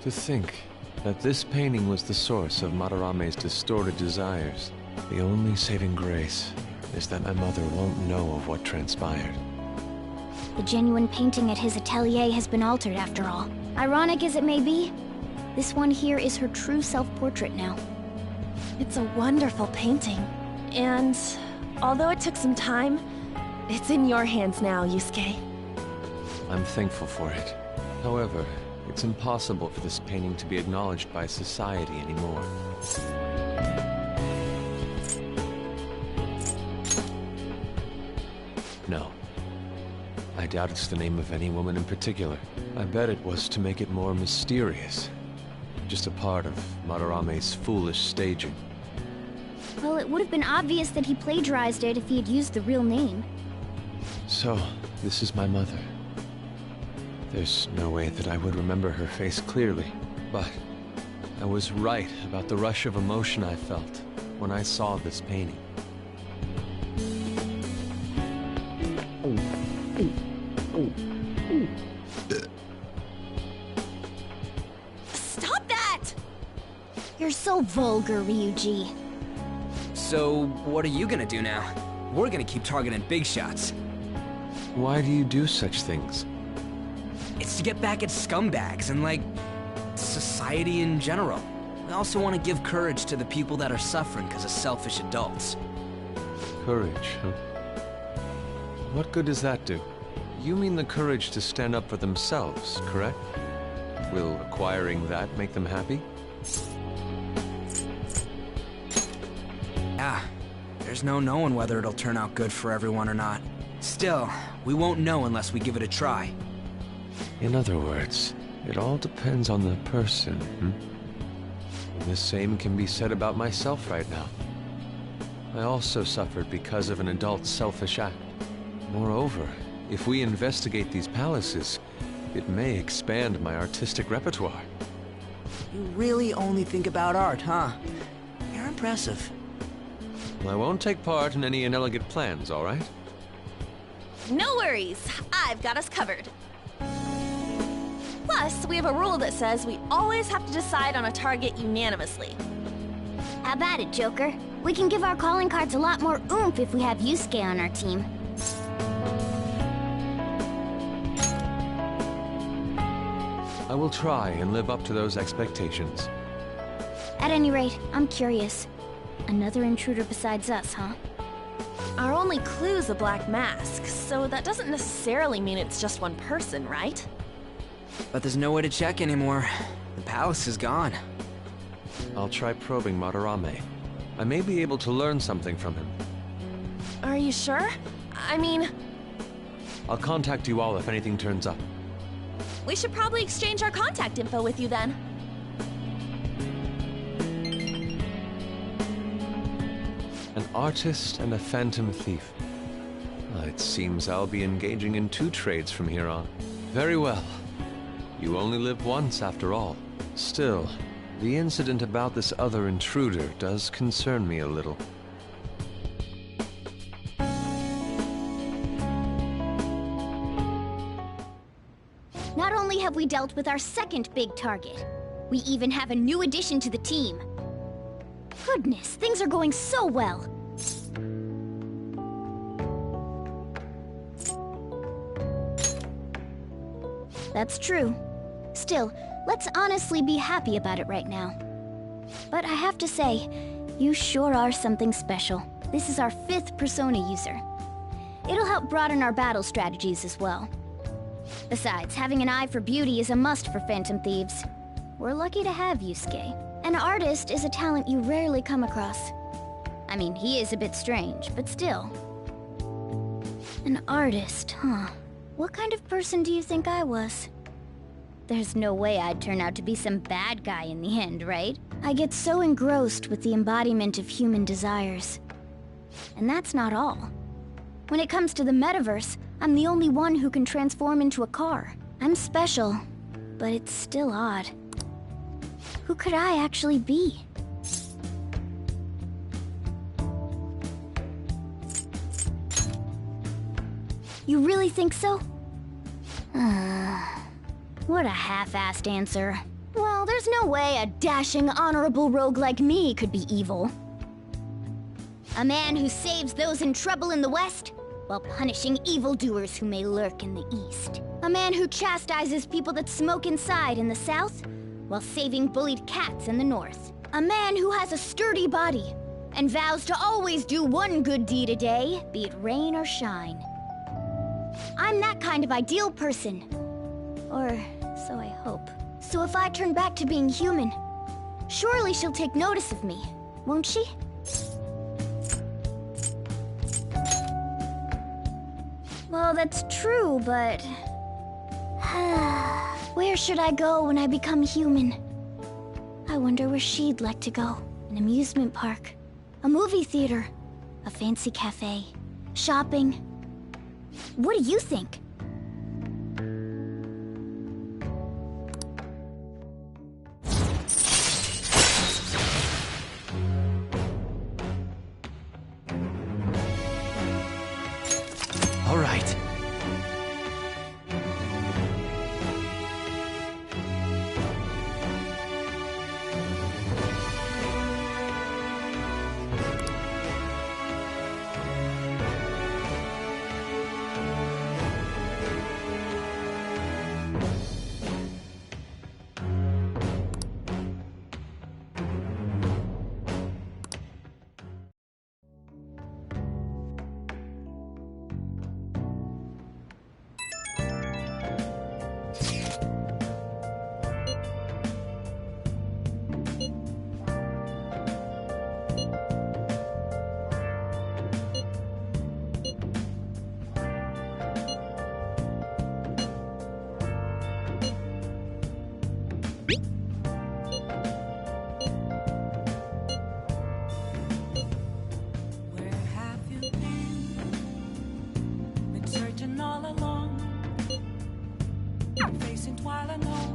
To think that this painting was the source of Madarame's distorted desires. The only saving grace is that my mother won't know of what transpired. The genuine painting at his atelier has been altered after all. Ironic as it may be, this one here is her true self-portrait now. It's a wonderful painting. And although it took some time, it's in your hands now, Yusuke. I'm thankful for it. However, it's impossible for this painting to be acknowledged by society anymore. No. I doubt it's the name of any woman in particular. I bet it was to make it more mysterious. Just a part of Madarame's foolish staging. Well, it would have been obvious that he plagiarized it if he had used the real name. So, this is my mother. There's no way that I would remember her face clearly, but I was right about the rush of emotion I felt when I saw this painting. Stop that! You're so vulgar, Ryuji. So, what are you gonna do now? We're gonna keep targeting big shots. Why do you do such things? It's to get back at scumbags and, like, society in general. We also want to give courage to the people that are suffering because of selfish adults. Courage, huh? What good does that do? You mean the courage to stand up for themselves, correct? Will acquiring that make them happy? Yeah, there's no knowing whether it'll turn out good for everyone or not. Still, we won't know unless we give it a try. In other words, it all depends on the person, The same can be said about myself right now. I also suffered because of an adult's selfish act. Moreover, if we investigate these palaces, it may expand my artistic repertoire. You really only think about art, huh? You're impressive. I won't take part in any inelegant plans, all right? No worries, I've got us covered. Plus, we have a rule that says we always have to decide on a target unanimously. How about it, Joker? We can give our calling cards a lot more oomph if we have Yusuke on our team. I will try and live up to those expectations. At any rate, I'm curious. Another intruder besides us, huh? Our only clue's a black mask, so that doesn't necessarily mean it's just one person, right? But there's no way to check anymore. The palace is gone. I'll try probing Madarame. I may be able to learn something from him. Are you sure? I mean... I'll contact you all if anything turns up. We should probably exchange our contact info with you then. An artist and a phantom thief. It seems I'll be engaging in 2 trades from here on. Very well. You only live once, after all. Still, the incident about this other intruder does concern me a little. Not only have we dealt with our second big target, we even have a new addition to the team. Goodness, things are going so well. That's true. Still, let's honestly be happy about it right now. But I have to say, you sure are something special. This is our 5th Persona user. It'll help broaden our battle strategies as well. Besides, having an eye for beauty is a must for Phantom Thieves. We're lucky to have Yusuke. An artist is a talent you rarely come across. I mean, he is a bit strange, but still. An artist, huh? What kind of person do you think I was? There's no way I'd turn out to be some bad guy in the end, right? I get so engrossed with the embodiment of human desires. And that's not all. When it comes to the metaverse, I'm the only one who can transform into a car. I'm special, but it's still odd. Who could I actually be? You really think so? What a half-assed answer. Well, there's no way a dashing, honorable rogue like me could be evil. A man who saves those in trouble in the West, while punishing evildoers who may lurk in the East. A man who chastises people that smoke inside in the South, while saving bullied cats in the North. A man who has a sturdy body and vows to always do one good deed a day, be it rain or shine. I'm that kind of ideal person. Or so I hope. So if I turn back to being human, surely she'll take notice of me, won't she? Well, that's true, but... where should I go when I become human? I wonder where she'd like to go. An amusement park, a movie theater, a fancy cafe, shopping. What do you think? All right.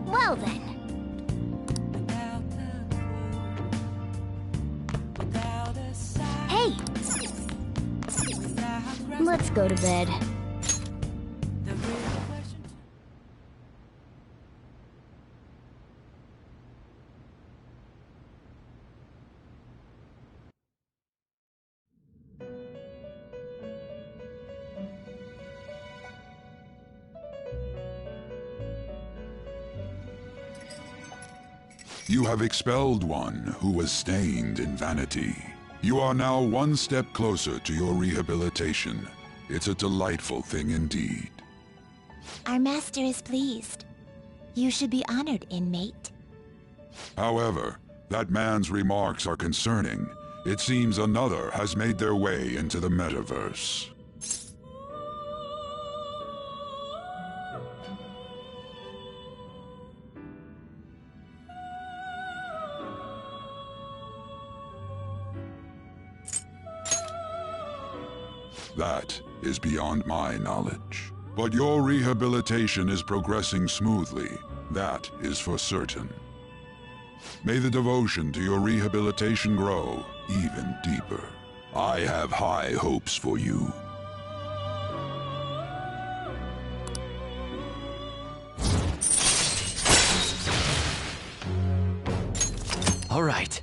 Well then. Hey! Let's go to bed. You have expelled one who was stained in vanity. You are now one step closer to your rehabilitation. It's a delightful thing indeed. Our master is pleased. You should be honored, inmate. However, that man's remarks are concerning. It seems another has made their way into the metaverse. That is beyond my knowledge. But your rehabilitation is progressing smoothly. That is for certain. May the devotion to your rehabilitation grow even deeper. I have high hopes for you. All right.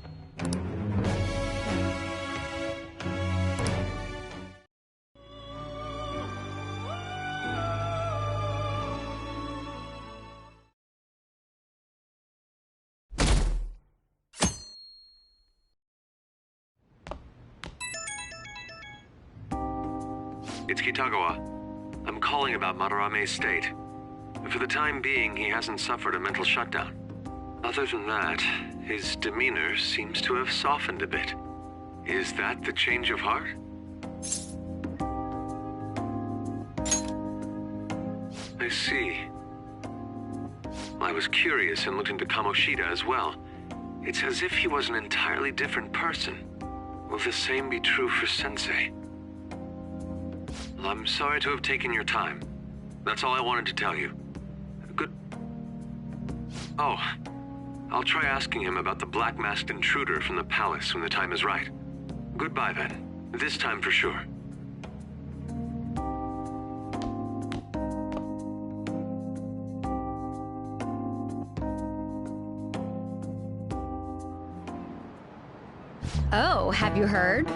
It's Kitagawa. I'm calling about Madarame's state. For the time being, he hasn't suffered a mental shutdown. Other than that, his demeanor seems to have softened a bit. Is that the change of heart? I see. I was curious and looked into Kamoshida as well. It's as if he was an entirely different person. Will the same be true for Sensei? I'm sorry to have taken your time. That's all I wanted to tell you. Good... Oh, I'll try asking him about the black-masked intruder from the palace when the time is right. Goodbye then. This time for sure. Oh, have you heard?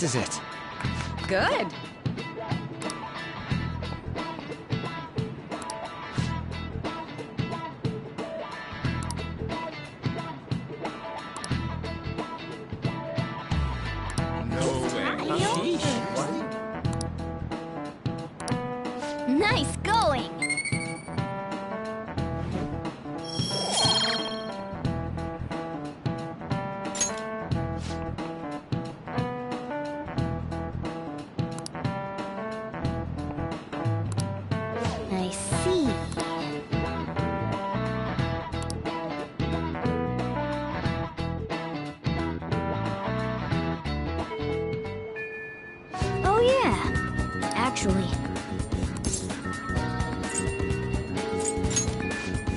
This is it. Good. Nice going! I see. Oh yeah, actually.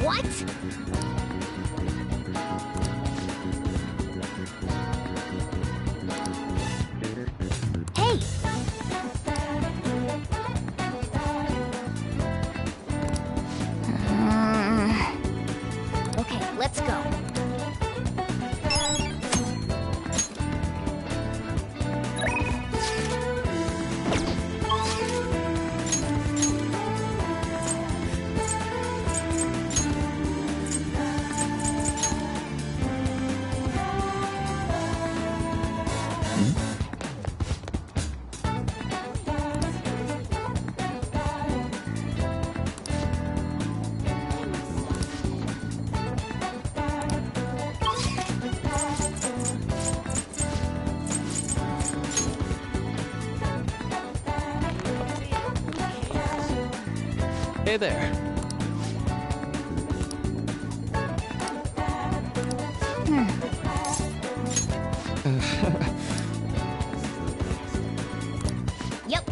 What? Hey! Okay, let's go. Hey there. Yep.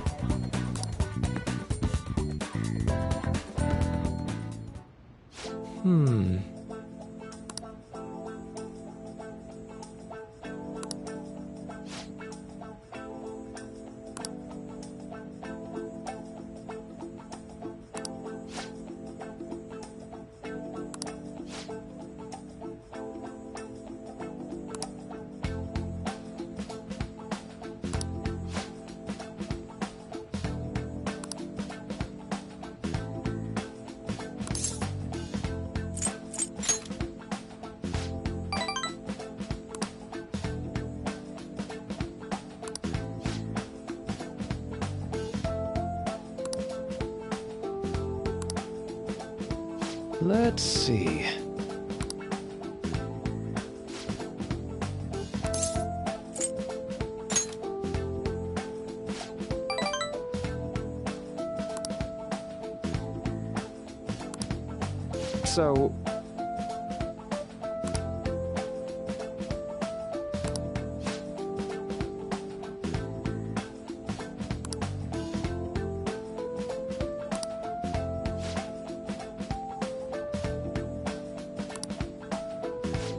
Let's see. So...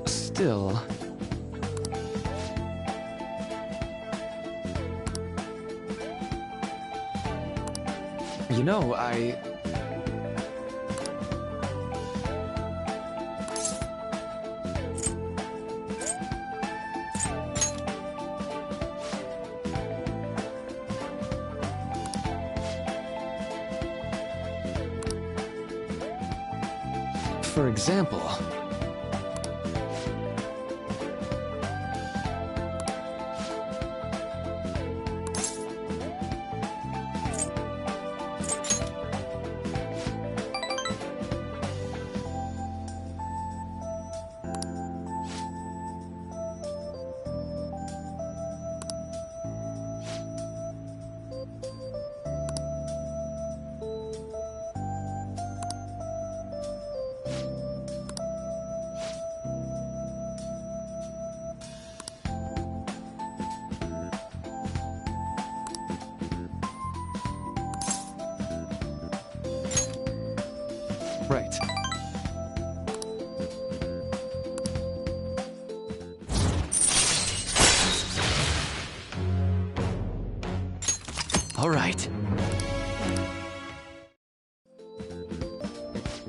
Still... You know, For example... Right. All right.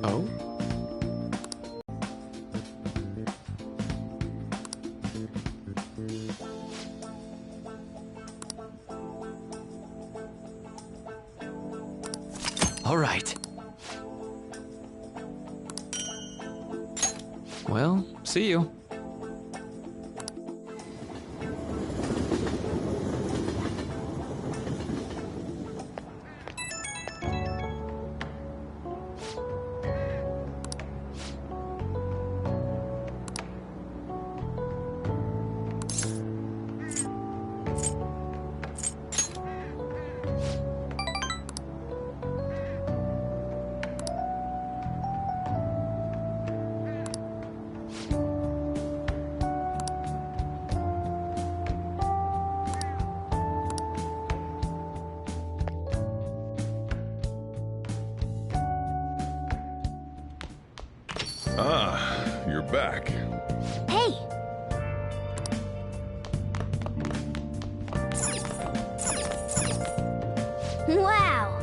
Oh? All right. Well, see you. Ah, you're back. Hey! Wow!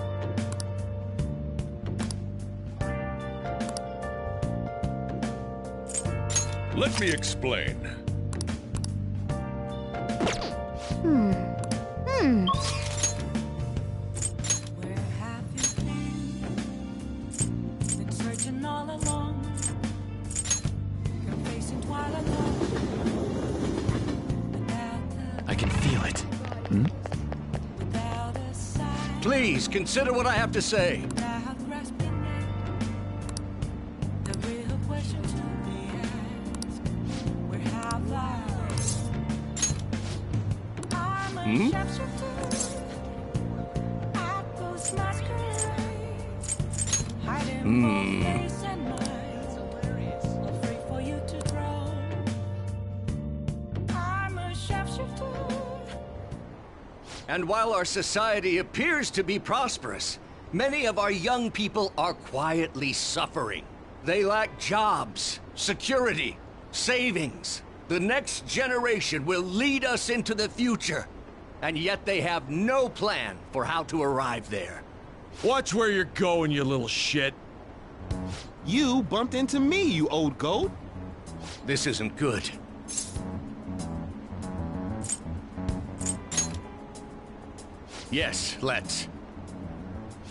Let me explain. Hmm. Where have you been searching all along? You're facing twilight alone. I can feel it. Without a sign, Please, consider what I have to say. without grasping it. The real question to be asked, where have I? I'm a shapeshifter. I ghost masquerade. Hiding both face and mind. Afraid for you to drown. I'm a shapeshifter. And while our society appears to be prosperous, many of our young people are quietly suffering. They lack jobs, security, savings. The next generation will lead us into the future, and yet they have no plan for how to arrive there. Watch where you're going, you little shit. You bumped into me, you old goat. This isn't good. Yes, let's.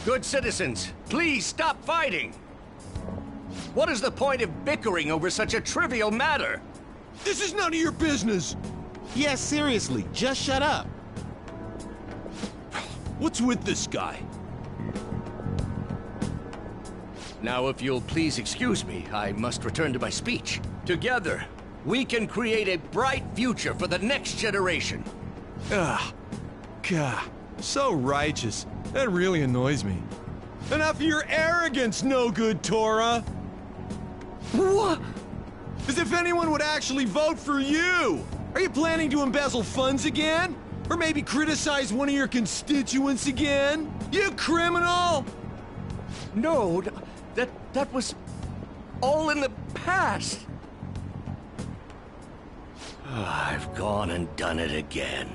Good citizens, please stop fighting! What is the point of bickering over such a trivial matter? This is none of your business. Yeah, seriously, just shut up. What's with this guy? Now, if you'll please excuse me, I must return to my speech. Together, we can create a bright future for the next generation. Ah, God, so righteous. That really annoys me. Enough of your arrogance, no good, Tora. What? As if anyone would actually vote for you! Are you planning to embezzle funds again? Or maybe criticize one of your constituents again? You criminal! No, that was all in the past. I've gone and done it again.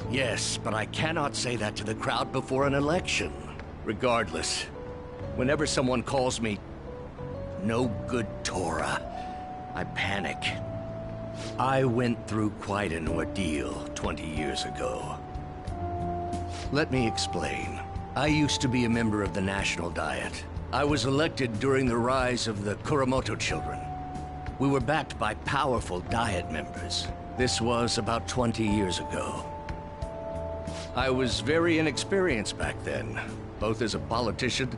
Yes, but I cannot say that to the crowd before an election. Regardless, whenever someone calls me no good Tora, I panic. I went through quite an ordeal 20 years ago. Let me explain. I used to be a member of the National Diet. I was elected during the rise of the Kuramoto children. We were backed by powerful Diet members. This was about 20 years ago. I was very inexperienced back then, both as a politician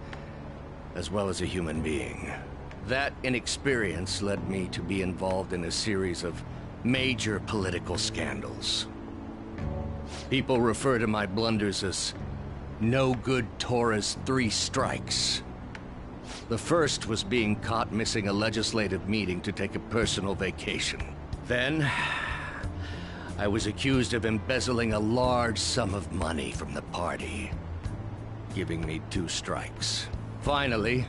as well as a human being. That inexperience led me to be involved in a series of major political scandals. People refer to my blunders as no good Tora's 3 strikes. The first was being caught missing a legislative meeting to take a personal vacation. Then, I was accused of embezzling a large sum of money from the party, giving me 2 strikes. Finally,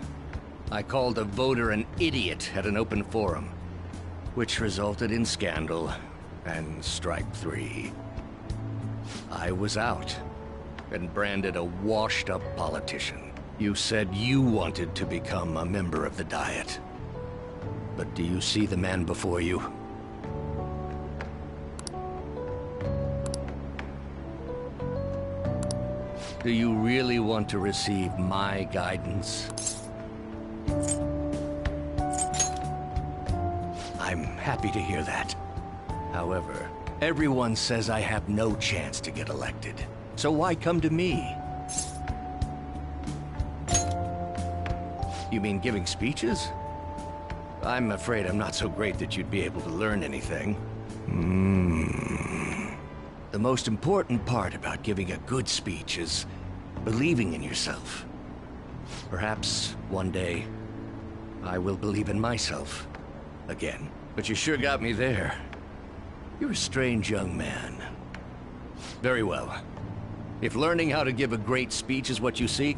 I called a voter an idiot at an open forum, which resulted in scandal and strike 3. I was out and branded a washed-up politician. You said you wanted to become a member of the Diet. But do you see the man before you? Do you really want to receive my guidance? I'm happy to hear that. However, everyone says I have no chance to get elected. So why come to me? You mean giving speeches? I'm afraid I'm not so great that you'd be able to learn anything. The most important part about giving a good speech is believing in yourself. Perhaps one day, I will believe in myself again. But you sure got me there. You're a strange young man. Very well. If learning how to give a great speech is what you seek,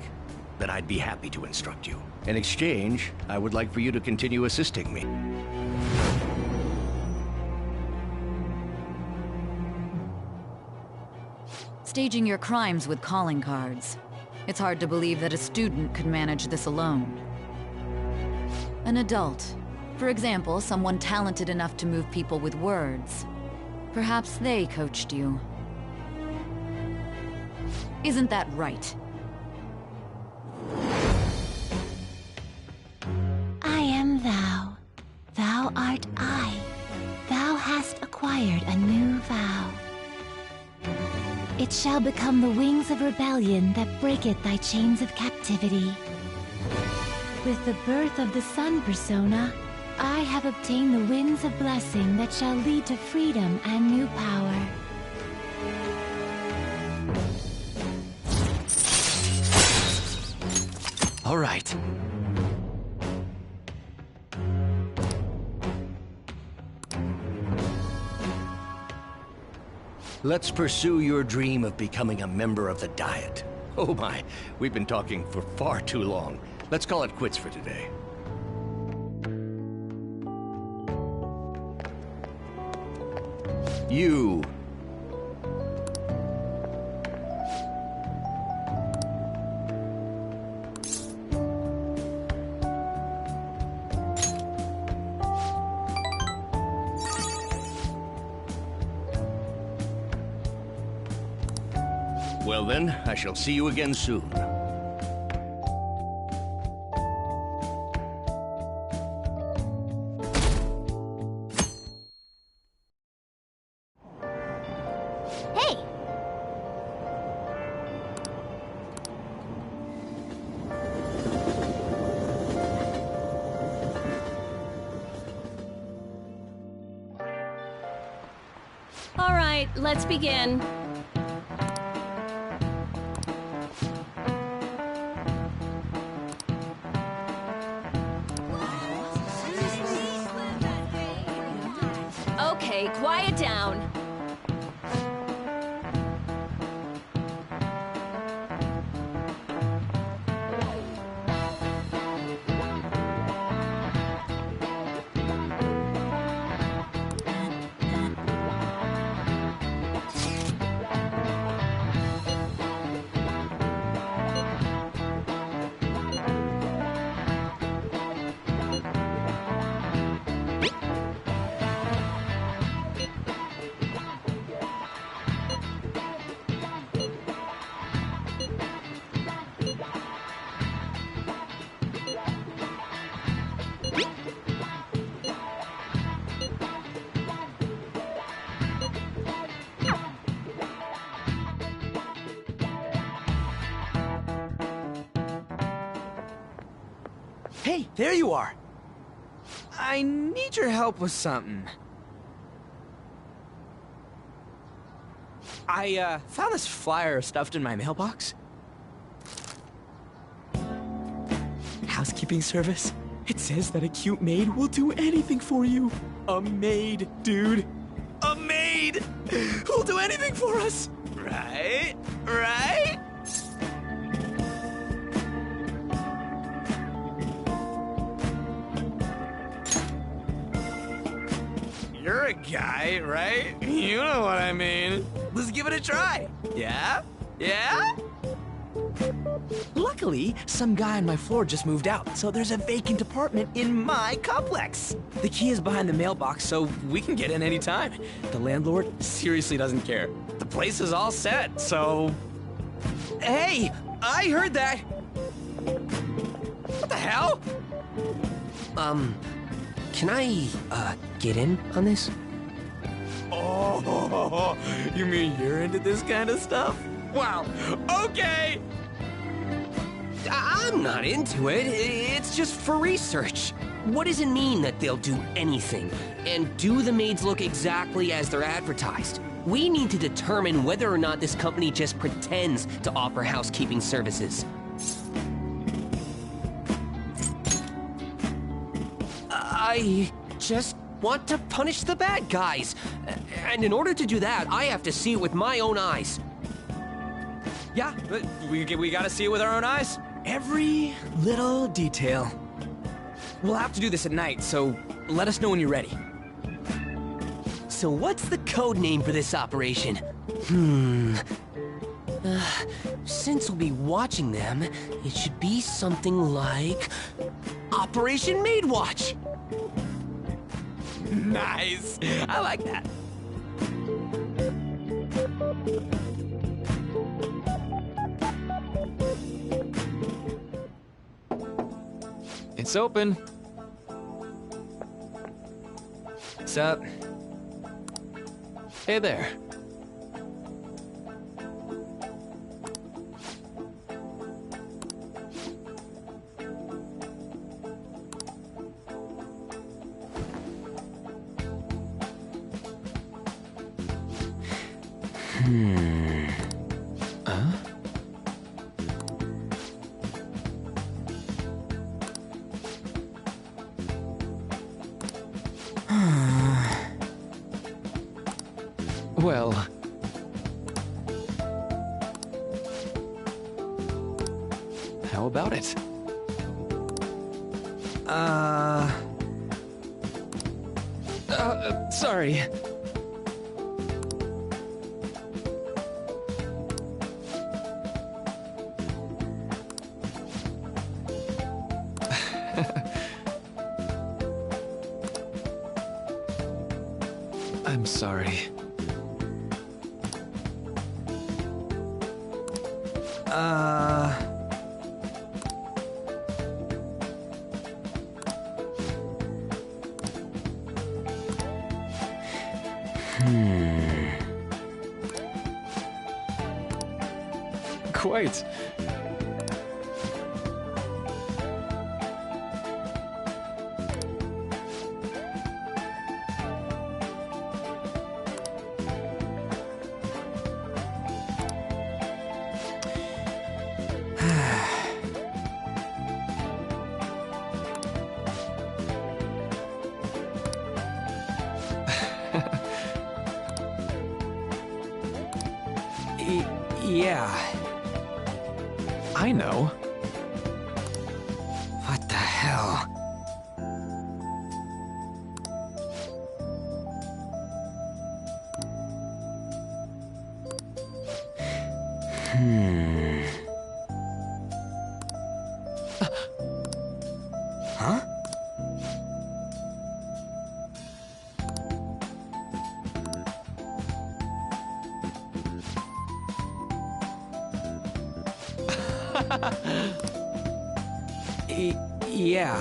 then I'd be happy to instruct you. In exchange, I would like for you to continue assisting me. Staging your crimes with calling cards. It's hard to believe that a student could manage this alone. An adult. For example, someone talented enough to move people with words. Perhaps they coached you. Isn't that right? I am thou. Thou art I. Thou hast acquired a new vow. It shall become the wings of rebellion that breaketh thy chains of captivity. With the birth of the sun persona, I have obtained the winds of blessing that shall lead to freedom and new power. All right. Let's pursue your dream of becoming a member of the Diet. Oh my, we've been talking for far too long. Let's call it quits for today. You. Well then, I shall see you again soon. Hey! All right, let's begin. Okay, quiet down. Hey, there you are! I need your help with something. I, found this flyer stuffed in my mailbox. Housekeeping service. It says that a cute maid will do anything for you. A maid, dude. A maid! Who'll do anything for us! Right? Right? You're a guy, right? You know what I mean. Let's give it a try. Yeah? Yeah? Luckily, some guy on my floor just moved out, so there's a vacant apartment in my complex. The key is behind the mailbox, so we can get in anytime. The landlord seriously doesn't care. The place is all set, so Hey, I heard that. What the hell? Can I, get in on this? Oh, you mean you're into this kind of stuff? Wow, okay! I'm not into it. It's just for research. What does it mean that they'll do anything? And do the maids look exactly as they're advertised? We need to determine whether or not this company just pretends to offer housekeeping services. I just want to punish the bad guys. And in order to do that, I have to see it with my own eyes. Yeah, but we gotta see it with our own eyes. Every little detail. We'll have to do this at night, so let us know when you're ready. So what's the code name for this operation? Since we'll be watching them, it should be something like Operation Maid Watch. Nice. I like that. It's open. What's up? Hey there. Well... how about it? Sorry. I'm sorry. Quite. Yeah. I know. What the hell? Huh? Yeah.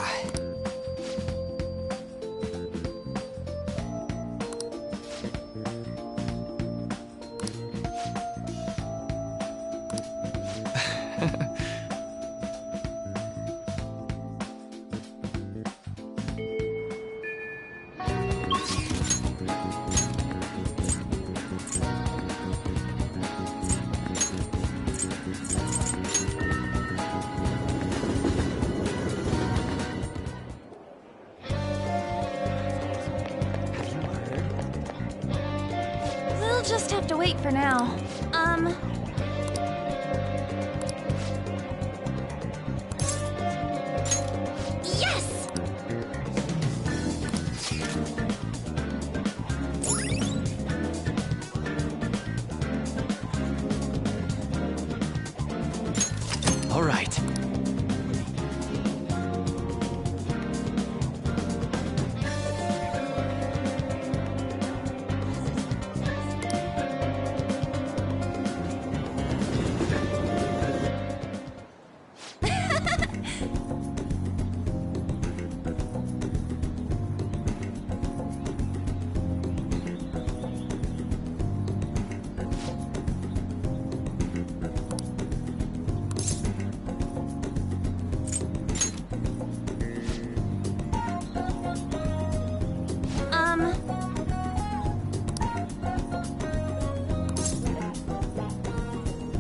We'll just have to wait for now. Yes! All right.